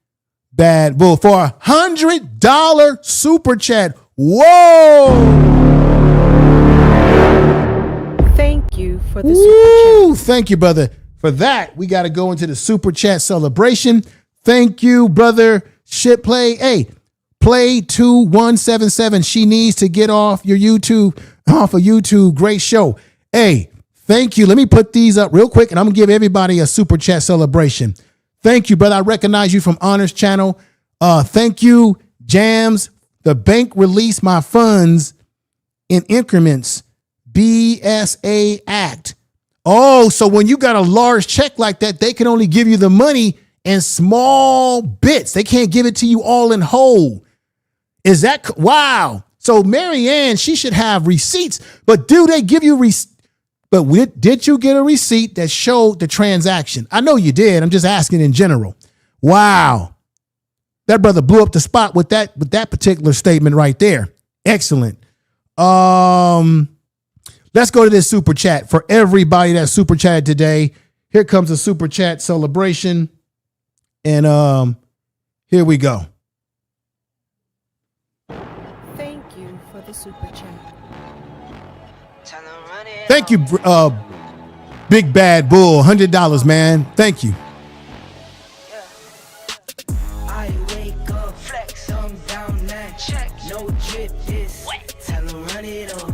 Bad Bull, for $100 super chat. Whoa.
Thank you for the super chat.
Thank you, brother. For that, we got to go into the super chat celebration. Thank you, brother. Shit play. Hey, play 2177. She needs to get off of YouTube. Great show. Hey, thank you. Let me put these up real quick and I'm going to give everybody a super chat celebration. Thank you, brother. I recognize you from Honors Channel. Thank you, Jams. The bank released my funds in increments. BSA Act. Oh, so when you got a large check like that, they can only give you the money in small bits. They can't give it to you all in whole. Is that wow? So Marianne, she should have receipts, but do they give you did you get a receipt that showed the transaction? I know you did. I'm just asking in general. Wow. That brother blew up the spot with that particular statement right there. Excellent. Let's go to this super chat for everybody that super chatted today. Here comes a super chat celebration. And here we go.
Thank you for the super chat.
Time to run it
Thank you, Big Bad Bull. $100, man. Thank you.
I wake up, flex, thumb down, now check. No drip, this wet. Tell 'em run it up.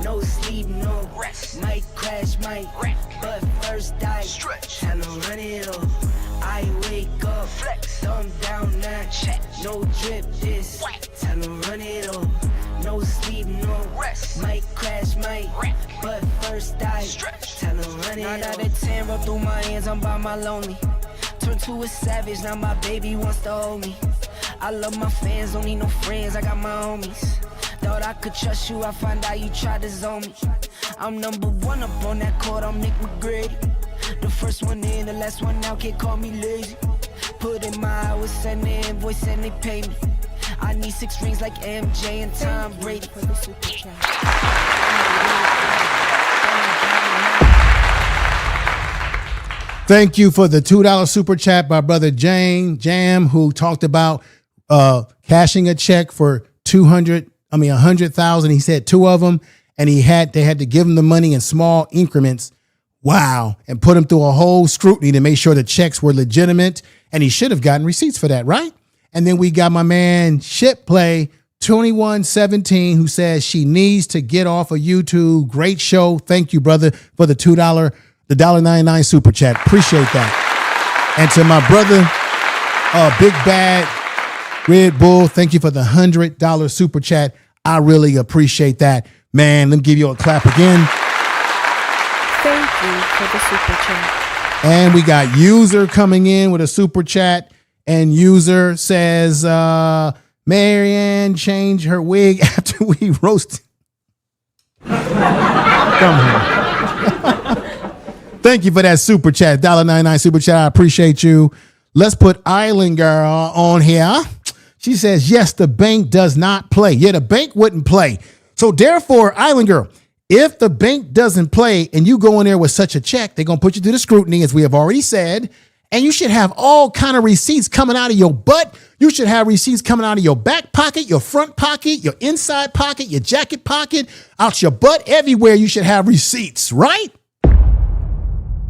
No sleep, no rest. Might crash, might wreck. But first I stretch. Tell 'em run it up. I wake up, flex, thumb down, now check. No drip, this wet. Tell 'em run it up. No sleep, no rest. Might crash, might wreck. But first I stretch. Tell 'em run it up. 9 out of 10 roll through my hands, I'm by my lonely. Turned to a savage, now my baby wants to hold me. I love my fans, don't need no friends, I got my homies. Thought I could trust you, I find out you tried to zone me. I'm number one up on that court, I'm Nick McGrady. The first one in, the last one out, can't call me lazy. Put in my hours, send the invoice and they pay me. I need 6 rings like MJ and Tom Brady.
Thank you for the $2 super chat by brother Jam, who talked about cashing a check for 100,000. He said 2 of them, and they had to give him the money in small increments. Wow. And put him through a whole scrutiny to make sure the checks were legitimate. And he should have gotten receipts for that, right? And then we got my man Ship Play 2117, who says she needs to get off of YouTube. Great show. Thank you, brother, for the $2, the $1.99 super chat. Appreciate that. And to my brother, Big Bad Red Bull, thank you for the $100 super chat. I really appreciate that. Man, let me give you a clap again.
Thank you for the super chat.
And we got User coming in with a super chat. And User says, Marianne changed her wig after we roasted. Come on. Thank you for that super chat. $1.99 super chat. I appreciate you. Let's put Island Girl on here. She says, yes, the bank does not play. Yeah, the bank wouldn't play. So therefore, Island Girl, if the bank doesn't play and you go in there with such a check, they're going to put you through the scrutiny, as we have already said. And you should have all kind of receipts coming out of your butt. You should have receipts coming out of your back pocket, your front pocket, your inside pocket, your jacket pocket, out your butt, everywhere you should have receipts, right?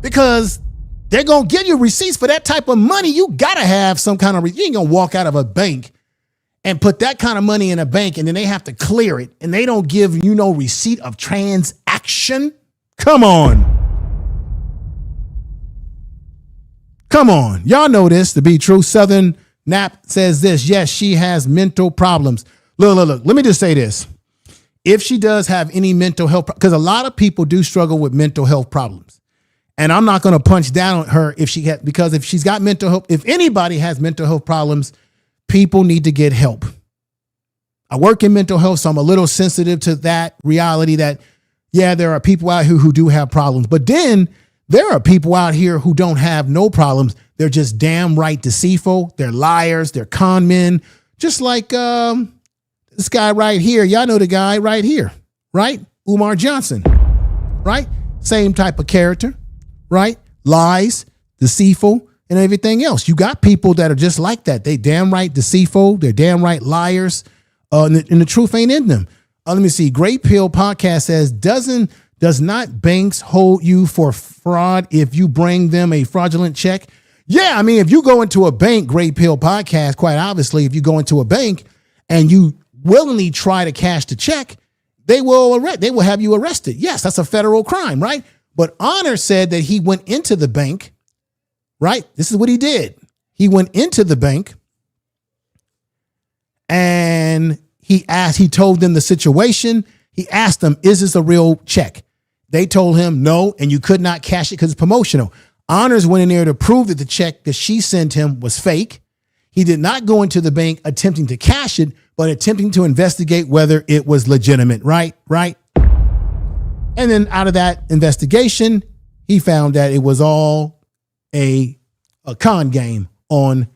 Because they're going to give you receipts for that type of money. You got to have some kind of, you ain't going to walk out of a bank and put that kind of money in a bank and then they have to clear it and they don't give you no receipt of transaction. Come on. Come on. Y'all know this to be true. Southern Nap says this. Yes, she has mental problems. Look. Let me just say this. If she does have any mental health, because a lot of people do struggle with mental health problems. And I'm not going to punch down on her because if she's got mental health, if anybody has mental health problems, people need to get help. I work in mental health, so I'm a little sensitive to that reality that, yeah, there are people out here who do have problems. But then there are people out here who don't have no problems. They're just damn right deceitful. They're liars. They're con men. Just like this guy right here. Y'all know the guy right here, right? Umar Johnson, right? Same type of character, right? Lies, deceitful, and everything else. You got people that are just like that. They damn right deceitful. They're damn right liars. And the truth ain't in them. Let me see. Great Pill Podcast says, does not banks hold you for fraud if you bring them a fraudulent check? Yeah, I mean, if you go into a bank, Great Pill Podcast, quite obviously, if you go into a bank and you willingly try to cash the check, they will have you arrested. Yes, that's a federal crime, right? But Honor said that he went into the bank, right? This is what he did. He went into the bank and he told them the situation. He asked them, is this a real check? They told him no, and you could not cash it because it's promotional. Honors went in there to prove that the check that she sent him was fake. He did not go into the bank attempting to cash it, but attempting to investigate whether it was legitimate, right? And then out of that investigation, he found that it was all a con game on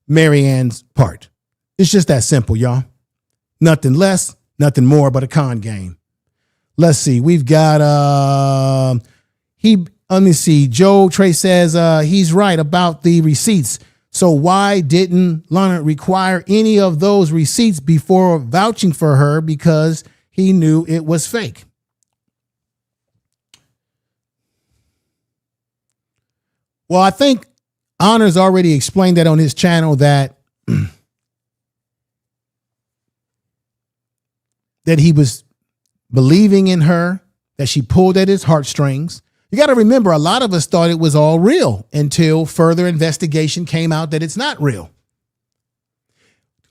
Marianne's part. It's just that simple, y'all. Nothing less, nothing more but a con game. Let's see. We've got let me see. Joe Trey says he's right about the receipts. So why didn't Lorient require any of those receipts before vouching for her? Because he knew it was fake. Well, I think Honor's already explained that on his channel that that he was believing in her, that she pulled at his heartstrings. You got to remember, a lot of us thought it was all real until further investigation came out that it's not real.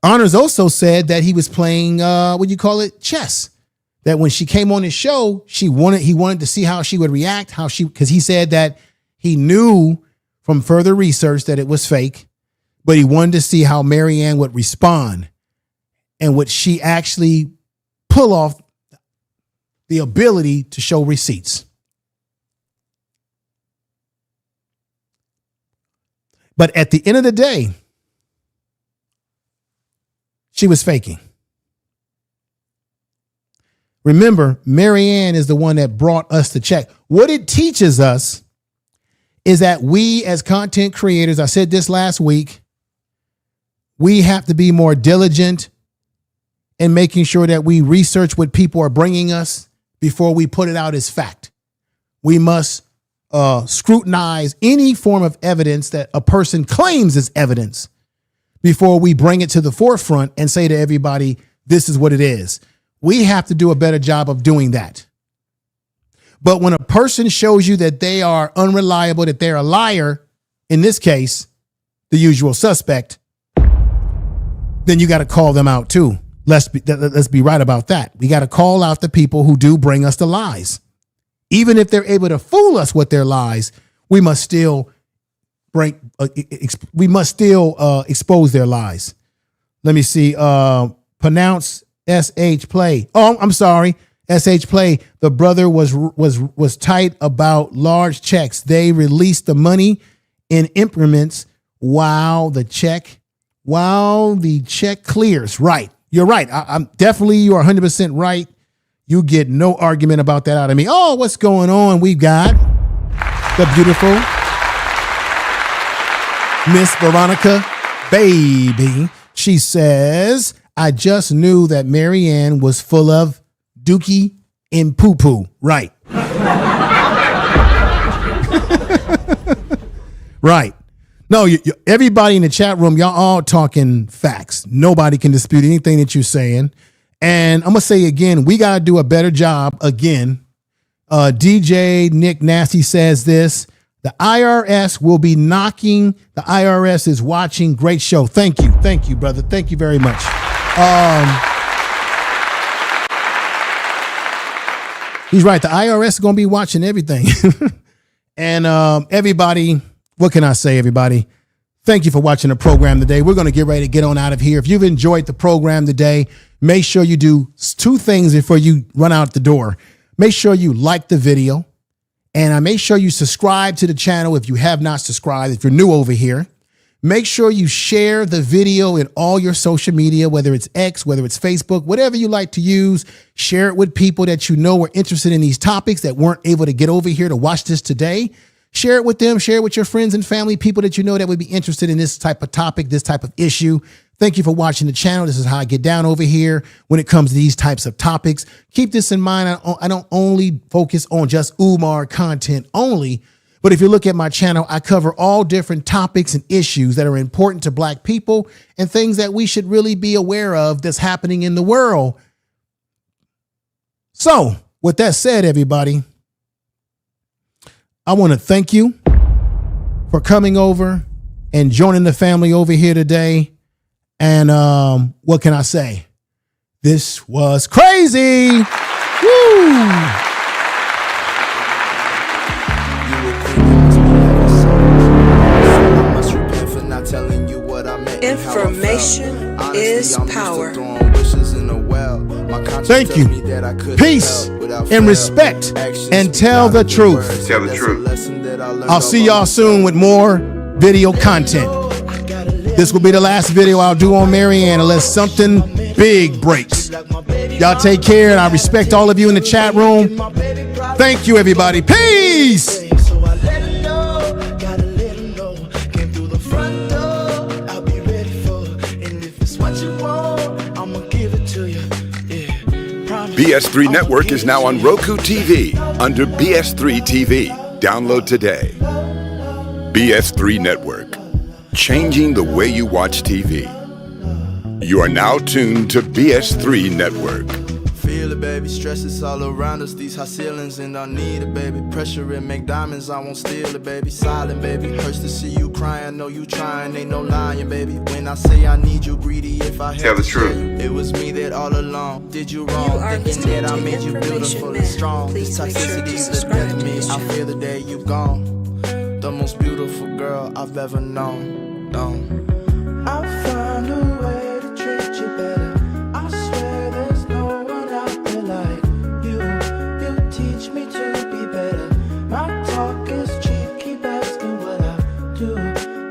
Honors also said that he was playing, chess. That when she came on his show, he wanted to see how she would react, because he said that he knew from further research that it was fake, but he wanted to see how Marianne would respond and would she actually pull off the ability to show receipts. But at the end of the day, she was faking. Remember, Marianne is the one that brought us the check. What it teaches us is that we as content creators, I said this last week, we have to be more diligent in making sure that we research what people are bringing us before we put it out as fact. We must scrutinize any form of evidence that a person claims is evidence before we bring it to the forefront and say to everybody, this is what it is. We have to do a better job of doing that. But when a person shows you that they are unreliable, that they're a liar, in this case, the usual suspect, then you got to call them out too. Let's be right about that. We got to call out the people who do bring us the lies. Even if they're able to fool us with their lies, we must still expose their lies. Let me see. Pronounce SH Play. Oh, I'm sorry. SH Play. The brother was tight about large checks. They released the money in increments while the check clears. Right. You're right. I'm definitely, you are 100% right. You get no argument about that out of me. Oh, what's going on? We've got the beautiful Miss Veronica Baby. She says, I just knew that Marianne was full of dookie and poo-poo. Right. Right. No, everybody in the chat room, y'all all talking facts. Nobody can dispute anything that you're saying. And I'm going to say again, we got to do a better job again. DJ Nick Nasty says this. The IRS will be knocking. The IRS is watching. Great show. Thank you. Thank you, brother. Thank you very much. He's right. The IRS is going to be watching everything. And everybody, what can I say, everybody? Thank you for watching the program today. We're going to get ready to get on out of here. If you've enjoyed the program today, make sure you do two things before you run out the door. Make sure you like the video, and I make sure you subscribe to the channel if you have not subscribed, if you're new over here. Make sure you share the video in all your social media, whether it's X, whether it's Facebook, whatever you like to use. Share it with people that you know are interested in these topics that weren't able to get over here to watch this today. Share it with them. Share it with your friends and family, people that you know that would be interested in this type of topic, this type of issue. Thank you for watching the channel. This is how I get down over here when it comes to these types of topics. Keep this in mind. I don't only focus on just Umar content only, but if you look at my channel, I cover all different topics and issues that are important to Black people and things that we should really be aware of that's happening in the world. So with that said, everybody, I want to thank you for coming over and joining the family over here today. And what can I say? This was crazy. Woo!
Information is power.
Thank you. Peace and respect and tell the truth.
Tell the truth.
I'll see y'all soon with more video content. This will be the last video I'll do on Marianne unless something big breaks. Y'all take care, and I respect all of you in the chat room. Thank you, everybody. Peace.
BS3 Network is now on Roku TV under BS3 TV. Download today. BS3 Network, changing the way you watch TV. You are now tuned to BS3 Network.
Feel it, baby. Stress is all around us. These high ceilings, and I need it, baby. Pressure and make diamonds. I won't steal it, baby. Silent, baby. Hurts to see you crying. Know you trying. Ain't no lying, baby. When I say I need you, greedy. If I
tell the truth,
it was me that all along did you wrong. Thinking that I made you beautiful and strong. This toxicity is the death of me. I feel the day you gone. The most beautiful girl I've ever known.
I'll find a way to treat you better. I swear there's no one out there like you. You teach me to be better. My talk is cheap, keep asking what I do.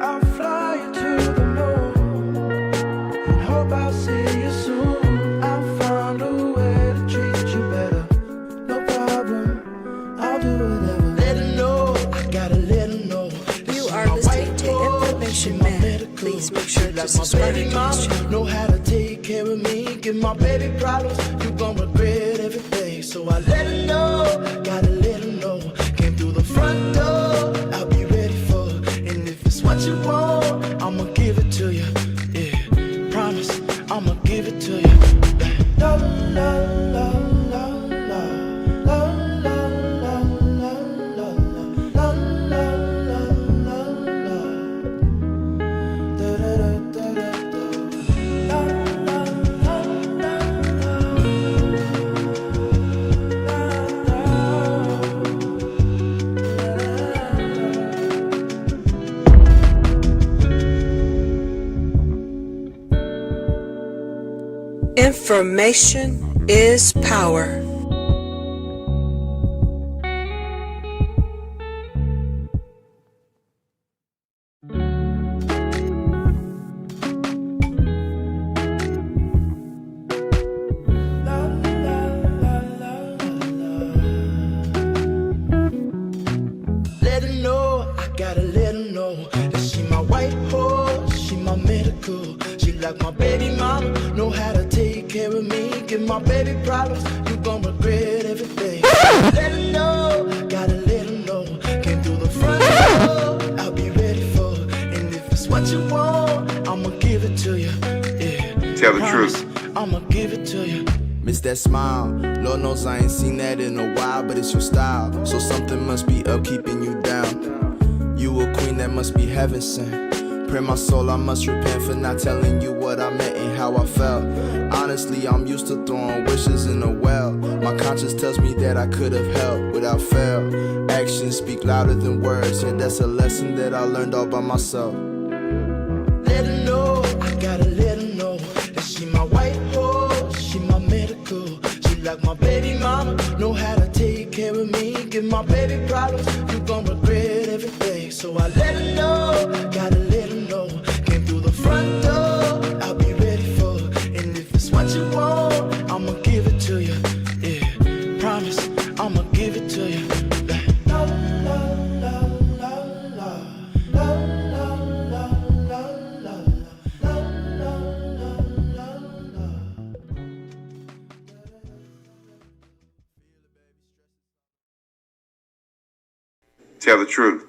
I'll fly you to the moon and hope I'll see you soon. I'll find a way to treat you better. No problem, I'll do whatever. Let her know, I gotta let her know.
You are listening to Information Man. Please make sure to subscribe to this channel.
Know how to take care of me, give my baby problems. You gon' regret every day. So I let her know, gotta let her know. Came through the front door, I'll be ready for her. And if it's what you want, I'ma give it to you. Yeah, promise, I'ma give it to you. La la la la la la la la la la la la la la la.
Information is power.
Let her know, I gotta let her know that she my white horse, she my medical. She like my baby mama, know how to take care of me. Give my baby problems, you gon' regret every day. Let her know, gotta let her know. Came through the front door, I'll be ready for her. And if it's what you want, I'ma give it to you. Yeah,
tell the truth,
I'ma give it to you. Miss that smile, Lord knows I ain't seen that in a while, but it's your style. So something must be up keeping you down. You a queen that must be heaven sent. Pray my soul, I must repent for not telling you what I meant and how I felt. Honestly, I'm used to throwing wishes in a well. My conscience tells me that I could have helped without fail. Actions speak louder than words, and that's a lesson that I learned all by myself. Let her know, I gotta let her know that she my white horse, she my medical. She like my baby mama, know how to take care of me. Give my baby problems, you gon' regret every day. So I let her know, gotta let her know. Came through the front door, I'll be ready for her. And if it's what you want, I'ma give it to you. Yeah, promise, I'ma give it to you. La la la la la la la la la la la la.
tell the truth.